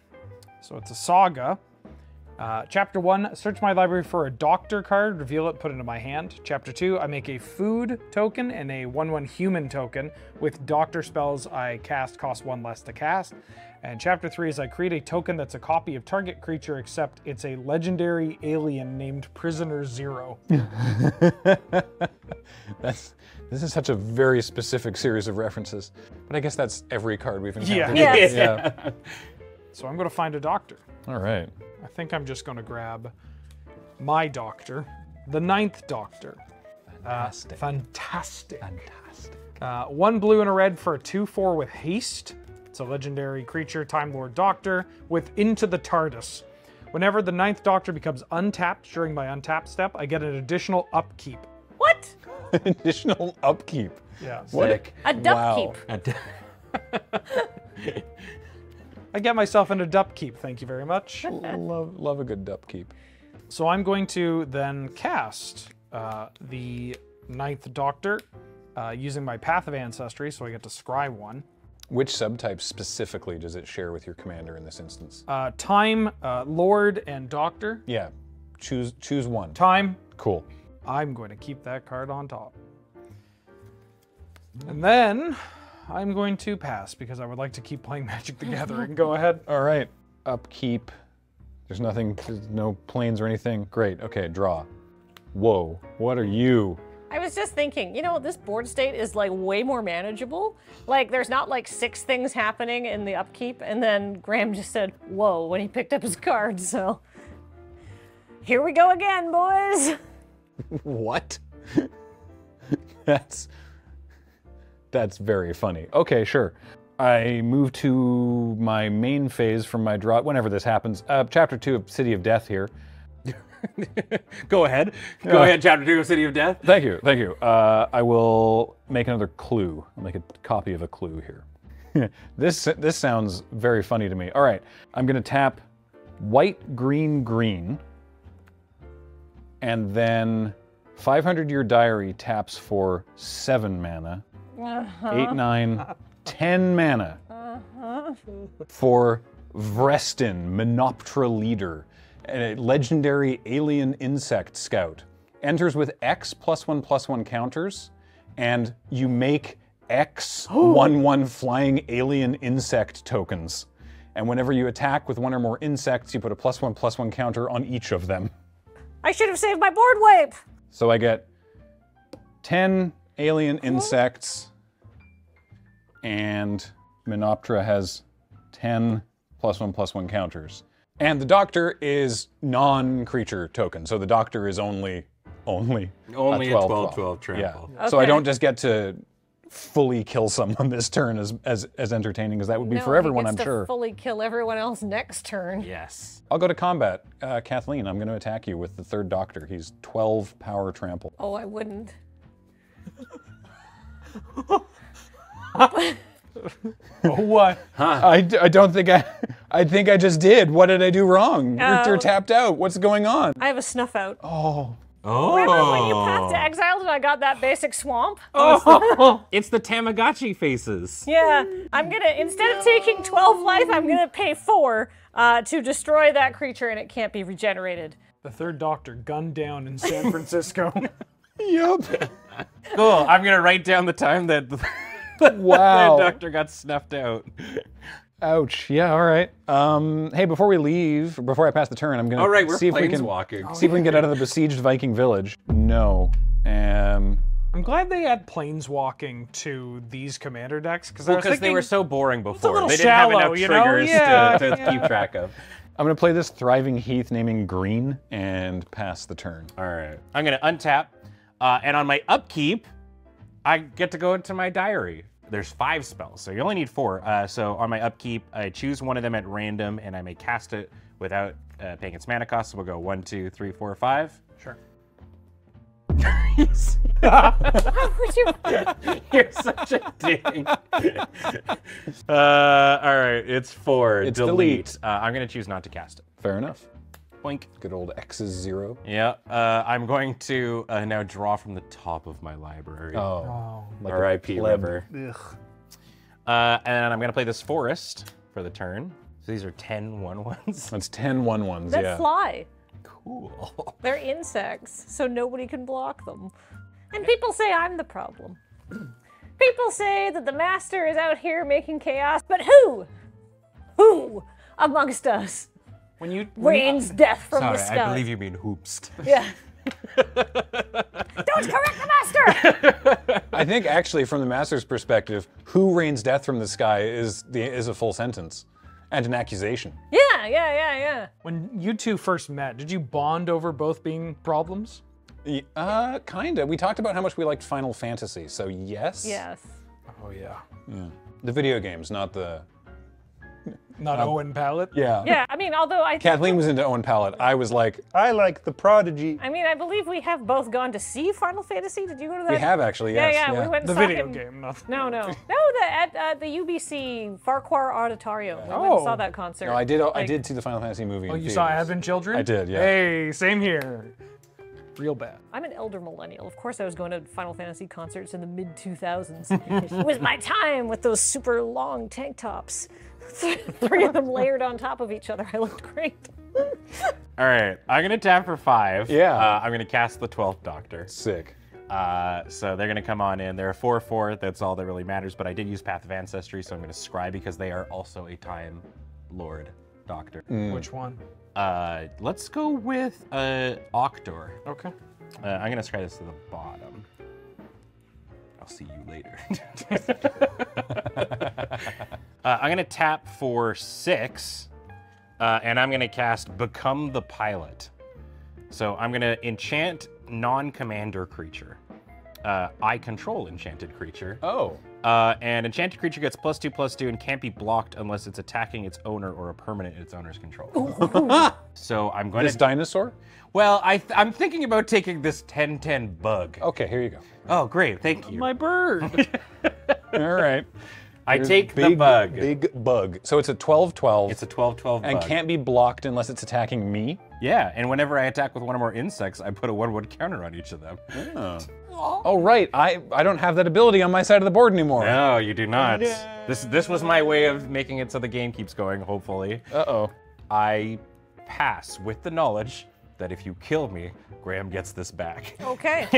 So it's a saga. Chapter 1, search my library for a doctor card, reveal it, put it into my hand. Chapter 2, I make a food token and a 1/1 human token with doctor spells I cast cost 1 less to cast. And Chapter 3 is I create a token that's a copy of target creature, except it's a legendary alien named Prisoner Zero. This is such a very specific series of references. But I guess that's every card we've encountered. Yeah. Yes. Yeah. So I'm going to find a doctor. All right. I think I'm just going to grab my doctor, the 9th Doctor. Fantastic. Fantastic. Fantastic. 1 blue and a red for a 2/4 with haste. It's a legendary creature, Time Lord Doctor, with Into the TARDIS. Whenever the 9th Doctor becomes untapped during my untap step, I get an additional upkeep. What? Additional upkeep. Yeah. Sick. A duck keep. I get myself into upkeep, thank you very much. Love a good upkeep. So I'm going to then cast the 9th Doctor using my Path of Ancestry, so I get to scry 1. Which subtype specifically does it share with your commander in this instance? Time, Lord, and Doctor. Yeah, choose one. Time, Cool. I'm going to keep that card on top. And then I'm going to pass because I would like to keep playing Magic the Gathering. Go ahead. All right, upkeep. There's nothing, there's no planes or anything. Great, okay, draw. Whoa, what are you? I was just thinking, you know, this board state is like way more manageable. Like there's not like 6 things happening in the upkeep, and then Graham just said, whoa, when he picked up his card, so. Here we go again, boys. What? That's very funny. Okay, sure. I move to my main phase from my draw, whenever this happens. Chapter 2 of City of Death here. Go ahead. Go ahead, Chapter 2 of City of Death. Thank you, thank you. I will make another clue. I'll make a copy of a clue here. This sounds very funny to me. All right, I'm gonna tap white, green, green, and then 500-Year Diary taps for 7 mana, 8, 9, 10 mana for Vrestin, Menoptera Leader, a legendary alien insect scout. Enters with X +1/+1 counters, and you make X 1/1 flying alien insect tokens. And whenever you attack with 1 or more insects, you put a +1/+1 counter on each of them. I should have saved my board wipe. So I get 10 alien insects, and Menoptera has 10 +1/+1 counters. And the Doctor is non-creature token, so the Doctor is only a 12/12 trample. Yeah. So I Okay. don't just get to fully kill someone this turn as entertaining as that would be No, for everyone, he I'm gets to sure. fully kill everyone else next turn. Yes. I'll go to combat. Kathleen, I'm going to attack you with the 3rd Doctor. He's 12 power trample. Oh, I wouldn't. What? I don't think I think I just did. What did I do wrong? You're Oh. tapped out. What's going on? I have a snuff out. Oh. Remember when you Path to Exiled and I got that basic swamp? It's the Tamagotchi faces. Yeah, I'm gonna, instead of taking 12 life, I'm gonna pay 4 to destroy that creature and it can't be regenerated. The 3rd Doctor gunned down in San Francisco. Yep. Cool. I'm gonna write down the time that the Wow. doctor got snuffed out. Ouch. Yeah, all right. Hey, before we leave, before I pass the turn, I'm going All right, to we're see if we can planeswalking. see if we can get out of the besieged Viking village. No. I'm glad they add planeswalking to these commander decks because Because they were so boring before. little They didn't have shallow, enough you know? triggers Yeah, to yeah. keep track of. I'm going to play this Thriving Heath naming green and pass the turn. All right. I'm gonna untap, and on my upkeep, I get to go into my diary. There's 5 spells, so you only need 4. So on my upkeep, I choose one of them at random, and I may cast it without paying its mana cost. So we'll go 1, 2, 3, 4, 5. Sure. Would you? You're such a ding. All right, it's 4. It's delete. I'm gonna choose not to cast it. Fair enough. Boink. Good old X is 0. Yeah. I'm going to now draw from the top of my library. Oh. Like a R.I.P. pleb. River. Ugh. And I'm gonna play this forest for the turn. So these are 10 1/1s. That's 10 1/1s, That yeah. fly. Cool. They're insects, so nobody can block them. And people say I'm the problem. People say that the master is out here making chaos, but who? Who amongst us When you rains death from Sorry, the sky? I believe you mean hoopst. Yeah. Don't correct the master! I think actually, from the master's perspective, who rains death from the sky is a full sentence and an accusation. Yeah. when you two first met, did you bond over both being problems? Kinda. We talked about how much we liked Final Fantasy, so yes. Yes. Oh yeah. The video games, not the. Not Owen Pallet. Yeah. Yeah, I mean, although Kathleen was into Owen Pallet. I was like, I like the Prodigy. I believe we have both gone to see Final Fantasy. Did you go to that? We have actually, yes. Yeah, we went and The saw video him. game, nothing. No, at the UBC Farquhar Auditorium. We went and saw that concert. No, I did Like, see the Final Fantasy movie. Oh, in you saw theaters. Advent Children? I did, yeah. Hey, same here. Real bad. I'm an elder millennial. Of course, I was going to Final Fantasy concerts in the mid 2000s. It was my time with those super long tank tops. 3 of them layered on top of each other. I looked great. All right, I'm gonna tap for 5. Yeah. I'm gonna cast the 12th Doctor. Sick. So they're gonna come on in. They're a 4/4. That's all that really matters. But I did use Path of Ancestry, so I'm gonna scry because they are also a Time Lord Doctor. Which one? Let's go with Octor. Okay. I'm gonna scry this to the bottom. I'll see you later. I'm gonna tap for 6, and I'm gonna cast Become the Pilot. So I'm gonna enchant non-commander creature. I control enchanted creature. Oh. And enchanted creature gets +2/+2 and can't be blocked unless it's attacking its owner or a permanent in its owner's control. So I'm going This to. dinosaur? Well, I'm thinking about taking this 10/10 bug. Okay, here you go. Oh, great, thank you. My bird. All right. I Here's take the bug. Big bug. So it's a 12/12. It's a 12/12 and bug. can't be blocked unless it's attacking me. Yeah, and whenever I attack with one or more insects, I put a 1/1 counter on each of them. Oh right, I don't have that ability on my side of the board anymore. No, you do not. This was my way of making it so the game keeps going, hopefully. Uh-oh. I pass with the knowledge that if you kill me, Graham gets this back. Okay.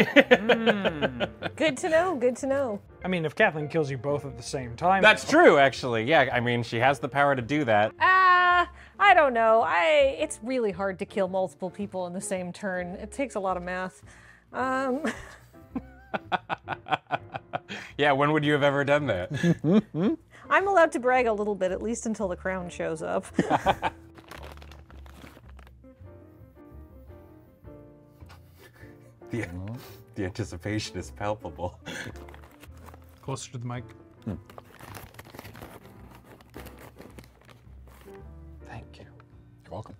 Good to know. Good to know. I mean, if Kathleen kills you both at the same time. That's true, actually. Yeah, I mean, she has the power to do that. I don't know. It's really hard to kill multiple people in the same turn. It takes a lot of math. Yeah, when would you have ever done that? I'm allowed to brag a little bit, at least until the crown shows up. The anticipation is palpable. Closer to the mic. Thank you. You're welcome.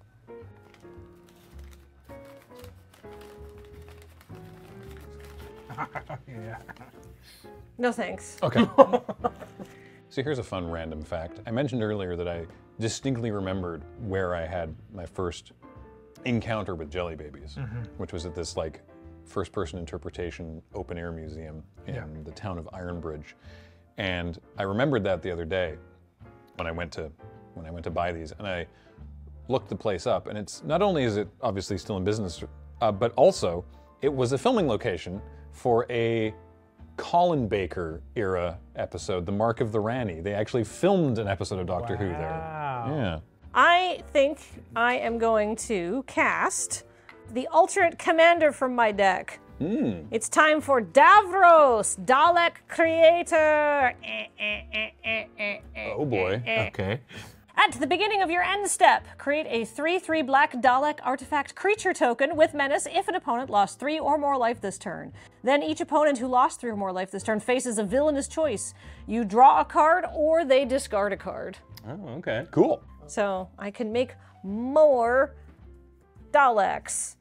Yeah. No thanks. Okay. So here's a fun random fact. I mentioned earlier that I distinctly remembered where I had my first encounter with jelly babies, which was at this like first-person interpretation open-air museum in the town of Ironbridge. And I remembered that the other day when I went to buy these, and I looked the place up, and it's not only is it obviously still in business, but also it was a filming location for a Colin Baker era episode, The Mark of the Rani. They actually filmed an episode of Doctor Who there. Wow. Yeah. I think I am going to cast the alternate commander from my deck. It's time for Davros, Dalek Creator. Oh boy. Okay. At the beginning of your end step, create a 3/3 black Dalek artifact creature token with menace if an opponent lost 3 or more life this turn. Then each opponent who lost 3 or more life this turn faces a villainous choice. You draw a card or they discard a card. Oh, okay. Cool. So I can make more Daleks.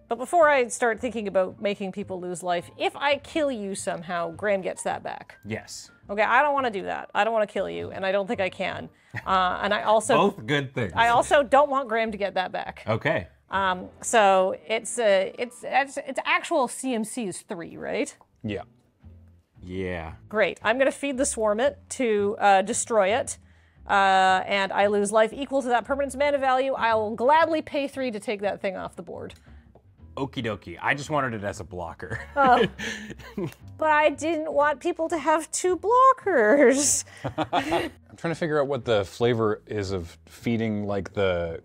But before I start thinking about making people lose life, if I kill you somehow, Graham gets that back. Yes. Okay, I don't want to do that. I don't want to kill you, and I don't think I can. And I also Both good things. I also don't want Graham to get that back. Okay. So it's actual CMC is 3, right? Yeah. Yeah. Great. I'm gonna feed the swarm it to destroy it. and I lose life equal to that permanent's mana value, I will gladly pay 3 to take that thing off the board. Okie dokie. I just wanted it as a blocker. But I didn't want people to have 2 blockers. I'm trying to figure out what the flavor is of feeding like the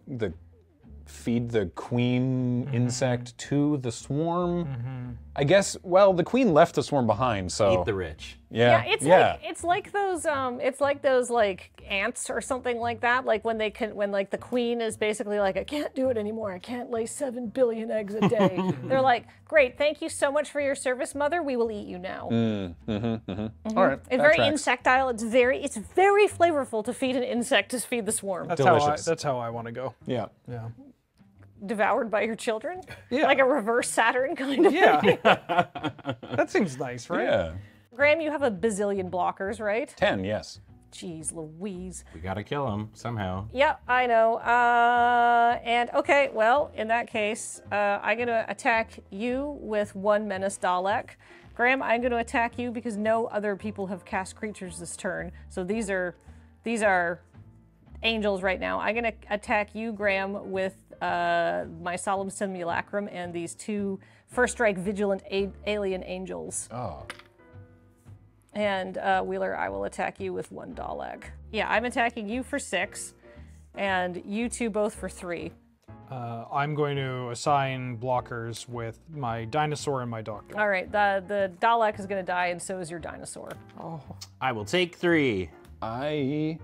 feed the queen insect to the swarm. I guess. Well, the queen left the swarm behind, so Eat the rich. yeah, It's like those like ants or something like that. Like when like the queen is basically like, I can't do it anymore. I can't lay 7 billion eggs a day. They're like, great, thank you so much for your service, mother. We will eat you now. All right, It's that very tracks. insectile. It's very flavorful to feed an insect to feed the swarm. Delicious. How I want to go. Yeah. Yeah. Devoured by your children? Yeah. Like a reverse Saturn kind of thing. Yeah. That seems nice, right? Yeah. Graham, you have a bazillion blockers, right? 10, yes. Jeez Louise. We gotta kill him somehow. Yeah, I know. And okay, well, in that case, I'm gonna attack you with 1 Menace Dalek. Graham, I'm gonna attack you because no other people have cast creatures this turn. So these are angels right now. I'm gonna attack you, Graham, with my Solemn Simulacrum and these 2 First Strike Vigilant Alien Angels. Oh. And Wheeler, I will attack you with 1 Dalek. Yeah, I'm attacking you for 6, and you 2 both for 3. I'm going to assign blockers with my dinosaur and my doctor. All right, the Dalek is gonna die, and so is your dinosaur. I will take 3. I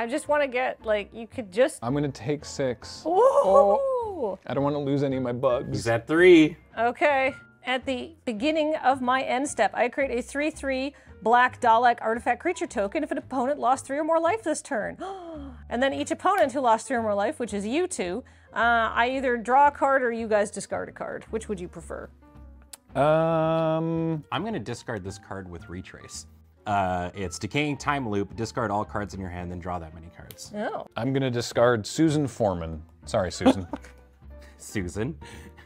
just want to get, like, you could just... I'm gonna take 6. Ooh! I don't want to lose any of my bugs. He's at 3. Okay. At the beginning of my end step, I create a 3/3 black Dalek artifact creature token if an opponent lost 3 or more life this turn. And then each opponent who lost 3 or more life, which is you 2, I either draw a card or you guys discard a card. Which would you prefer? I'm gonna discard this card with Retrace. It's Decaying Time Loop. Discard all cards in your hand, then draw that many cards. Oh. I'm gonna discard Susan Foreman. Sorry, Susan. Susan.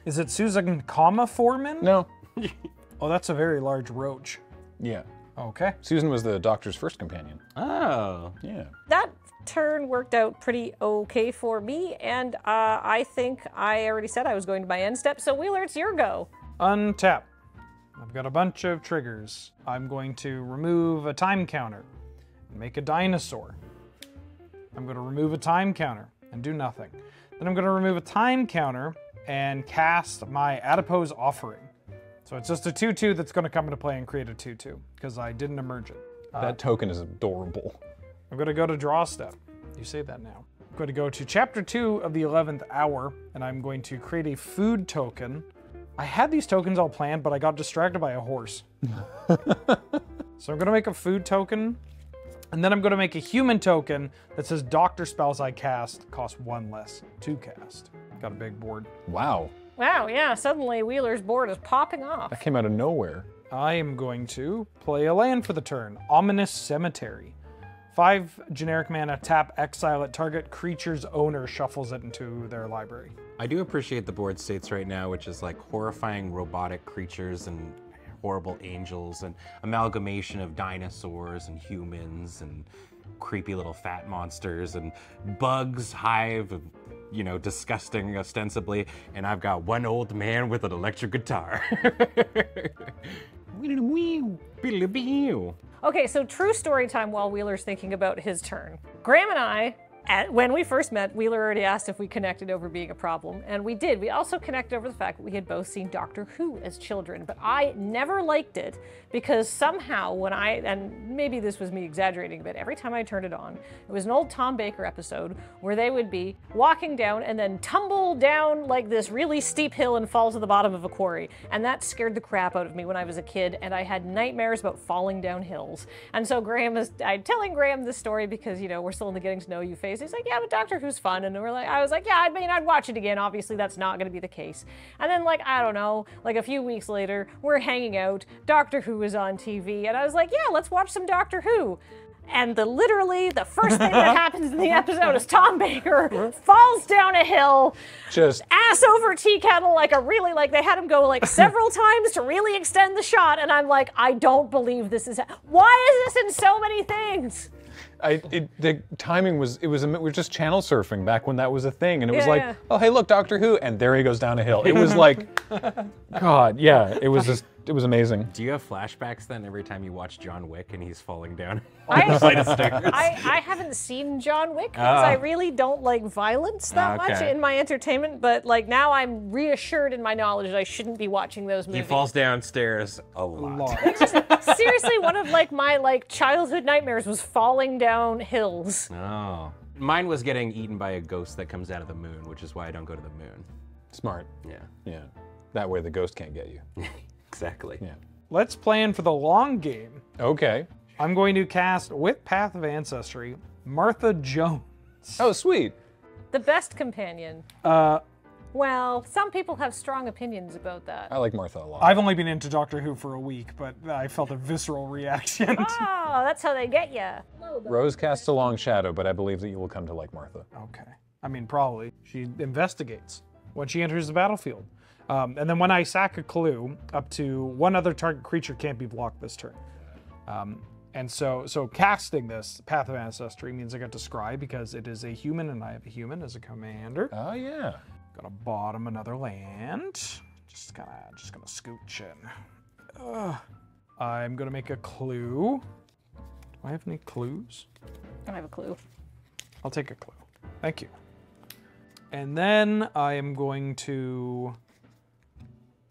Is it Susan, Foreman? No. Oh, that's a very large roach. Yeah. Okay. Susan was the doctor's first companion. Oh. Yeah. That turn worked out pretty okay for me, and I think I already said I was going to my end step, so Wheeler, it's your go. Untap. I've got a bunch of triggers. I'm going to remove a time counter and make a dinosaur. I'm going to remove a time counter and do nothing. Then I'm going to remove a time counter and cast my Adipose Offering. So it's just a 2/2 that's going to come into play and create a 2/2 because I didn't emerge it. That token is adorable. I'm going to go to draw step. You say that now. I'm going to go to chapter 2 of the 11th hour, and I'm going to create a food token. I had these tokens all planned, but I got distracted by a horse. So I'm going to make a food token, and then I'm going to make a human token that says doctor spells I cast cost 1 less to cast. Got a big board. Wow. Wow, yeah, suddenly Wheeler's board is popping off. That came out of nowhere. I am going to play a land for the turn. Ominous Cemetery. 5 generic mana, tap, exile it. Target creature's owner shuffles it into their library. I do appreciate the board states right now, which is like horrifying robotic creatures and horrible angels and amalgamation of dinosaurs and humans and creepy little fat monsters and bugs, hive, you know, disgusting ostensibly, and I've got one old man with an electric guitar. Okay, so true story time while Wheeler's thinking about his turn. Graham and I, when we first met, Wheeler already asked if we connected over being a problem, and we did. We also connected over the fact that we had both seen Doctor Who as children, but I never liked it because somehow when and maybe this was me exaggerating a bit, every time I turned it on, it was an old Tom Baker episode where they would be walking down and then tumble down like this really steep hill and fall to the bottom of a quarry. And that scared the crap out of me when I was a kid, and I had nightmares about falling down hills. And so I'm telling Graham this story because, you know, we're still in the getting to know you phase. He's like, yeah, but Doctor Who's fun. And I was like, yeah, I mean, I'd watch it again. Obviously, that's not going to be the case. And then, like, I don't know, like a few weeks later, we're hanging out. Doctor Who is on TV. And I was like, yeah, let's watch some Doctor Who. And literally the first thing that happens in the episode is Tom Baker falls down a hill, Just ass over tea kettle, like they had him go like several times to really extend the shot. And I'm like, I don't believe this is, why is this in so many things? The timing was, we were just channel surfing back when that was a thing, and it was Yeah, like, yeah. oh hey look, Doctor Who, and there he goes down a hill. It was like, God, yeah, it was amazing. Do you have flashbacks then every time you watch John Wick and he's falling down I- the flight of stairs? I haven't seen John Wick because I really don't like violence that much Okay. in my entertainment, but like now I'm reassured in my knowledge that I shouldn't be watching those He movies. falls downstairs a lot. Seriously, one of like my childhood nightmares was falling down hills. Oh. Mine was getting eaten by a ghost that comes out of the moon, which is why I don't go to the moon. Smart. Yeah. Yeah. That way the ghost can't get you. Exactly. Yeah. Let's plan for the long game. Okay. I'm going to cast, with Path of Ancestry, Martha Jones. Oh, sweet. The best companion. Well, some people have strong opinions about that. I like Martha a lot. I've only been into Doctor Who for a week, but I felt a visceral reaction. Oh, that's how they get you. Rose casts a long shadow, but I believe that you will come to like Martha. Okay. I mean, probably. She investigates when she enters the battlefield. And then when I sack a clue, up to one other target creature can't be blocked this turn. And so casting this Path of Ancestry means I get to scry because it is a human and I have a human as a commander. Oh yeah. Gonna bottom another land. Just gonna scooch in. I'm gonna make a clue. Do I have any clues? I have a clue. I'll take a clue. Thank you. And then I am going to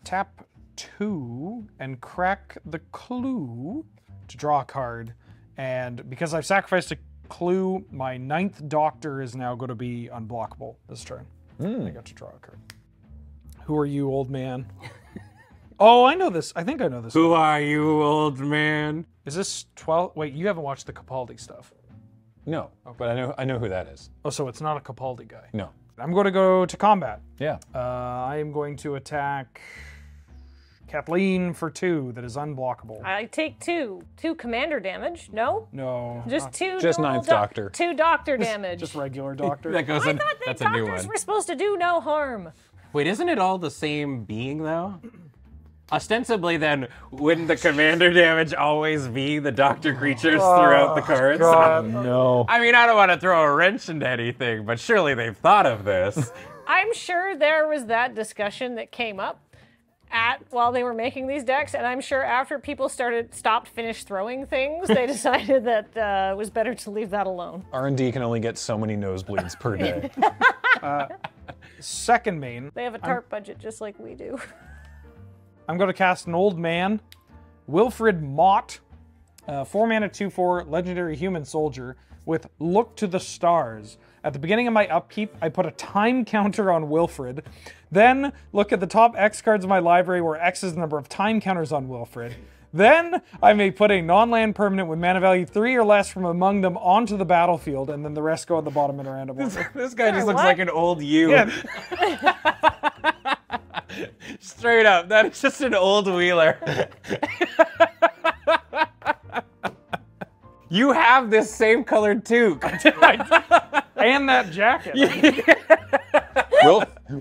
tap 2 and crack the clue to draw a card. And because I've sacrificed a clue, my 9th Doctor is now going to be unblockable this turn. I got to draw a card. Who are you, old man? Oh, I know this. I think I know this. Who are you, old man? Is this 12? Wait, you haven't watched the Capaldi stuff. No, but I know who that is. Oh, so it's not a Capaldi guy. No. I'm going to go to combat. Yeah. I am going to attack Kathleen for 2. That is unblockable. I take 2. 2 commander damage. No? No. Just 2 Just normal 9th Doctor. 2 doctor damage. Just regular Doctor. That goes I in. thought that That's a new doctors one. were supposed to do no harm. Wait, isn't it all the same being though? Ostensibly, then, wouldn't the commander damage always be the doctor creatures throughout the cards? No. I mean, I don't want to throw a wrench into anything, but surely they've thought of this. I'm sure there was that discussion that came up while they were making these decks, and I'm sure after people stopped finish throwing things, they decided that it was better to leave that alone. R&D can only get so many nosebleeds per day. Second main, They have a TARP budget just like we do. I'm going to cast an old man, Wilfred Mott, 4-mana 2/4 legendary human soldier with Look to the Stars. At the beginning of my upkeep, I put a time counter on Wilfred. Then look at the top X cards of my library where X is the number of time counters on Wilfred. Then I may put a non-land permanent with mana value 3 or less from among them onto the battlefield, and then the rest go at the bottom in a random order. This guy just looks what? like an old you. Yeah. Straight up, that is just an old wheeler. You have this same colored toque. And that jacket.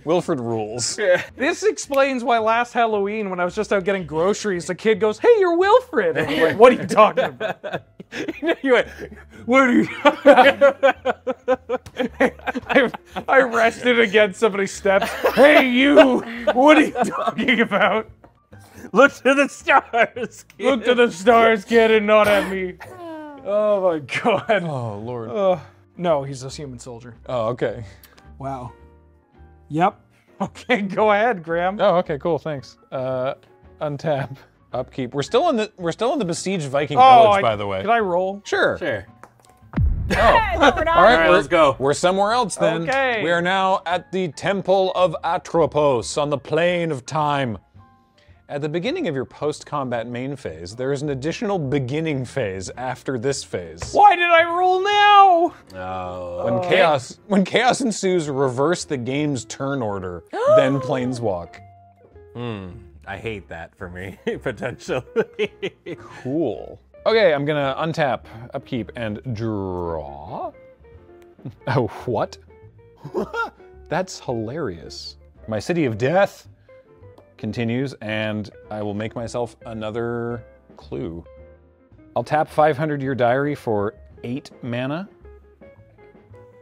Wilfred rules. This explains why last Halloween, when I was just out getting groceries, a kid goes, "Hey, you're Wilfred." And I'm like, "What are you talking about?" You went, what are you talking I rested against somebody's steps. "Hey, you! What are you talking about? Look to the stars. Kid. Look to the stars, kid, and not at me." Oh my God. Oh, Lord. No, he's a human soldier. Oh, okay. Wow. Yep. Okay, go ahead, Graham. Oh, okay, cool, thanks. Untap. Upkeep. We're still in the besieged Viking Oh, village, by the way. Could I roll? Sure. Sure. Hey, no, we're not. All right, right, let's go. We're somewhere else then. Okay. We are now at the Temple of Atropos on the plane of time. At the beginning of your post-combat main phase, there is an additional beginning phase after this phase. Why did I roll now? Oh. When chaos ensues, reverse the game's turn order, then planeswalk. I hate that for me, potentially. Cool. Okay, I'm gonna untap, upkeep, and draw. Oh, what? That's hilarious. My City of Death continues, and I will make myself another clue. I'll tap 500 Year Diary for 8 mana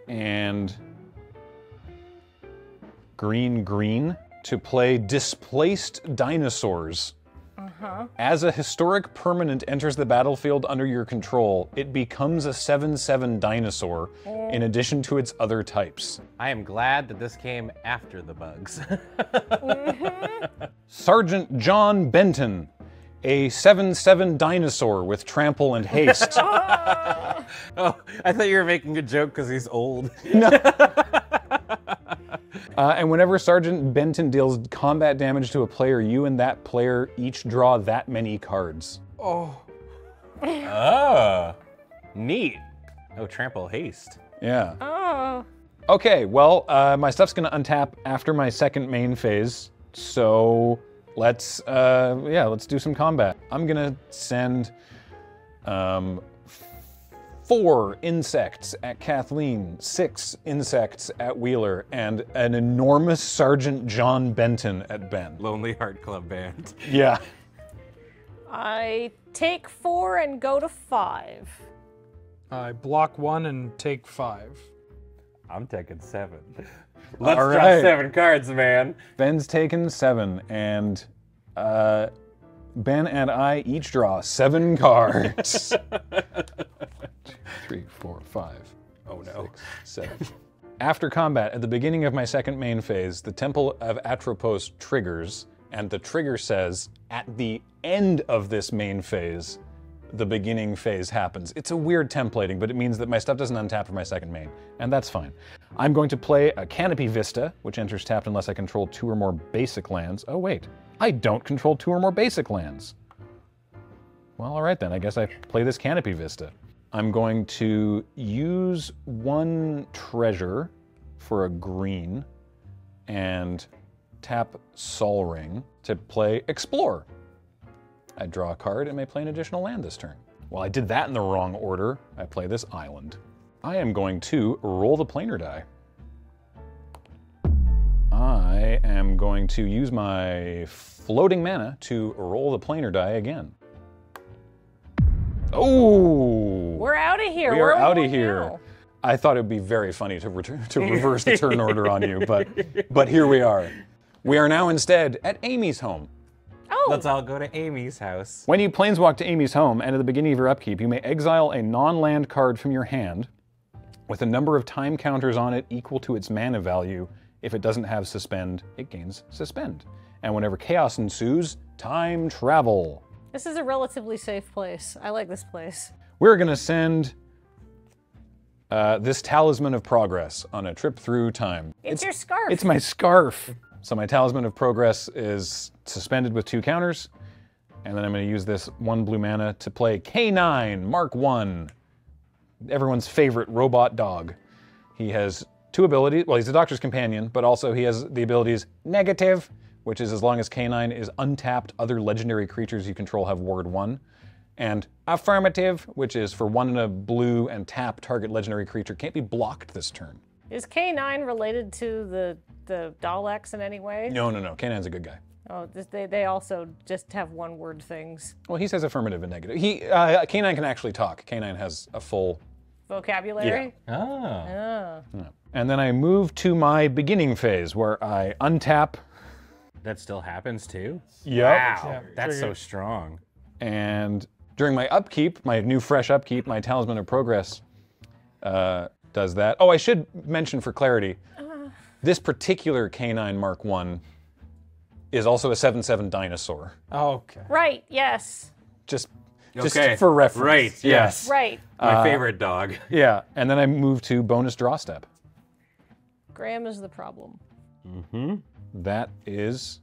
and green to play Displaced Dinosaurs. As a historic permanent enters the battlefield under your control, it becomes a 7/7 dinosaur in addition to its other types. I am glad that this came after the bugs. Sergeant John Benton, a 7/7 dinosaur with trample and haste. Oh, I thought you were making a joke because he's old. And whenever Sergeant Benton deals combat damage to a player, you and that player each draw that many cards. Oh. Oh, neat. Oh, trample haste. Yeah. Oh. Okay, well, my stuff's gonna untap after my second main phase, so let's do some combat. I'm gonna send 4 insects at Kathleen, 6 insects at Wheeler, and an enormous Sergeant John Benton at Ben. Lonely Heart Club Band. Yeah. I take 4 and go to 5. I block 1 and take 5. I'm taking 7. Let's All draw right. 7 cards, man. Ben's taken 7, and Ben and I each draw 7 cards. 3, 4, 5. Oh no. 6, 7. After combat, at the beginning of my second main phase, the Temple of Atropos triggers, and the trigger says, at the end of this main phase, the beginning phase happens. It's a weird templating, but it means that my stuff doesn't untap for my second main, and that's fine. I'm going to play a Canopy Vista, which enters tapped unless I control 2 or more basic lands. Oh wait, I don't control 2 or more basic lands. Well, all right then, I guess I play this Canopy Vista. I'm going to use 1 treasure for a green and tap Sol Ring to play Explore. I draw a card and may play an additional land this turn. Well, I did that in the wrong order. I play this island. I am going to roll the planar die. I am going to use my floating mana to roll the planar die again. Oh! We're out of here. We Where are out of going here. now? I thought it would be very funny to reverse the turn order on you, but here we are. We are now instead at Amy's home. Oh, Let's all go to Amy's house. When you planeswalk to Amy's home, and at the beginning of your upkeep, you may exile a non-land card from your hand with a number of time counters on it equal to its mana value. If it doesn't have Suspend, it gains Suspend. And whenever chaos ensues, time travel. this is a relatively safe place. I like this place. We're gonna send this Talisman of Progress on a trip through time. It's your scarf. It's my scarf. So my Talisman of Progress is suspended with 2 counters, and then I'm going to use this 1 blue mana to play K9 Mark 1, everyone's favorite robot dog. He has 2 abilities. Well, he's a Doctor's Companion, but also he has the abilities Negative, which is as long as K9 is untapped, other legendary creatures you control have Ward 1, and Affirmative, which is for 1 and a blue and tap target legendary creature can't be blocked this turn. Is K9 related to the Daleks in any way? No. K9's a good guy. Oh, they also just have 1-word things. Well, he says affirmative and negative. K9 can actually talk. K9 has a full Vocabulary? Oh. Oh. And then I move to my beginning phase where I untap. That still happens too? Yep. Wow. Yeah, That's trigger. so strong. And during my upkeep, my new fresh upkeep, my Talisman of Progress does that. Oh, I should mention for clarity, this particular K9 Mark 1 is also a 7/7 dinosaur. Okay. Right, yes. Just Okay. for reference. Right, yes. Right. My favorite dog. Yeah, and then I move to bonus draw step. Graham is the problem. That is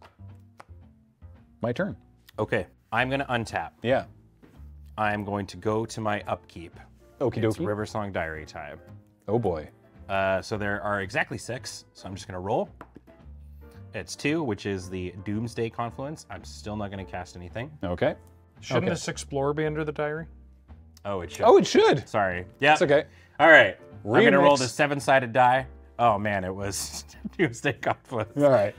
my turn. Okay, I'm gonna untap. Yeah. I'm going to go to my upkeep. Okie It's dokie. River Song Diary time. Oh boy. So there are exactly 6, so I'm just gonna roll. It's 2, which is the Doomsday Confluence. I'm still not gonna cast anything. Okay. Shouldn't Okay. this Explorer be under the diary? Oh, it should. Oh, it should. Sorry. Yeah. It's okay. All right. I'm gonna roll Remix. the 7-sided die. Oh man, it was Doomsday Confluence. All right.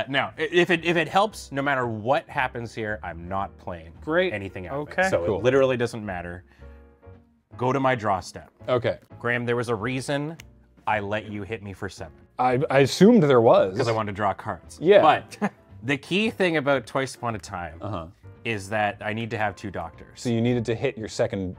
Now, if it helps, no matter what happens here, I'm not playing Great. anything out of Okay. it. So Cool. it literally doesn't matter. go to my draw step. Okay. Graham, there was a reason I let you hit me for 7. I assumed there was. Because I wanted to draw cards. Yeah. But the key thing about Twice Upon a Time is that I need to have 2 doctors. So you needed to hit your second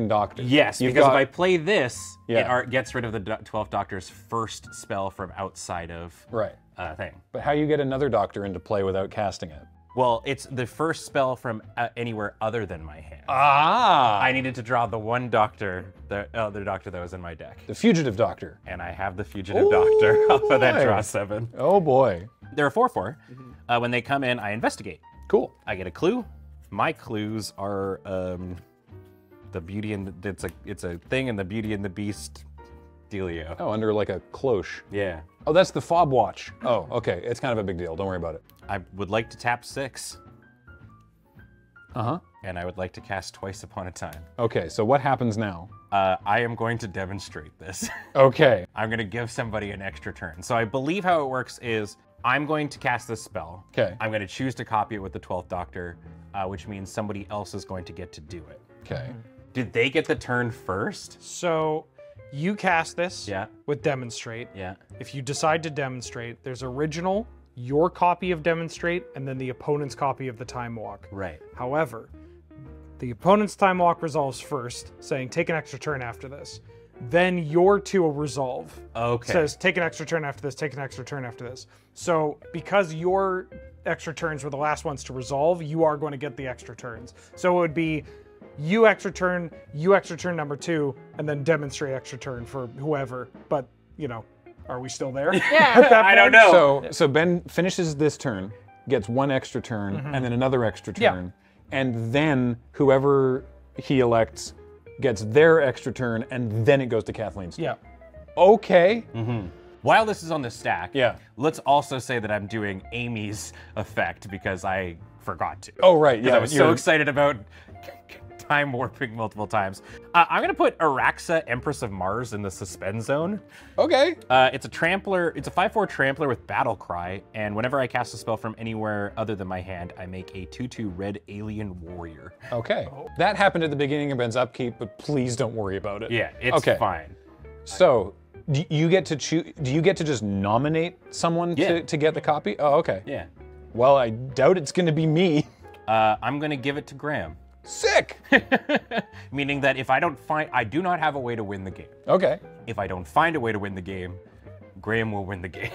doctor. Yes, You've because got- if I play this, Yeah. it gets rid of the 12th Doctor's first spell from outside of Right. thing. But how you get another doctor into play without casting it? Well, it's the first spell from anywhere other than my hand. Ah! I needed to draw the one doctor, the other doctor that was in my deck. The fugitive doctor. And I have the fugitive doctor off of that draw 7. Oh boy. There are 4/4. When they come in, I investigate. Cool. I get a clue. My clues are the Beauty and it's a thing in the Beauty and the Beast dealio. Oh, under like a cloche. Yeah. Oh, that's the fob watch. Oh, okay. It's kind of a big deal. Don't worry about it. I would like to tap 6. Uh-huh. And I would like to cast Twice Upon a Time. Okay, so what happens now? I am going to demonstrate this. Okay. I'm going to give somebody an extra turn. So I believe how it works is I'm going to cast this spell. Okay. I'm going to choose to copy it with the 12th Doctor, which means somebody else is going to get to do it. Okay. Did they get the turn first? So you cast this Yeah. with Demonstrate. Yeah. If you decide to demonstrate, there's original, your copy of Demonstrate, and then the opponent's copy of the Time Walk. Right. However, the opponent's Time Walk resolves first, saying take an extra turn after this. Then your 2 will resolve. Okay. Says take an extra turn after this, take an extra turn after this. So because your extra turns were the last ones to resolve, you are going to get the extra turns. So it would be you extra turn number 2, and then Demonstrate extra turn for whoever. But, you know, are we still there? Yeah. I don't know. So Ben finishes this turn, gets 1 extra turn, and then another extra Yeah. turn. And then whoever he elects gets their extra turn, and then it goes to Kathleen's turn. Yeah. Okay. While this is on the stack, Yeah. let's also say that I'm doing Amy's effect because I forgot to. Oh, right. Yeah. I was so excited about time warping multiple times. I'm going to put Araxa, Empress of Mars, in the suspend zone. Okay. It's a trampler. It's a 5/4 trampler with Battle Cry, and whenever I cast a spell from anywhere other than my hand, I make a 2/2 red alien warrior. Okay. That happened at the beginning of Ben's upkeep, but please don't worry about it. Yeah, it's Okay. fine. So, do you get to choose? Do you get to just nominate someone Yeah. to get the copy? Oh, okay. Yeah. Well, I doubt it's going to be me. I'm going to give it to Graham. Sick. Meaning that if I do not have a way to win the game. Okay. If I don't find a way to win the game, Graham will win the game.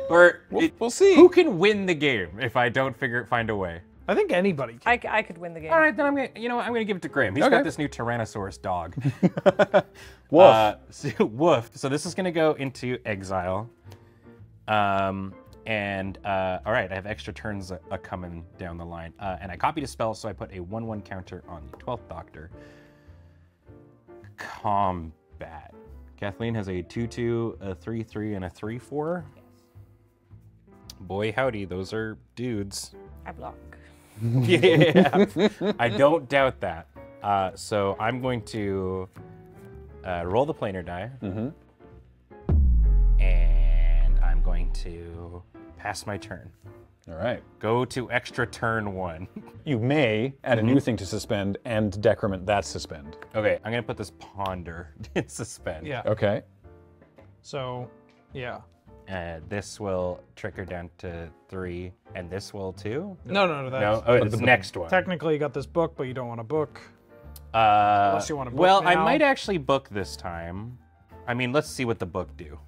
Or We'll see. who can win the game if I don't find a way? I think anybody can. I could win the game. All right, then I'm gonna give it to Graham. He's Okay. got this new Tyrannosaurus dog. Woof. Woof. So this is gonna go into exile. All right, I have extra turns coming down the line. And I copied a spell, so I put a 1/1 counter on the 12th Doctor. Combat. Kathleen has a 2/2, a 3/3, and a 3/4. Boy, howdy, those are dudes. I block. Yeah, I don't doubt that. So I'm going to roll the planar die. And I'm going to pass my turn. All right. Go to extra turn 1. You may add a new thing to suspend and decrement that suspend. Okay, I'm gonna put this ponder in suspend. Yeah. Okay. So, yeah. This will trigger down to 3, and this will too? No, that's No, oh, it's the next one. technically you got this book, but you don't want to book. Uh, Unless you wanna book well, I now. might actually book this time. I mean, let's see what the book do.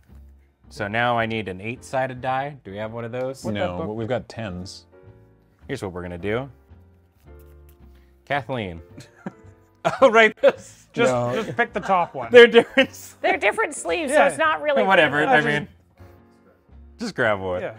So now I need an 8-sided die. Do we have one of those? No, but we've got 10s. Here's what we're gonna do. Kathleen. Oh, right. Just No. just pick the top one. They're different. They're different sleeves, so Yeah. it's not really Whatever. I just- mean, just grab one. Yeah.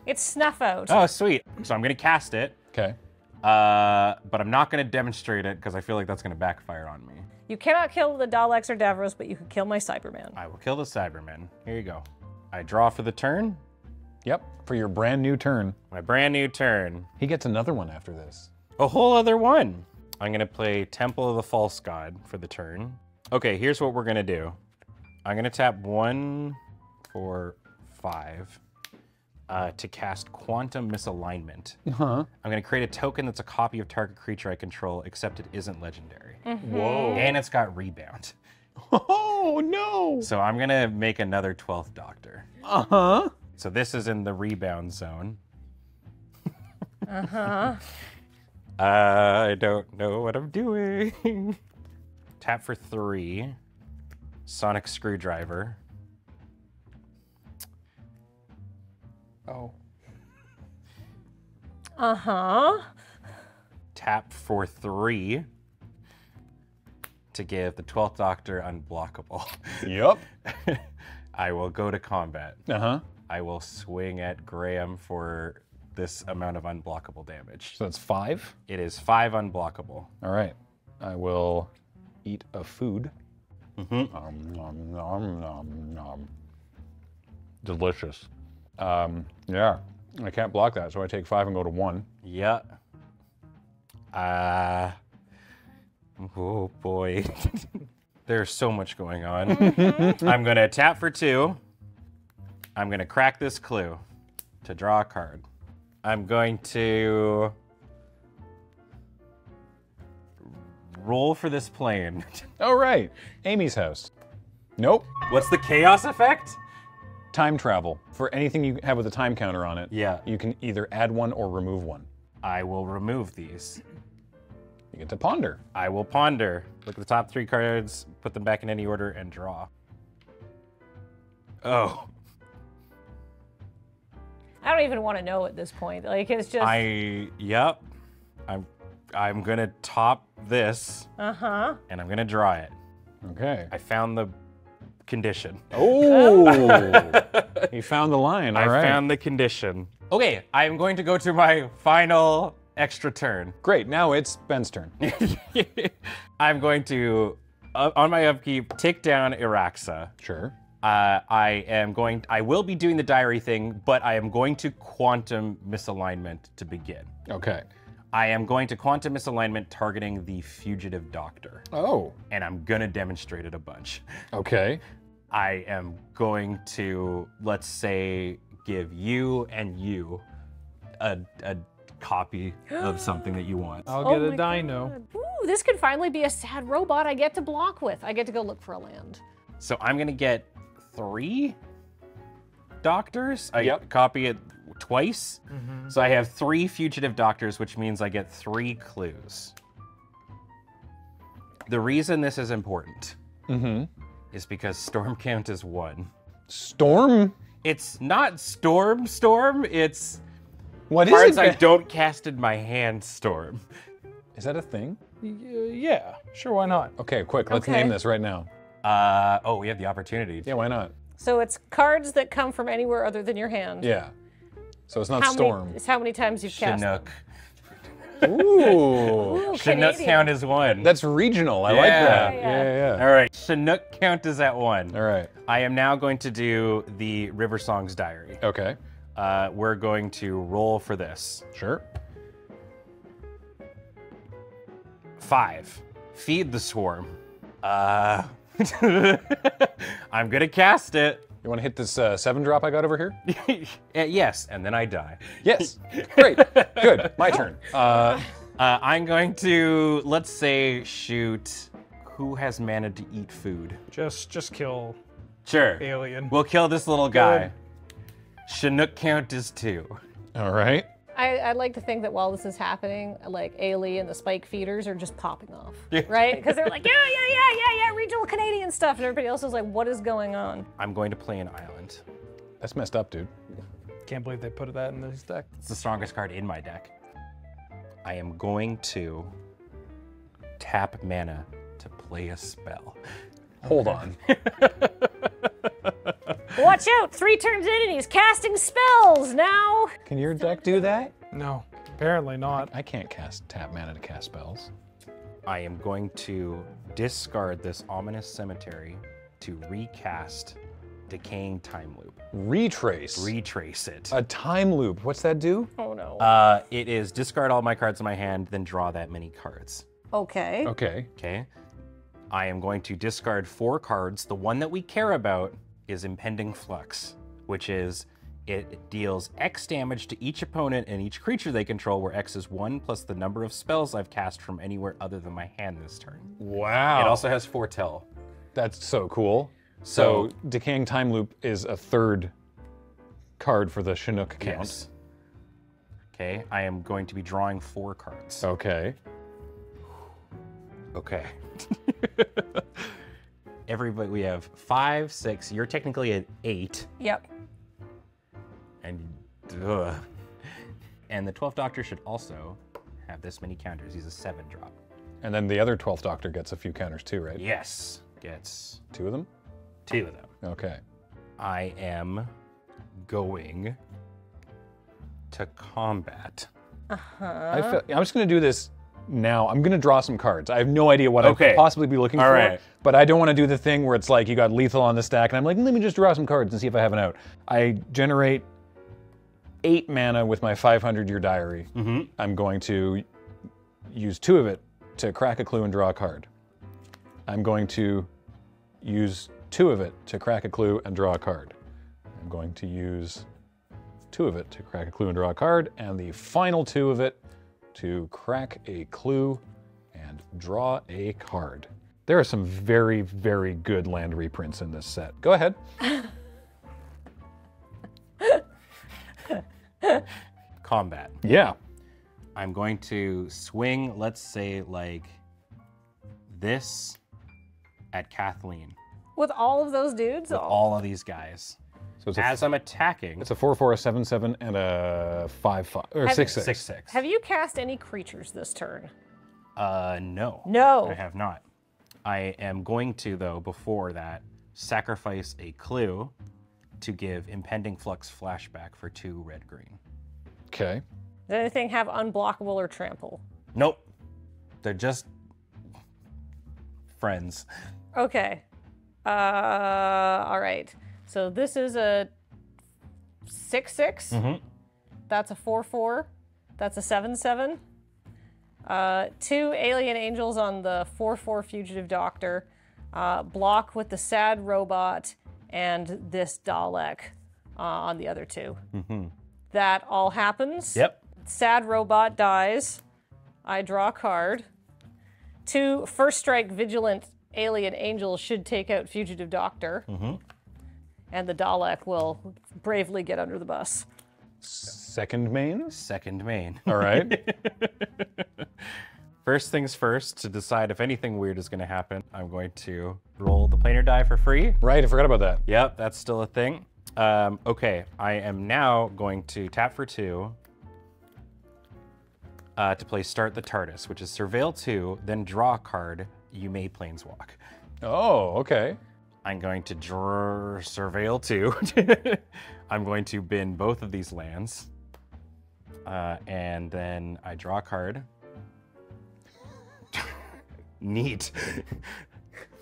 It's snuff out. Oh, sweet. So I'm gonna cast it, Okay. but I'm not gonna demonstrate it because I feel like that's gonna backfire on me. You cannot kill the Daleks or Davros, but you could kill my Cyberman. I will kill the Cybermen. Here you go. I draw for the turn. Yep. For your brand new turn. My brand new turn. He gets another one after this. A whole other one. I'm gonna play Temple of the False God for the turn. Okay, here's what we're gonna do. I'm gonna tap 1, 4, 5. to cast Quantum Misalignment. Huh? I'm going to create a token that's a copy of target creature I control, except it isn't legendary. Whoa. And it's got Rebound. Oh, no. So I'm going to make another 12th Doctor. Uh-huh. So this is in the Rebound zone. I don't know what I'm doing. Tap for 3. Sonic Screwdriver. Oh. Tap for 3 to give the 12th Doctor unblockable. Yep. I will go to combat. Uh-huh. I will swing at Graham for this amount of unblockable damage. So that's 5. It is 5 unblockable. All right. I will eat a food. Mm-hmm. Nom, nom, nom, nom. Delicious. Yeah. I can't block that, so I take 5 and go to 1. Yeah. Oh boy. There's so much going on. I'm gonna tap for 2. I'm gonna crack this clue to draw a card. I'm going to roll for this plane. Oh, right. Amy's house. Nope. What's the chaos effect? Time travel. For anything you have with a time counter on it, Yeah. you can either add 1 or remove 1. I will remove these. You get to ponder. I will ponder. Look at the top 3 cards, put them back in any order, and draw. Oh. I don't even want to know at this point. Like, it's just. Yep. I'm gonna top this. Uh-huh. And I'm gonna draw it. Okay. I found the condition. Oh! You found the line. All right. I found the condition. Okay, I'm going to go to my final extra turn. Great. Now it's Ben's turn. I'm going to, on my upkeep, tick down Iraxa. Sure. I will be doing the diary thing, but I am going to Quantum Misalignment to begin. Okay. I am going to Quantum Misalignment targeting the Fugitive Doctor. Oh. And I'm gonna demonstrate it a bunch. Okay. I am going to, let's say, give you and you a copy of something that you want. I'll get Oh a my dino. God. Ooh, this could finally be a sad robot I get to block with. I get to go look for a land. So I'm gonna get 3 doctors. I Yep. copy it twice. So I have 3 fugitive doctors, which means I get 3 clues. The reason this is important is because storm count is 1. Storm? It's not storm, it's What is cards it? I don't cast in my hand storm. Is that a thing? Yeah, sure, why not? Okay, quick. Let's Okay. name this right now. Oh, we have the opportunity. Yeah, why not? So it's cards that come from anywhere other than your hand. Yeah. So it's not How storm. Many, it's how many times you've cast them. Chinook. Ooh. Ooh, Chinook Canadian. count is 1. That's regional. I like that. Yeah. Yeah, All right, Chinook count is at 1. All right. I am now going to do the River Songs Diary. Okay. We're going to roll for this. Sure. 5. Feed the Swarm. I'm gonna cast it. You want to hit this 7-drop I got over here? Yes, and then I die. Yes. Great. Good. My turn. I'm going to, let's say, shoot. Who has mana to eat food? Just kill Sure. alien. We'll kill this little guy. Chinook count is 2. All right. I like to think that while this is happening, like Ailey and the spike feeders are just popping off, right? Because they're like, yeah, regional Canadian stuff, and everybody else is like, what is going on? I'm going to play an island. That's messed up, dude. Can't believe they put that in this deck. It's the strongest card in my deck. I am going to tap mana to play a spell. Hold on. Watch out! 3 turns in and he's casting spells now. Can your deck do that? No, apparently not. I can't tap mana to cast spells. I am going to discard this Ominous Cemetery to recast Decaying Time Loop. Retrace. Retrace it. A time loop. What's that do? Oh no. It is discard all my cards in my hand, then draw that many cards. Okay. Okay. Okay? I am going to discard 4 cards. The one that we care about is Impending Flux, which is It deals X damage to each opponent and each creature they control, where X is 1 plus the number of spells I've cast from anywhere other than my hand this turn. Wow. It also has foretell. That's so cool. So Decaying Time Loop is a third card for the Chinook count. Yes. Okay, I am going to be drawing 4 cards. Okay. Okay. Everybody, we have 5, 6. You're technically at 8. Yep. And the 12th Doctor should also have this many counters. He's a 7 drop. And then the other 12th Doctor gets a few counters too, right? Yes, gets 2 of them? 2 of them. Okay. I am going to combat. I'm just going to do this now. I'm going to draw some cards. I have no idea what I Okay. could possibly be looking All for, right. but I don't want to do the thing where it's like you got lethal on the stack, and I'm like, let me just draw some cards and see if I have an out. I generate 8 mana with my 500-year diary. I'm going to use 2 of it to crack a clue and draw a card. I'm going to use 2 of it to crack a clue and draw a card. I'm going to use 2 of it to crack a clue and draw a card, and the final 2 of it to crack a clue and draw a card. There are some very, very good land reprints in this set. Go ahead. Combat. Yeah. I'm going to swing, let's say, like this at Kathleen. With all of those dudes? With all of these guys. So it's As I'm attacking, it's a 4/4, a 7/7, and a 5/5 or 6/6. 6/6. Have you cast any creatures this turn? No. No. I have not. I am going to, though, before that, sacrifice a clue to give Impending Flux flashback for 2 red-green. Okay. Does anything have unblockable or trample? Nope. They're just friends. Okay. All right. So this is a 6/6. That's a 4/4. That's a 7/7. 2 alien angels on the 4/4 fugitive doctor. Block with the sad robot and this Dalek on the other 2. That all happens. Yep. Sad robot dies. I draw a card. 2 first strike vigilant alien angels should take out fugitive doctor. And the Dalek will bravely get under the bus. Second main. Second main. All right. First things first, to decide if anything weird is going to happen, I'm going to roll the planar die for free. Right. I forgot about that. Yep, that's still a thing. Okay, I am now going to tap for 2 to play Start the TARDIS, which is Surveil 2, then draw a card. You may planeswalk. Oh, okay. I'm going to Surveil 2. I'm going to bin both of these lands. And then I draw a card. Neat.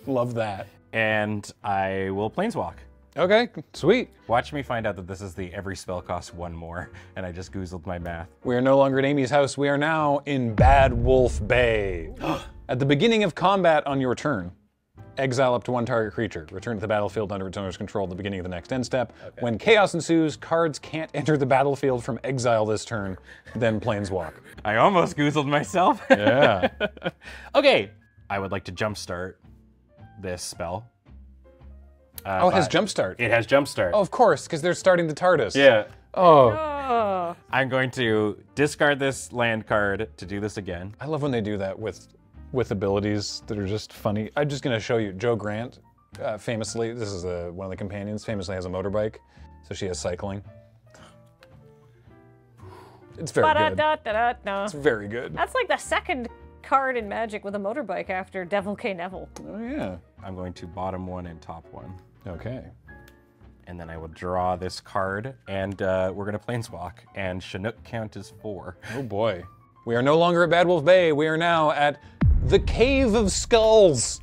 Love that. And I will planeswalk. Okay, sweet. Watch me find out that this is the every spell costs 1 more, and I just goozled my math. We are no longer at Amy's house. We are now in Bad Wolf Bay. At the beginning of combat on your turn, exile up to 1 target creature. Return to the battlefield under its owner's control at the beginning of the next end step. Okay. When chaos ensues, cards can't enter the battlefield from exile this turn, then planeswalk. I almost goozled myself. Yeah. Okay, I would like to jumpstart this spell. Oh, it has Jumpstart. It has Jumpstart. Oh, of course, because they're starting the TARDIS. Yeah. Oh. Oh. I'm going to discard this land card to do this again. I love when they do that with abilities that are just funny. I'm just going to show you. Jo Grant, famously, this is one of the companions, famously has a motorbike, so she has cycling. It's very good. It's very good. That's like the second card in Magic with a motorbike after Devil K. Neville. Oh, yeah. I'm going to bottom 1 and top 1. Okay. And then I will draw this card, and we're going to planeswalk. And Chinook count is 4. Oh boy. We are no longer at Bad Wolf Bay. We are now at the Cave of Skulls.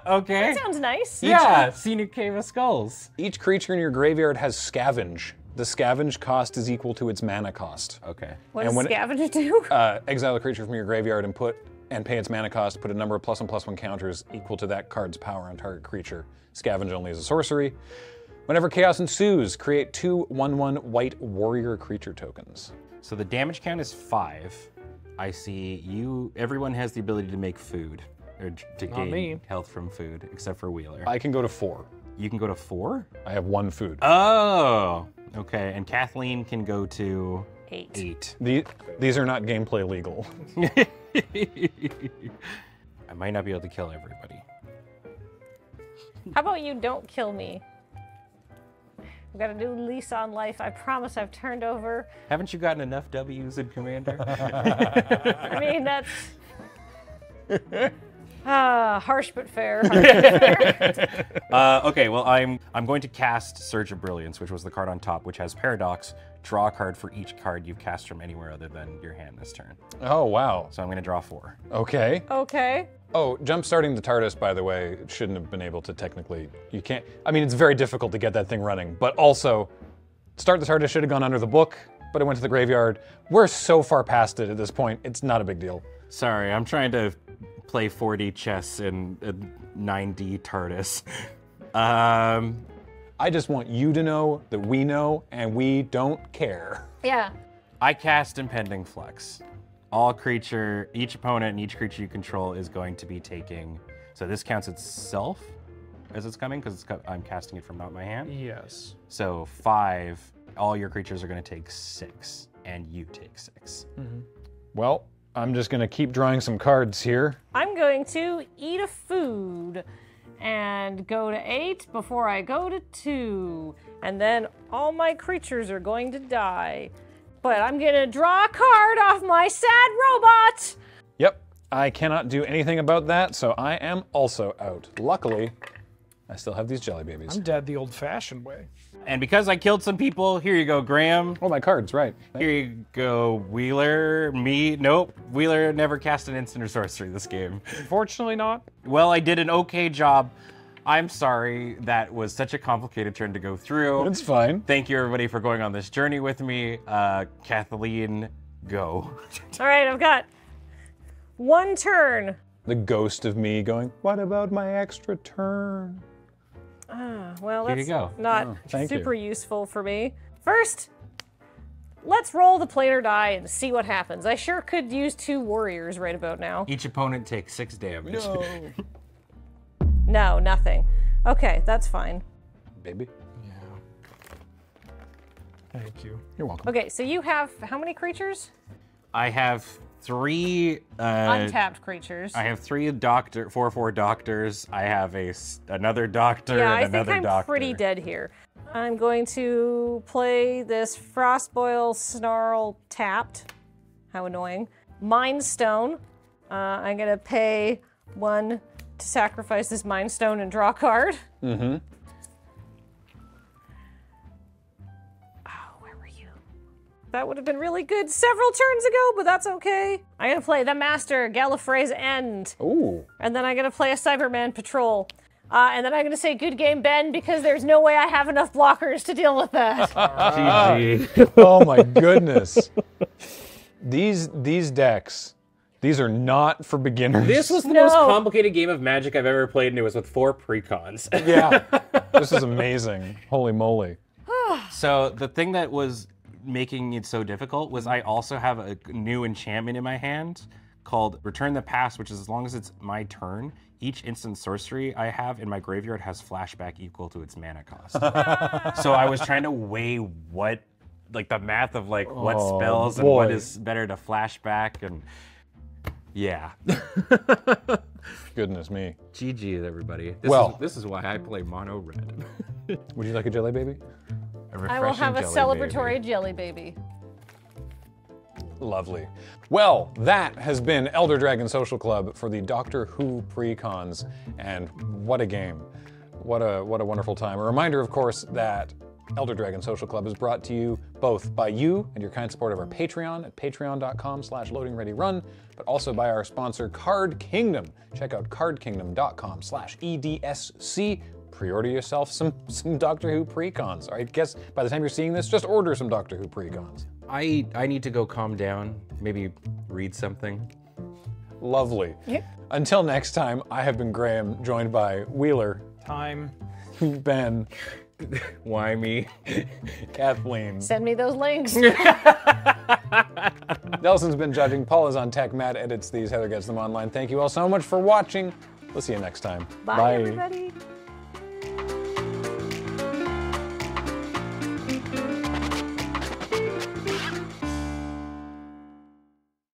Okay. That sounds nice. Yeah, Scenic Cave of Skulls. Each creature in your graveyard has Scavenge. The Scavenge cost is equal to its mana cost. Okay. What does Scavenge do? Exile a creature from your graveyard and pay its mana cost, put a number of +1/+1 counters equal to that card's power on target creature. Scavenge only is a sorcery. Whenever chaos ensues, create 2 1/1 white warrior creature tokens. So the damage count is 5. I see everyone has the ability to make food, or to gain me. health from food, except for Wheeler. I can go to 4. You can go to 4? I have 1 food. Oh, okay. And Kathleen can go to 8. 8. These are not gameplay legal. I might not be able to kill everybody. How about you don't kill me? I've got a new lease on life. I promise I've turned over. Haven't you gotten enough W's in Commander? I mean, that's harsh but fair. Okay, well, I'm going to cast Surge of Brilliance, which was the card on top, which has Paradox. Draw a card for each card you've cast from anywhere other than your hand this turn. Oh, wow. So I'm going to draw 4. Okay. Okay. Oh, jump starting the TARDIS, by the way, shouldn't have been able to technically. You can't. I mean, it's very difficult to get that thing running, but also, start the TARDIS should have gone under the book, but it went to the graveyard. We're so far past it at this point, it's not a big deal. Sorry, I'm trying to play 4D chess in a 9D TARDIS. I just want you to know that we know and we don't care. Yeah. I cast Impending Flex. Each opponent and each creature you control is going to be taking. So this counts itself as it's coming because I'm casting it from not my hand. Yes. So 5, all your creatures are going to take 6, and you take 6. Well, I'm just gonna keep drawing some cards here. I'm going to eat a food and go to 8 before I go to 2. And then all my creatures are going to die. But I'm gonna draw a card off my sad robot! Yep, I cannot do anything about that, so I am also out. Luckily, I still have these jelly babies. I'm dead the old-fashioned way. And because I killed some people, here you go, Graham. Oh, my cards, right. Here you go, Wheeler. Me, nope. Wheeler never cast an instant or sorcery this game. Unfortunately not. Well, I did an okay job. I'm sorry that was such a complicated turn to go through. It's fine. Thank you, everybody, for going on this journey with me. Kathleen, go. All right, I've got 1 turn. The ghost of me going, what about my extra turn? Well, Here you that's go. not thank super useful for me. First, let's roll the planar die and see what happens. I sure could use 2 warriors right about now. Each opponent takes 6 damage. No, nothing. Okay, that's fine. Baby, Thank you. you're welcome. Okay, so you have how many creatures? I have 3 Untapped creatures. I have 3 doctor, 4/4 doctors. I have another doctor Yeah, and I think another I'm doctor. pretty dead here. I'm going to play this Frostboil Snarl tapped. How annoying. Mind Stone. I'm going to pay 1 to sacrifice this Mind Stone and draw a card. Mm-hmm. Oh, where were you? That would have been really good several turns ago, but that's okay. I'm going to play the Master Gallifrey's End. Ooh. And then I'm going to play a Cyberman Patrol. And then I'm going to say good game, Ben, because there's no way I have enough blockers to deal with that. GG. Oh my goodness. These decks, these are not for beginners. This was the No. most complicated game of Magic I've ever played, and it was with 4 precons. Yeah. This is amazing. Holy moly. So the thing that was making it so difficult was I also have a new enchantment in my hand called Return the Past, which is as long as it's my turn, each instant sorcery I have in my graveyard has flashback equal to its mana cost. So I was trying to weigh what, like the math of like what Oh, spells and what boy. is better to flashback, and yeah. Goodness me. GG, everybody. This is why I play mono red. Would you like a jelly baby? I will have a celebratory jelly baby. Lovely. Well, that has been Elder Dragon Social Club for the Doctor Who pre-cons, and what a game. What a wonderful time. A reminder, of course, that Elder Dragon Social Club is brought to you both by you and your kind support of our Patreon at patreon.com/loadingreadyrun, but also by our sponsor Card Kingdom. Check out cardkingdom.com/EDSC. Pre-order yourself some Doctor Who pre-cons. I guess by the time you're seeing this, just order some Doctor Who pre-cons. I need to go calm down, maybe read something. Lovely. Yep. Until next time, I have been Graham, joined by Wheeler, Time. Ben, Why me? Kathleen. Send me those links. Nelson's been judging. Paul is on tech. Matt edits these. Heather gets them online. Thank you all so much for watching. We'll see you next time. Bye, everybody.